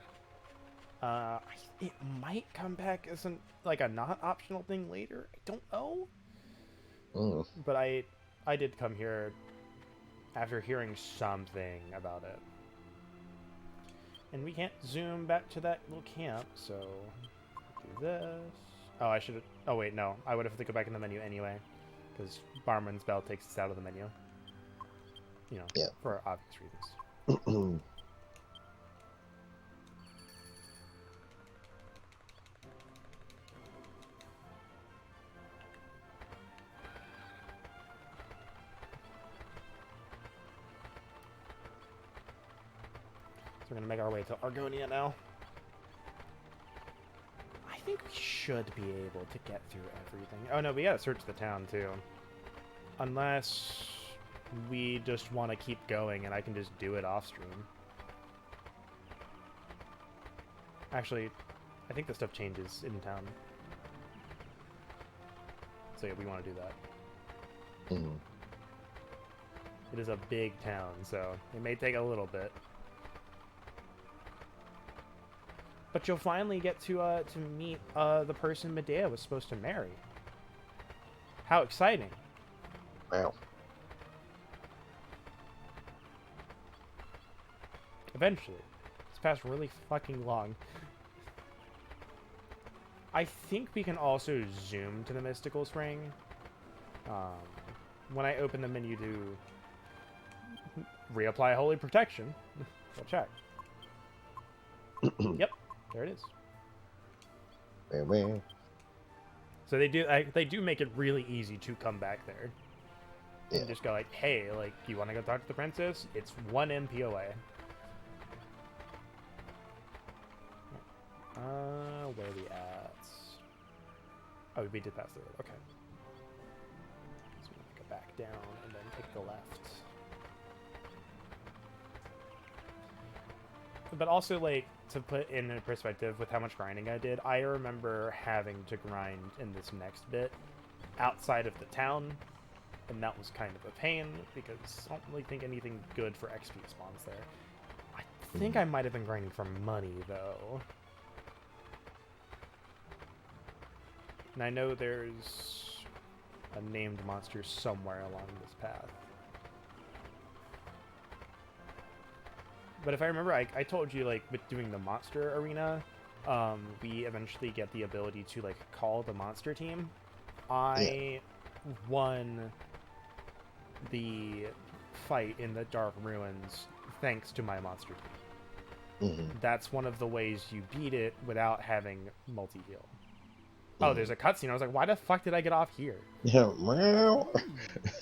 It might come back as like a not optional thing later. I don't know. Mm. But I did come here after hearing something about it. And we can't zoom back to that little camp, so do this. Oh, I should have. Oh wait, no. I would have to go back in the menu anyway, because Barman's Bell takes us out of the menu. You know, Yeah. for obvious reasons. So we're gonna make our way to Argonia now. I think we should be able to get through everything. Oh no, we gotta search the town too. Unless... we just want to keep going and I can just do it off stream. Actually, I think the stuff changes in town. So yeah, we want to do that. Mm. It is a big town, so it may take a little bit. But you'll finally get to meet the person Medea was supposed to marry. How exciting! Wow. Eventually. It's passed really fucking long. I think we can also zoom to the Mystical Spring. When I open the menu to reapply Holy Protection, we'll check. Yep, there it is. Well. So they do make it really easy to come back there. Yeah. And just go like, hey, like, you want to go talk to the princess? It's 1 MP away. Where are we at? Oh, we did pass the road. Okay. So we go back down and then take the left. But also, like, to put in perspective with how much grinding I did, I remember having to grind in this next bit outside of the town, and that was kind of a pain because I don't really think anything good for XP spawns there. I think I might have been grinding for money, though. And I know there's a named monster somewhere along this path. But if I remember, I told you, like, with doing the monster arena, we eventually get the ability to, like, call the monster team. I won the fight in the Dark Ruins thanks to my monster team. Mm-hmm. That's one of the ways you beat it without having multi-heal. Oh, there's a cutscene. I was like, why the fuck did I get off here? Yeah. Well.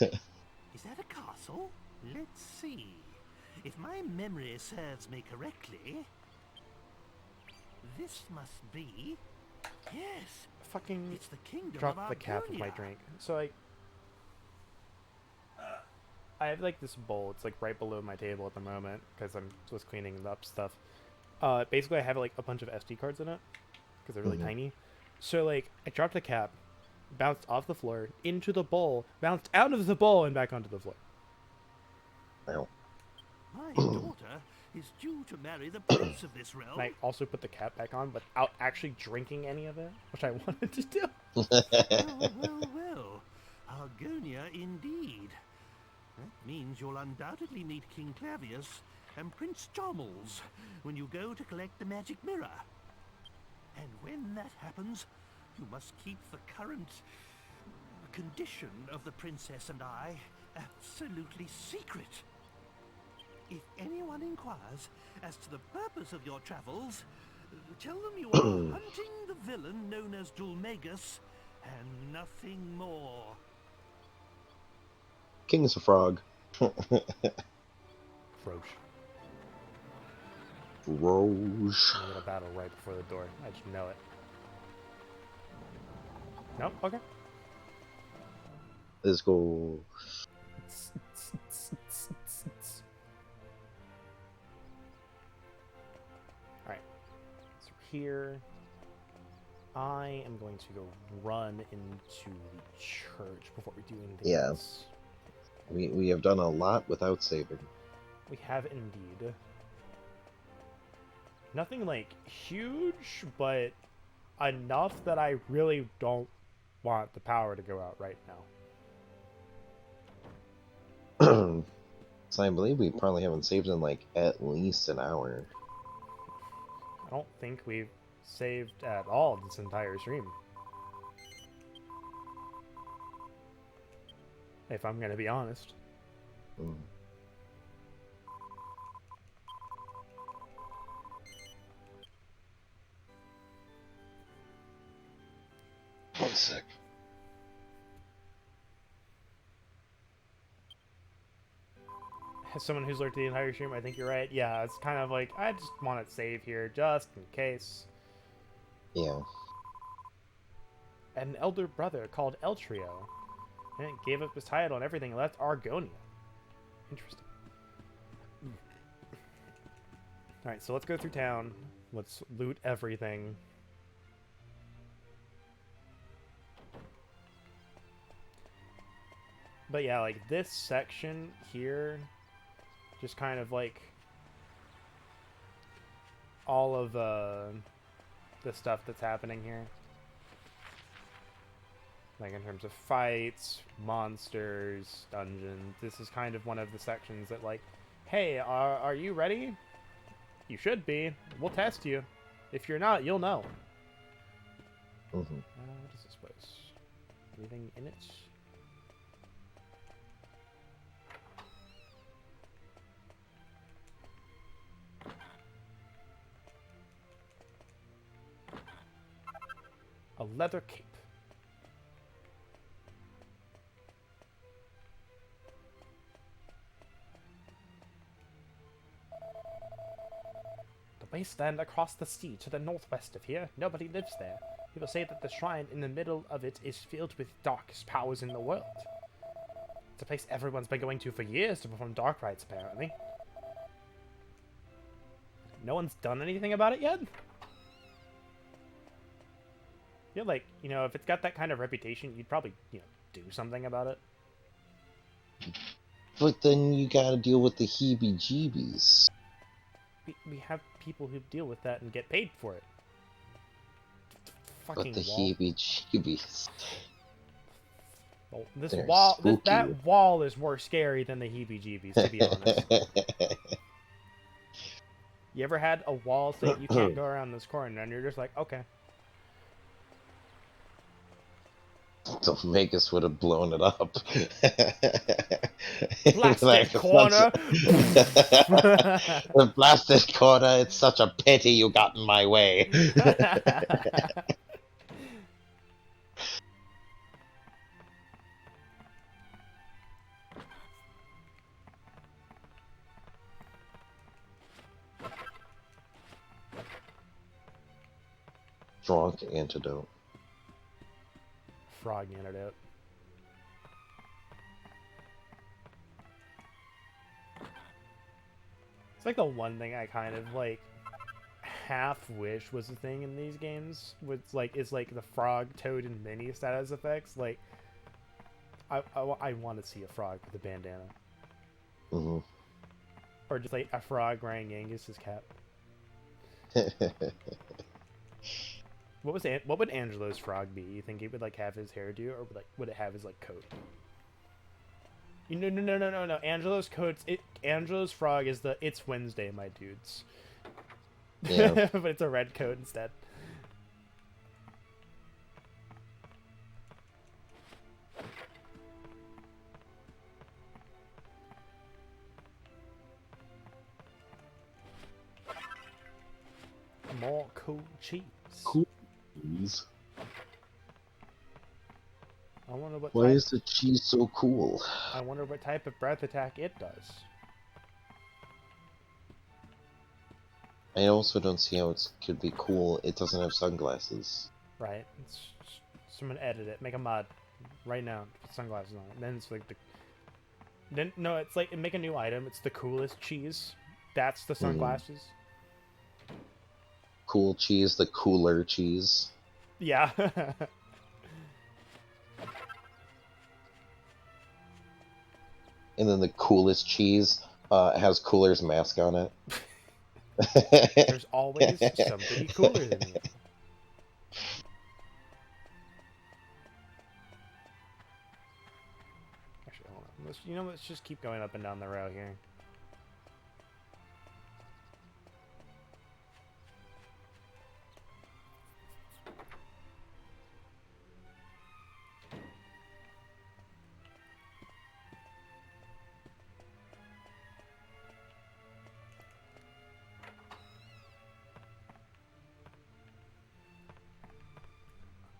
Is that a castle? Let's see. If my memory serves me correctly, this must be... Yes, Fucking it's the kingdom drop of the cap of my Argonia. drink. So, like, I have, like, this bowl. It's, like, right below my table at the moment because I'm just cleaning up stuff. Basically, I have, like, a bunch of SD cards in it because they're really tiny. So, like, I dropped the cap, bounced off the floor, into the bowl, bounced out of the bowl, and back onto the floor. Well. My daughter is due to marry the prince of this realm. And I also put the cap back on without actually drinking any of it, which I wanted to do. Well. Argonia indeed. That means you'll undoubtedly meet King Clavius and Prince Charmels when you go to collect the magic mirror. And when that happens, you must keep the current condition of the princess and I absolutely secret. If anyone inquires as to the purpose of your travels, tell them you are hunting the villain known as Dulmagus and nothing more. King's a frog. Froge. Rose. A little battle right before the door. I just know it. Nope, okay. Let's go. Alright. So here, I am going to go run into the church before we do anything Yeah. else. We have done a lot without saving. We have indeed. Nothing, like, huge, but enough that I really don't want the power to go out right now. So I believe we probably haven't saved in like at least an hour. I don't think we've saved at all this entire stream. If I'm gonna be honest. Mm. One sec. As someone who's lurked the entire stream, I think you're right. Yeah, it's kind of like, I just want to save here, just in case. Yeah. An elder brother called Eltrio, and it gave up his title and everything and left Argonia. Interesting. Alright, so let's go through town. Let's loot everything. But yeah, like this section here, just kind of like all of the stuff that's happening here. Like in terms of fights, monsters, dungeons. This is kind of one of the sections that like, hey, are you ready? You should be. We'll test you. If you're not, you'll know. Mm-hmm. What is this place? Anything in it? A leather cape. The wasteland across the sea to the northwest of here. Nobody lives there. People say that the shrine in the middle of it is filled with darkest powers in the world. It's a place everyone's been going to for years to perform dark rites, apparently. No one's done anything about it yet? I feel like, you know, if it's got that kind of reputation, you'd probably, you know, do something about it. But then you gotta deal with the heebie-jeebies. We have people who deal with that and get paid for it. Fucking But the wall. heebie-jeebies. Well, this They're wall, spooky. that wall is more scary than the heebie-jeebies, to be honest. You ever had a wall say you can't go around this corner, and you're just like, okay. So Vegas would have blown it up. Plastic corner! The blasted corner, it's such a pity you got in my way. Drunk antidote. Frog antidote. It's like the one thing I kind of like half wish was a thing in these games. Is like the frog, toad, and mini status effects. Like, I want to see a frog with a bandana, Mm-hmm. or just like a frog wearing Angus's cap. What would Angelo's frog be? You think it would like have his hairdo, or would it have his like coat? No. Angelo's frog is the It's Wednesday, my dudes. Yeah. But it's a red coat instead. More cool cheese. Cool cheese. I wonder what. Why is the cheese so cool? I wonder what type of breath attack it does. I also don't see how it could be cool. It doesn't have sunglasses. Right. Someone edit it. Make a mod right now. Put sunglasses on it. Then it's like the. Then no, it's like make a new item. It's the coolest cheese. That's the sunglasses. Cool cheese, the cooler cheese. Yeah. And then the coolest cheese has Cooler's mask on it. There's always somebody cooler than you. Actually, hold on. Let's just keep going up and down the row here.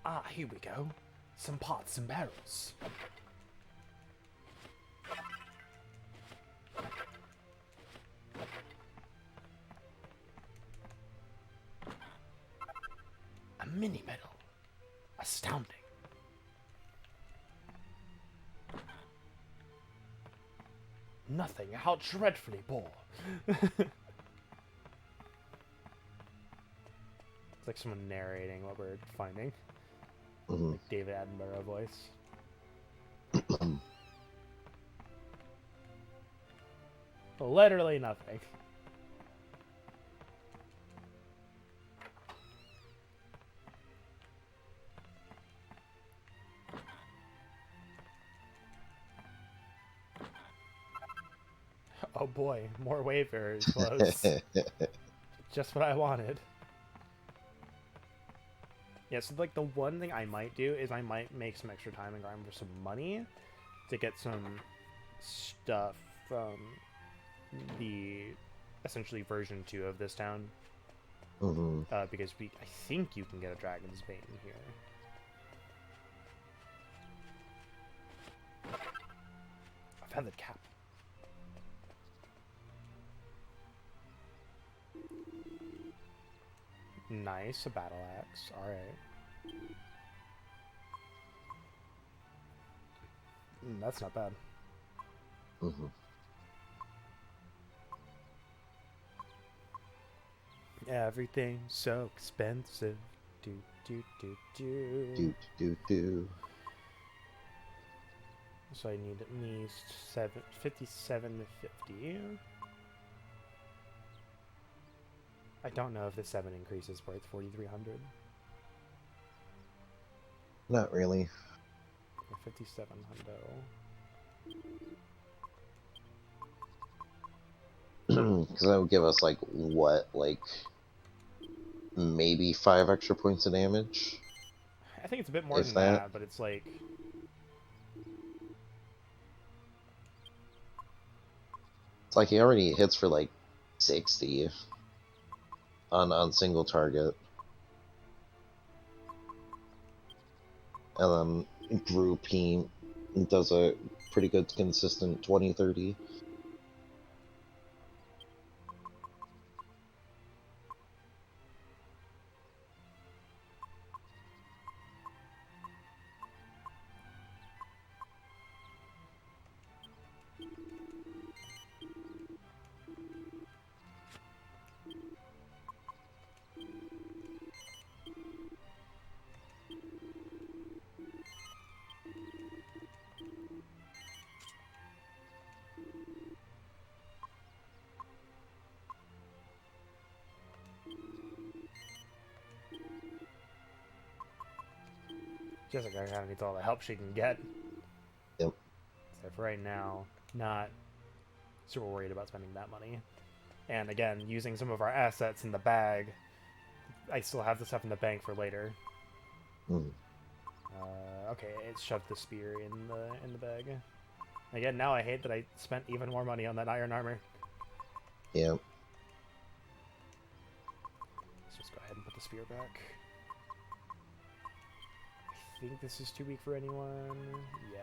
Ah, here we go. Some pots and barrels. A mini medal. Astounding. Nothing. How dreadfully poor. It's like someone narrating what we're finding. Mm-hmm. Like David Attenborough voice. Literally nothing. Oh boy, more Wayfarers clothes. Just what I wanted. Yeah, so like the one thing I might do is I might make some extra time and grind for some money to get some stuff from the essentially version 2 of this town. Mm-hmm. Because I think you can get a Dragon's Bane here. A feathered cap. Nice, a battle axe. Alright. That's not bad. Mm-hmm. Everything's so expensive. Do do do do. Do do do. So I need at least 57 to 50. I don't know if the 7 increase is worth 4,300. Not really. Or 57 hundo. Because that would give us, like, what? Like, maybe 5 extra points of damage? I think it's a bit more If than that. that, but it's like... It's like he already hits for, like, 60 on single target. And then group, he does a pretty good consistent 20-30. Jessica kind of needs all the help she can get. Yep. So for right now, not super worried about spending that money. And again, using some of our assets in the bag, I still have the stuff in the bank for later. Mm. Okay, it shoved the spear in the bag. Again, now I hate that I spent even more money on that iron armor. Yep. Let's just go ahead and put the spear back. I think this is too weak for anyone. Yeah.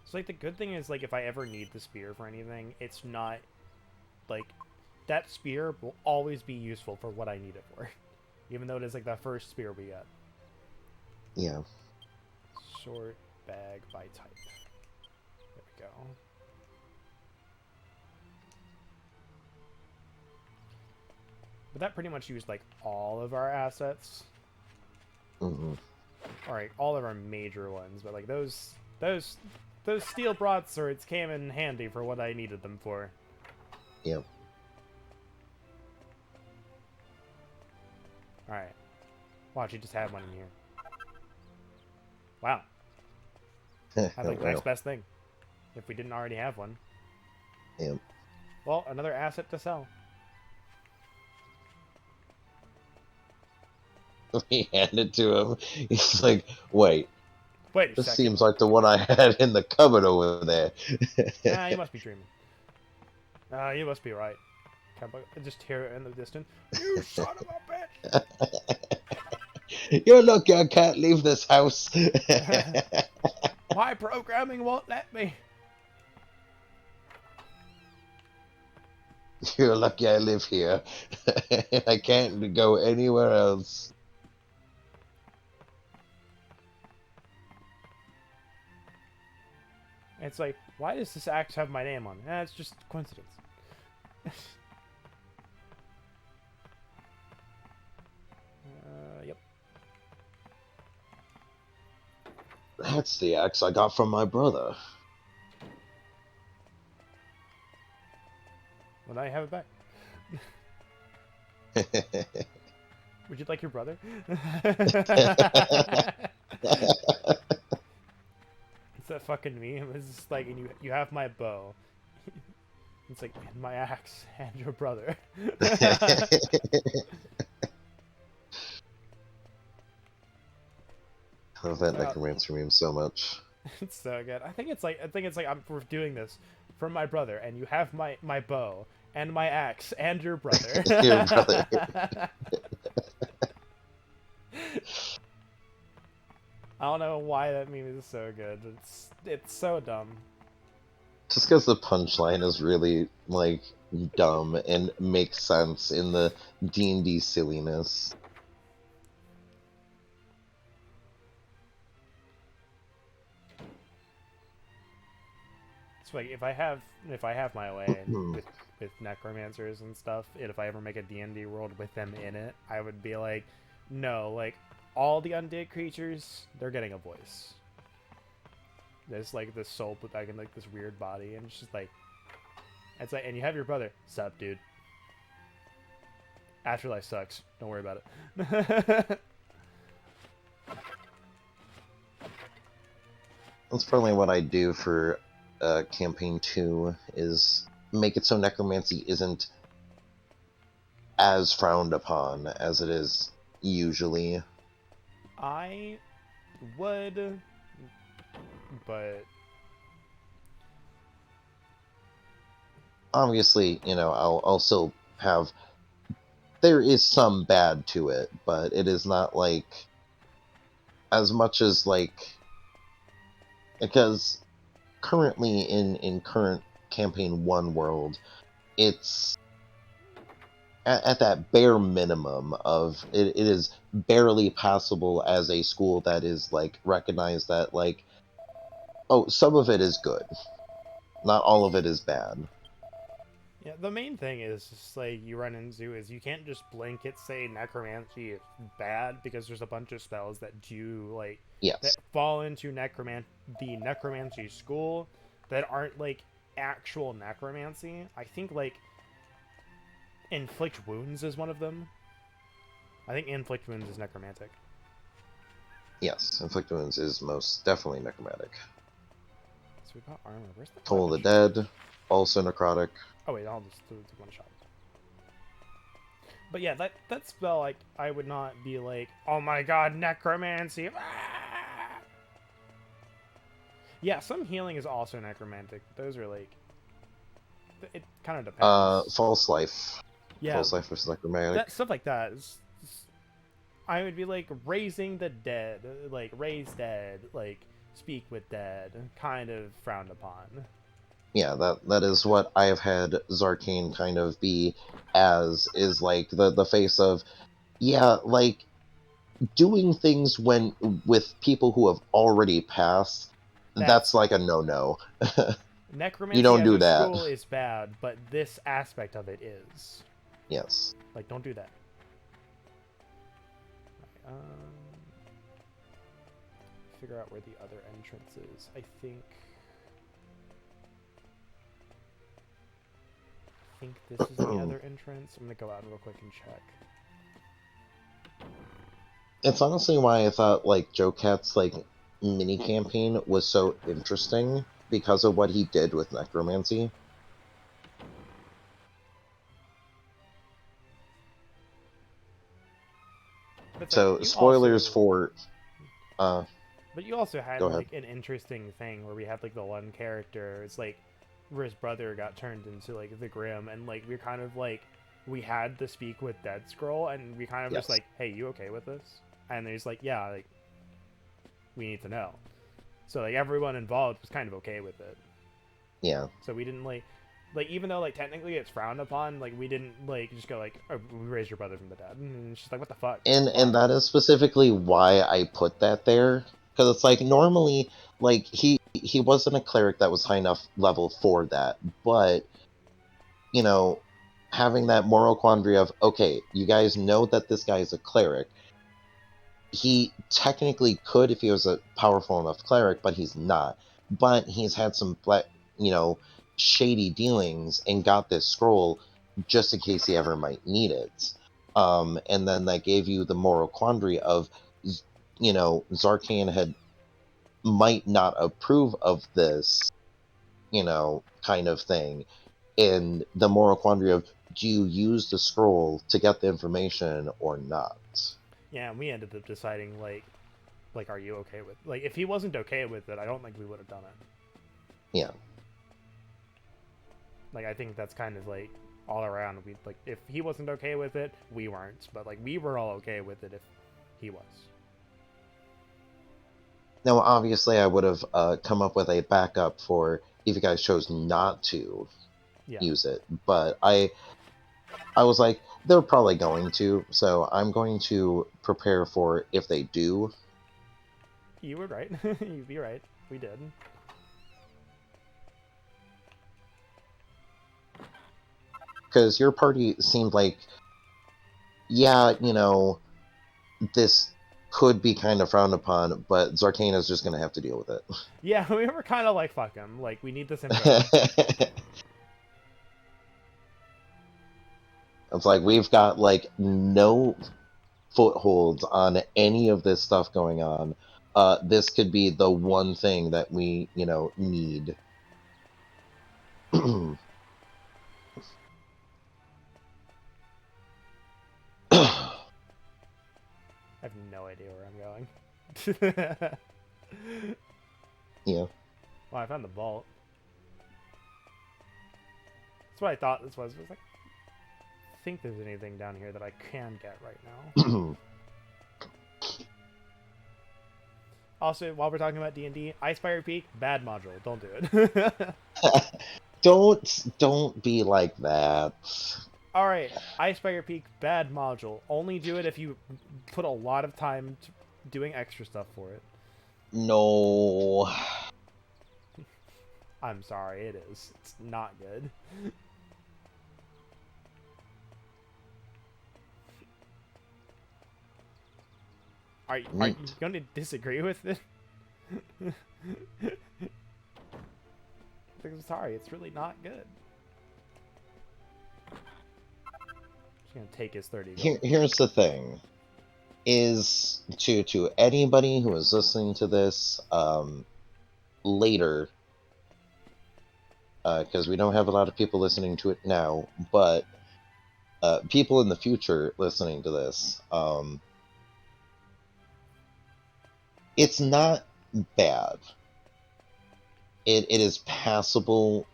So like the good thing is like if I ever need the spear for anything, it's not like that spear will always be useful for what I need it for. Even though it is like the first spear we got. Yeah. Sort bag by type. There we go. But that pretty much used like all of our assets. Mm-hmm. Alright, all of our major ones, but like those steel broadswords came in handy for what I needed them for. Yep. Alright. Watch, you just had one in here. Wow. That's like the next best thing. If we didn't already have one. Yep. Well, another asset to sell. He handed to him. He's like, wait, Wait a this second. seems like the one I had in the cupboard over there. Ah, you must be dreaming. You must be right. I just hear it in the distance. You son of a bitch! You're lucky I can't leave this house. My programming won't let me. You're lucky I live here. I can't go anywhere else. It's like, why does this axe have my name on it? It's just coincidence. Yep. That's the axe I got from my brother. Well, now you have it back. Would you like your brother? It's that fucking meme. It's just like, and you have my bow. It's like, and my axe, and your brother. I love that necromancer meme so much. It's so good. I think it's like we're doing this from my brother, and you have my bow and my axe and your brother. Your brother. I don't know why that meme is so good. It's so dumb. Just because the punchline is really, like, dumb and makes sense in the D&D silliness. It's like if I have my way with necromancers and stuff, and if I ever make a D&D world with them in it, I would be like, no, like all the undead creatures, they're getting a voice. There's like this soul put back in like this weird body, and it's just like, it's like, and you have your brother. Sup, dude? Afterlife sucks. Don't worry about it. That's probably what I do for campaign 2, is make it so necromancy isn't as frowned upon as it is usually. I would, but obviously, you know, I'll also have, there is some bad to it, but it is not like as much as like, because currently in current campaign 1 world, it's at that bare minimum of it is barely passable as a school that is like recognized that like, oh, some of it is good, not all of it is bad. yeah, the main thing is just like you run into is you can't just blanket say necromancy is bad because there's a bunch of spells that do like Yes. that fall into the necromancy school that aren't like actual necromancy. I think like inflict wounds is one of them. I think inflict wounds is necromantic. Yes, inflict wounds is most definitely necromantic. So we got armor. Where's the Toll of the weapon shop? Dead, also necrotic. Oh wait, I'll just do one shot. But yeah, that spell, like, I would not be like, oh my god, necromancy. Ah! Yeah, some healing is also necromantic. Those are like, it kind of depends. False life. Yeah, False life is necromantic. that stuff like that is. I would be like raising the dead, like raise dead, like speak with dead, kind of frowned upon. Yeah, that is what I have had Zarkane kind of be as, is like the face of, yeah, like doing things when with people who have already passed, that's like a no-no. Necromancy You don't as do a that. school is bad, but this aspect of it is. Yes. Like, don't do that. Right, figure out where the other entrance is. I think this is the other entrance. I'm gonna go out real quick and check. It's honestly why I thought like Joe Cat's like mini campaign was so interesting, because of what he did with necromancy. So spoilers for but you also had go ahead. like an interesting thing where we had like the one character, it's like where his brother got turned into like the Grim, and like we're kind of like, we had the speak with dead scroll, and we kind of just like, hey, you okay with this? And he's like, yeah, like we need to know. So like everyone involved was kind of okay with it. Yeah. So we didn't like even though like technically it's frowned upon, like we didn't like just go like, oh, we raised your brother from the dead, and it's just like, what the fuck. And that is specifically why I put that there, Because it's like normally, like he wasn't a cleric that was high enough level for that, but you know, having that moral quandary of, okay, you guys know that this guy is a cleric. He technically could if he was a powerful enough cleric, but he's not. But he's had some, you know, shady dealings and got this scroll just in case he ever might need it. And then that gave you the moral quandary of, you know, Zarkane had might not approve of this, you know, kind of thing. And the moral quandary of, do you use the scroll to get the information or not? Yeah, and we ended up deciding like, are you okay with like if he wasn't okay with it, I don't think we would have done it. Yeah. Like I think that's kind of like all around. We like if he wasn't okay with it, we weren't, but like we were all okay with it if he was. Now, obviously, I would have come up with a backup for if you guys chose not to Yeah. use it, but I was like, they're probably going to, so I'm going to prepare for if they do. You were right. You'd be right. We did. Because your party seemed like, yeah, you know, this could be kind of frowned upon, but Zarkana's just going to have to deal with it. Yeah, we were kind of like, fuck him. Like, we need this info. It's like, we've got, like, no footholds on any of this stuff going on. This could be the one thing that we, you know, need. I have no idea where I'm going. Yeah. Well, I found the vault. That's what I thought this was. I was like, I think there's anything down here that I can get right now. Also, while we're talking about D&D, Icefire Peak, bad module. Don't do it. Don't be like that. Alright, Icefire Peak, bad module. Only do it if you put a lot of time doing extra stuff for it. No. I'm sorry, it is. It's not good. Are you going to disagree with it? I'm sorry, it's really not good. Just gonna take his 30 gold. Here's the thing. Is to anybody who is listening to this later, because we don't have a lot of people listening to it now, but people in the future listening to this, it's not bad. It is passable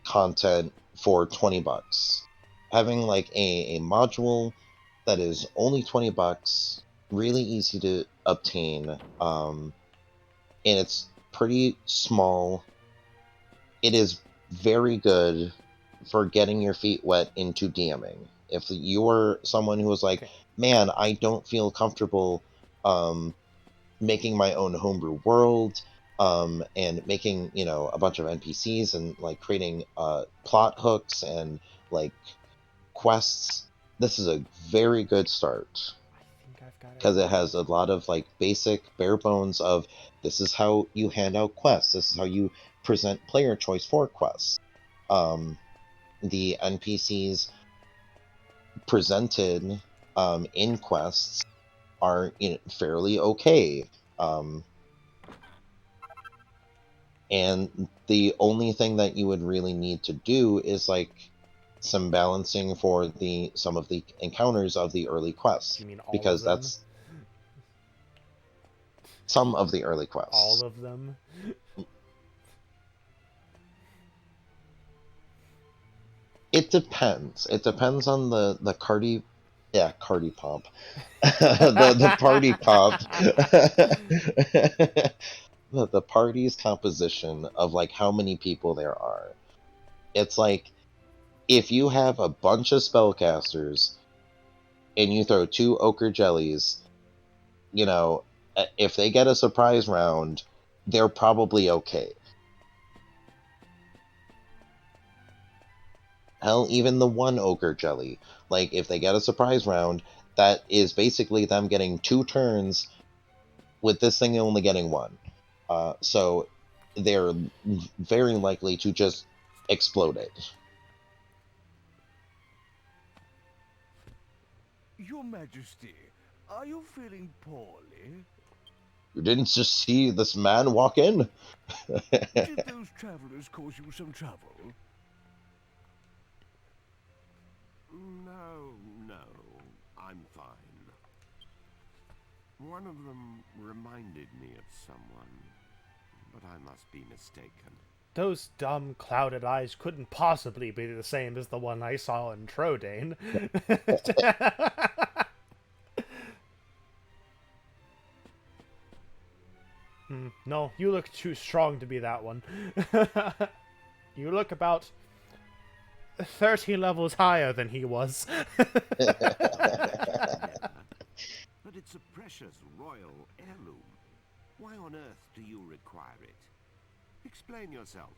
content for $20. Having like a module that is only $20, really easy to obtain, and it's pretty small. It is very good for getting your feet wet into DMing. If you're someone who is like, man, I don't feel comfortable making my own homebrew world, and making, you know, a bunch of NPCs and like creating plot hooks and like quests, this is a very good start. Because it has a lot of like basic bare bones of, this is how you hand out quests, this is how you present player choice for quests. The NPCs presented in quests are, you know, fairly okay. And the only thing that you would really need to do is like some balancing for some of the encounters of the early quests. You mean all because of them? that's some of the early quests. All of them? It depends. It depends on the cardi. Yeah, cardi pomp. the party pomp. The party's composition of like how many people there are. It's like, if you have a bunch of spellcasters and you throw 2 ochre jellies, you know, If they get a surprise round, they're probably okay. Hell, even the one ogre jelly. Like, if they get a surprise round, that is basically them getting 2 turns, with this thing only getting 1. So they're very likely to just explode it. Your Majesty, are you feeling poorly? You didn't just see this man walk in? Did those travelers cause you some trouble? No, I'm fine. One of them reminded me of someone, but I must be mistaken. Those dumb clouded eyes couldn't possibly be the same as the one I saw in Trodane. No, you look too strong to be that one. You look about 30 levels higher than he was. But it's a precious royal heirloom. Why on earth do you require it? Explain yourself.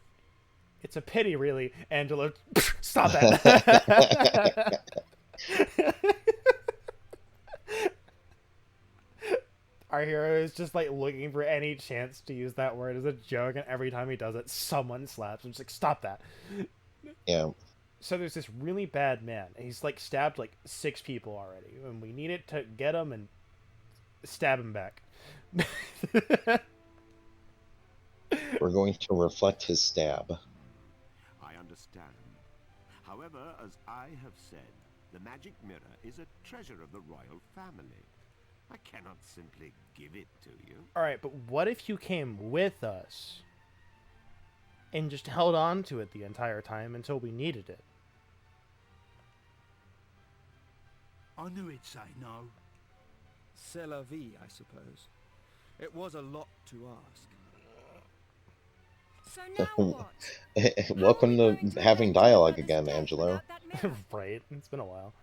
It's a pity, really, Angelo. Stop that. Our hero is just like looking for any chance to use that word as a joke, and every time he does it, someone slaps him. Just like, stop that. Yeah. So there's this really bad man, and he's like stabbed like 6 people already, and we need it to get him and stab him back. We're going to reflect his stab. I understand. However, as I have said, the magic mirror is a treasure of the royal family. I cannot simply give it to you. Alright, but what if you came with us and just held on to it the entire time until we needed it? I knew he'd say no. C'est la vie, I suppose. It was a lot to ask. So now what? Welcome to having dialogue again, Angelo. Right, it's been a while.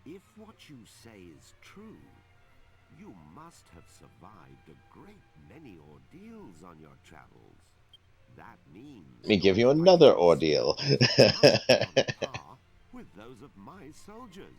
If what you say is true, you must have survived a great many ordeals on your travels. That means... Let me give you another ordeal. must be on par with those of my soldiers.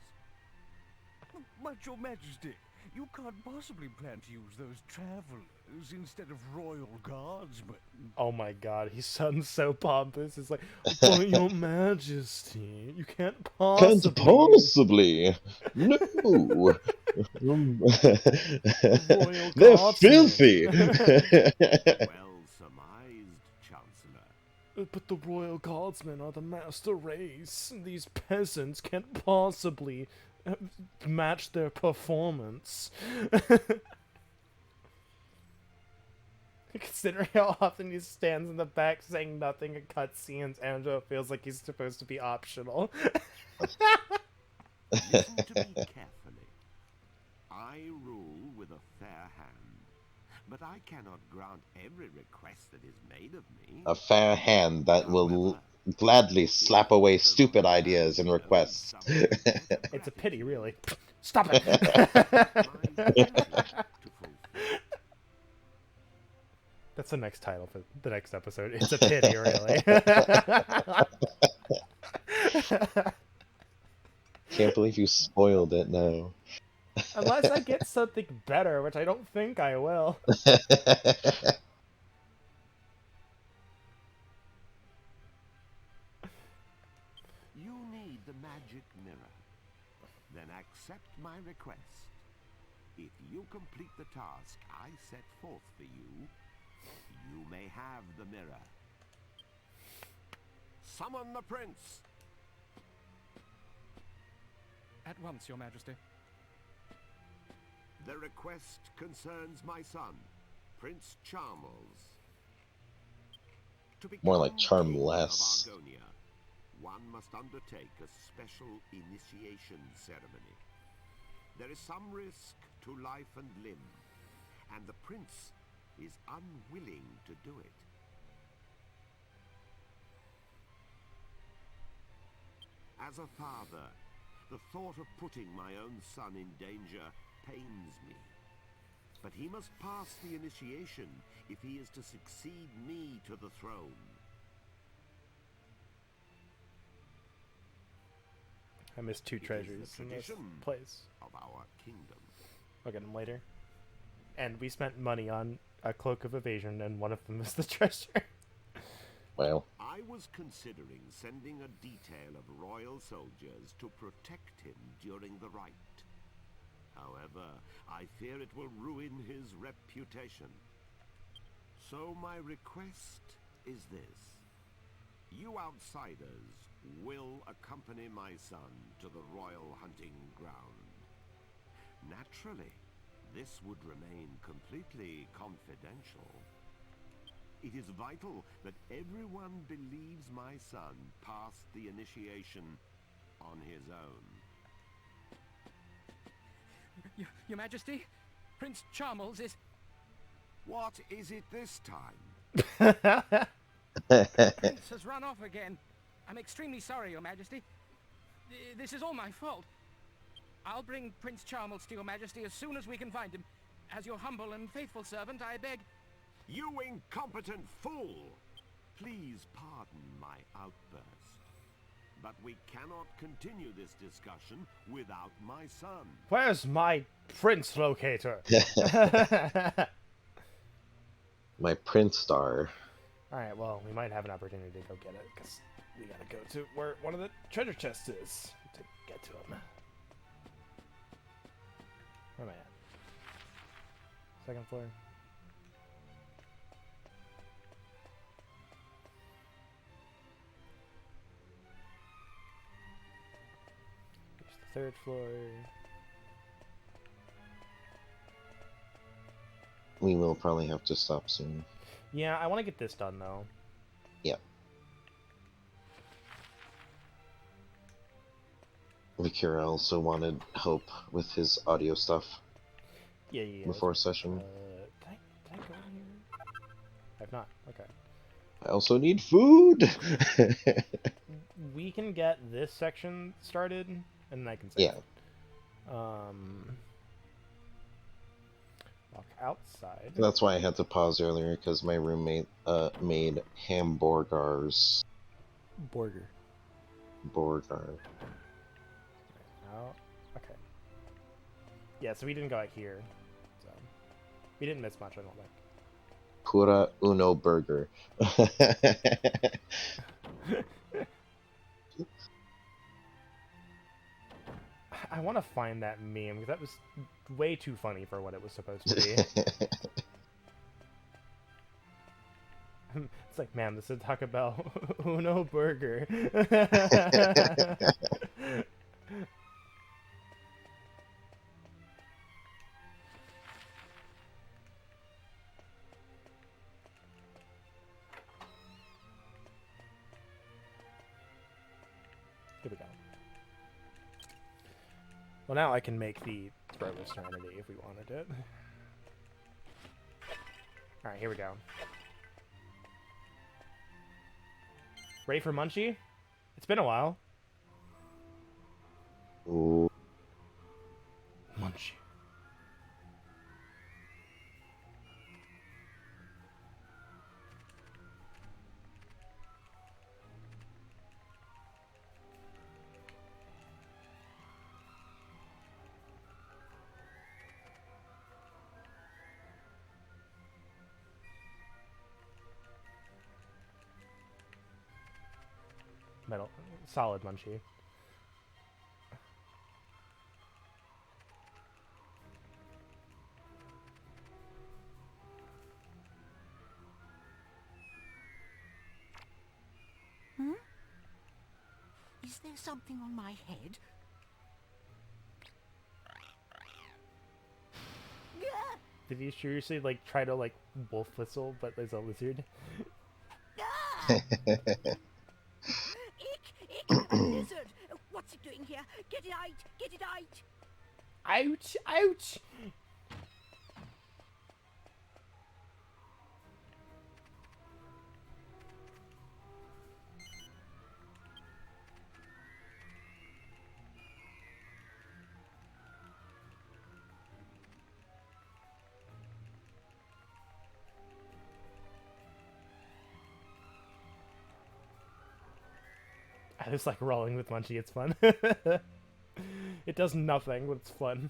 But Your Majesty, you can't possibly plan to use those travelers instead of royal guardsmen. Oh my god, he sounds so pompous. It's like, but Your Majesty, you can't possibly... Can't possibly! No! They're filthy! Well surmised, Chancellor. But the royal guardsmen are the master race. These peasants can't possibly match their performance. Considering how often he stands in the back saying nothing in cutscenes, Angelo feels like he's supposed to be optional. Listen to me carefully. I rule with a fair hand, but I cannot grant every request that is made of me. A fair hand that will gladly slap away stupid ideas and requests. It's a pity, really. Stop it! That's the next title for the next episode. It's a pity, really. Can't believe you spoiled it now. Unless I get something better, which I don't think I will. You need the magic mirror. Then accept my request. If you complete the task I set forth for you, you may have the mirror. Summon the prince! At once, Your Majesty. The request concerns my son, Prince Charmles. To More like become king of Charmless. Argonia, one must undertake a special initiation ceremony. There is some risk to life and limb, and the prince is unwilling to do it. As a father, The thought of putting my own son in danger pains me. But he must pass the initiation if he is to succeed me to the throne. I missed 2 treasures in this place. Of our kingdom. I'll get them later. And we spent money on a cloak of evasion, and one of them is the treasure. Well, I was considering sending a detail of royal soldiers to protect him during the rite. However, I fear it will ruin his reputation. So my request is this. You outsiders will accompany my son to the royal hunting ground. Naturally, this would remain completely confidential. It is vital that everyone believes my son passed the initiation on his own. Your Majesty, Prince Charmles is... What is it this time? Prince has run off again. I'm extremely sorry, Your Majesty. This is all my fault. I'll bring Prince Charmles to Your Majesty as soon as we can find him. As your humble and faithful servant, I beg... You incompetent fool! Please pardon my outburst. But we cannot continue this discussion without my son. Where's my prince locator? my Prince Star. Alright, well, we might have an opportunity to go get it, because we gotta go to where one of the treasure chests is to get to him. Where am I at? Second floor? There's the 3rd floor. We will probably have to stop soon. Yeah, I want to get this done, though. Yeah. Vikira also wanted help with his audio stuff. Yeah. Before session. Did I go in here? I've not. Okay. I also need food! We can get this section started, and then I can save. Yeah. Walk outside. That's why I had to pause earlier, because my roommate made hamburgers. Borger. Borgar. Oh, okay. Yeah, so we didn't go out here. So we didn't miss much, I don't think. Pura uno burger. I want to find that meme, because that was way too funny for what it was supposed to be. It's like, man, this is Taco Bell Uno Burger. Here we go. Well, now I can make the Throat of Serenity if we wanted it. Alright, here we go. Ready for Munchie? It's been a while. Ooh. Munchie. Metal, solid Munchie. Is there something on my head? Did he seriously, like, try to, like, wolf whistle, but there's a lizard? Ick! A lizard! What's it doing here? Get it out! Get it out! Ouch! Ouch! I just like rolling with Munchie, it's fun. It does nothing, but it's fun.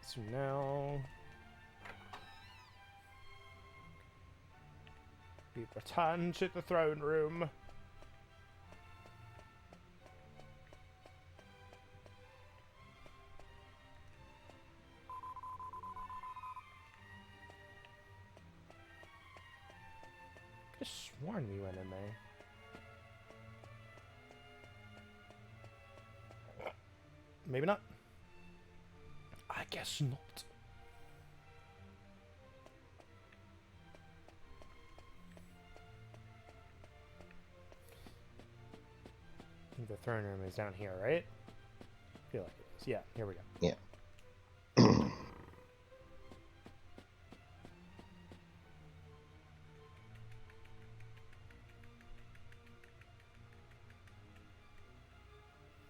So now we return to the throne room. I could have sworn we went in there. Maybe not. I guess not. I think the throne room is down here, right? I feel like it is. Yeah, here we go. Yeah.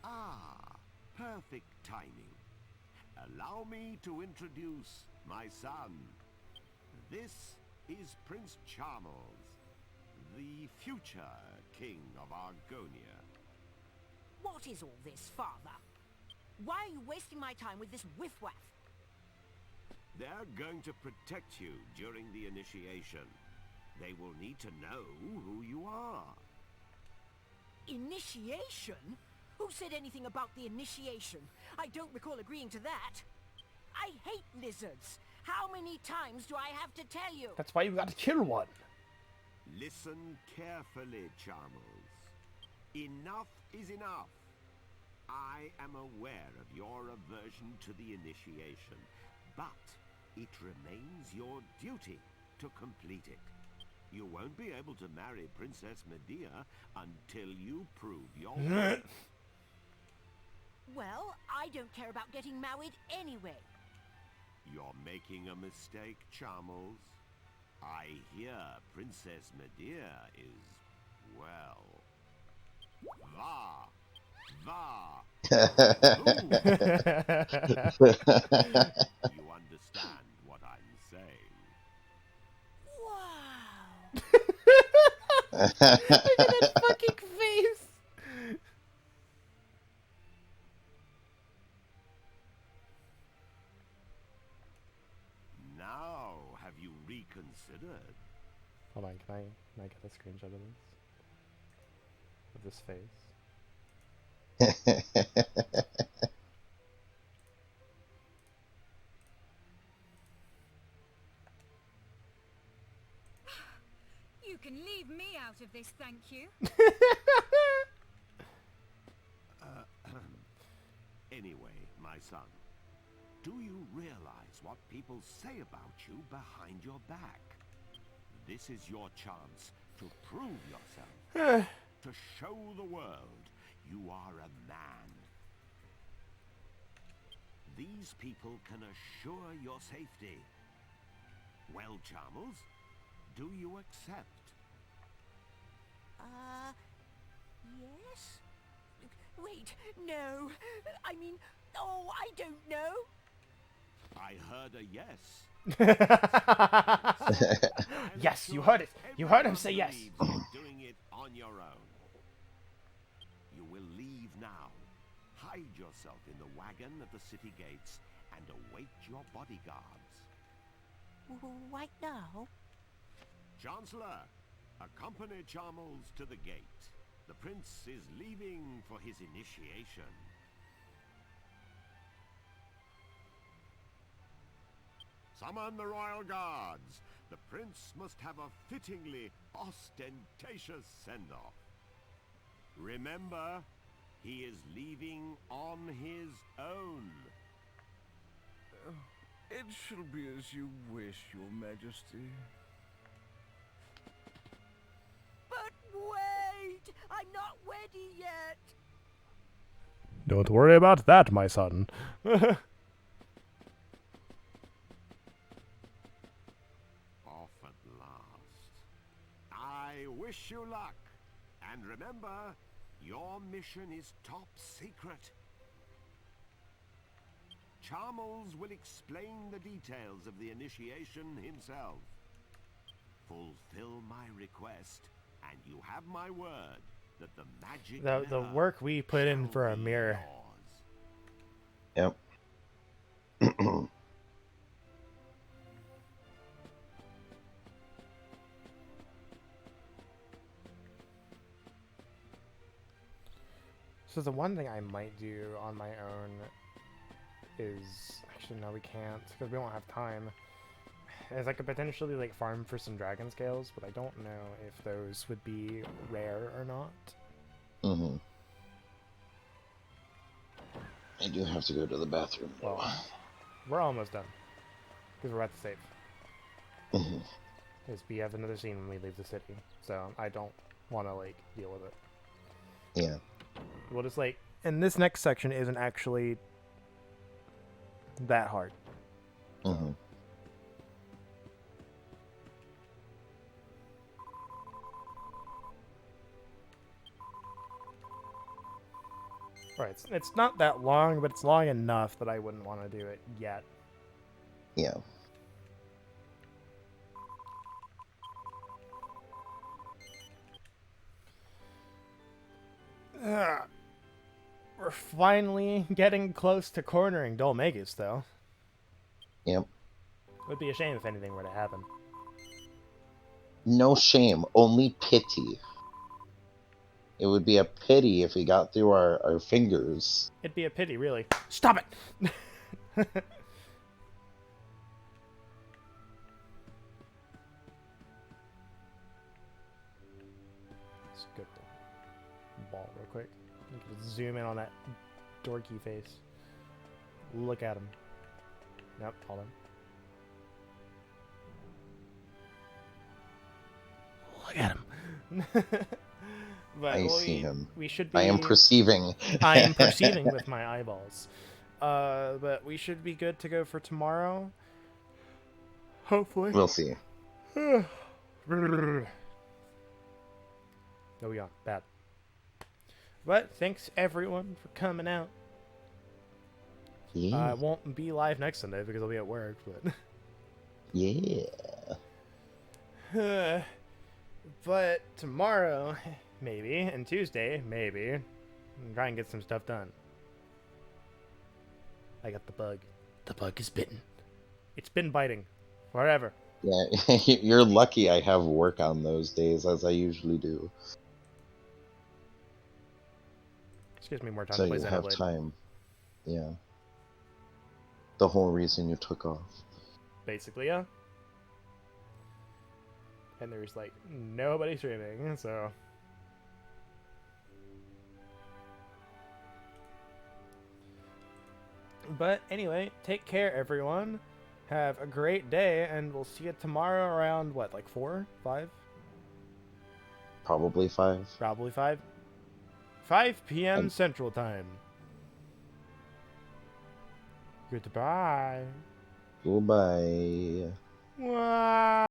Ah, perfect timing. Allow me to introduce my son. This is Prince Charmles, the future king of Argonia. What is all this, Father? Why are you wasting my time with this whiff-waff? They're going to protect you during the initiation. They will need to know who you are. Initiation? Who said anything about the initiation? I don't recall agreeing to that. I hate lizards. How many times do I have to tell you? That's why you got to kill one. Listen carefully, Charmles. Enough is enough. I am aware of your aversion to the initiation, but it remains your duty to complete it. You won't be able to marry Princess Medea until you prove your worth. Well, I don't care about getting married anyway. You're making a mistake, Charmles. I hear Princess Medea is, well, you understand what I'm saying. Wow! Look at that fucking face! Now, have you reconsidered? Hold on, can I get a screenshot of this? Of this face? You can leave me out of this, thank you. Anyway, my son, do you realize what people say about you behind your back? This is your chance to prove yourself, to show the world you are a man. These people can assure your safety. Well, Charmles, do you accept? Yes? Wait, no. I mean, oh, I don't know. I heard a yes. Yes, you heard it. You heard him say yes. You're doing it on your own. You will leave now. Hide yourself in the wagon at the city gates and await your bodyguards. Right now? Chancellor, accompany Charmles to the gate. The prince is leaving for his initiation. Summon the royal guards. The prince must have a fittingly ostentatious send-off. Remember, he is leaving on his own. It shall be as you wish, Your Majesty. But wait! I'm not ready yet! Don't worry about that, my son. Off at last. I wish you luck. And remember, your mission is top secret. Charmles will explain the details of the initiation himself. Fulfill my request, And you have my word that the magic The mirror work we put in shall for a be mirror. yours. Yep. So the one thing I might do on my own is... Actually, no, we can't, because we won't have time. Is I could potentially, like, farm for some dragon scales, but I don't know if those would be rare or not. Mm-hmm. I do have to go to the bathroom, though. Well, we're almost done, because we're at the save. Mm-hmm. Because we have another scene when we leave the city, so I don't want to, like, deal with it. Yeah. We'll just, like... And this next section isn't actually that hard. Mm-hmm. Right, it's not that long, but it's long enough that I wouldn't want to do it yet. Yeah. We're finally getting close to cornering Dolmagus, though. Yep. Would be a shame if anything were to happen. No shame, only pity. It would be a pity if we got through our fingers. It'd be a pity, really. Stop it! Let's get the ball real quick. Zoom in on that dorky face. Look at him. Nope, hold on. Look at him. But I see him. We should be. I am perceiving. I am perceiving with my eyeballs. But we should be good to go for tomorrow. Hopefully. We'll see. Oh, yeah, bad. But thanks everyone for coming out. Yeah. I won't be live next Sunday because I'll be at work, but Yeah. but tomorrow, maybe, and Tuesday, maybe, and try and get some stuff done. I got the bug. The bug is bitten. It's been biting forever. Yeah, you're lucky I have work on those days, as I usually do. This gives me more time So to play you have Xenoblade. time. Yeah. The whole reason you took off. Basically, yeah. And there's like nobody streaming, so. But anyway, take care, everyone. Have a great day, and we'll see you tomorrow around what, like 4, 5? Probably 5. Probably 5. 5 p.m. And Central Time. Goodbye. goodbye. Wow.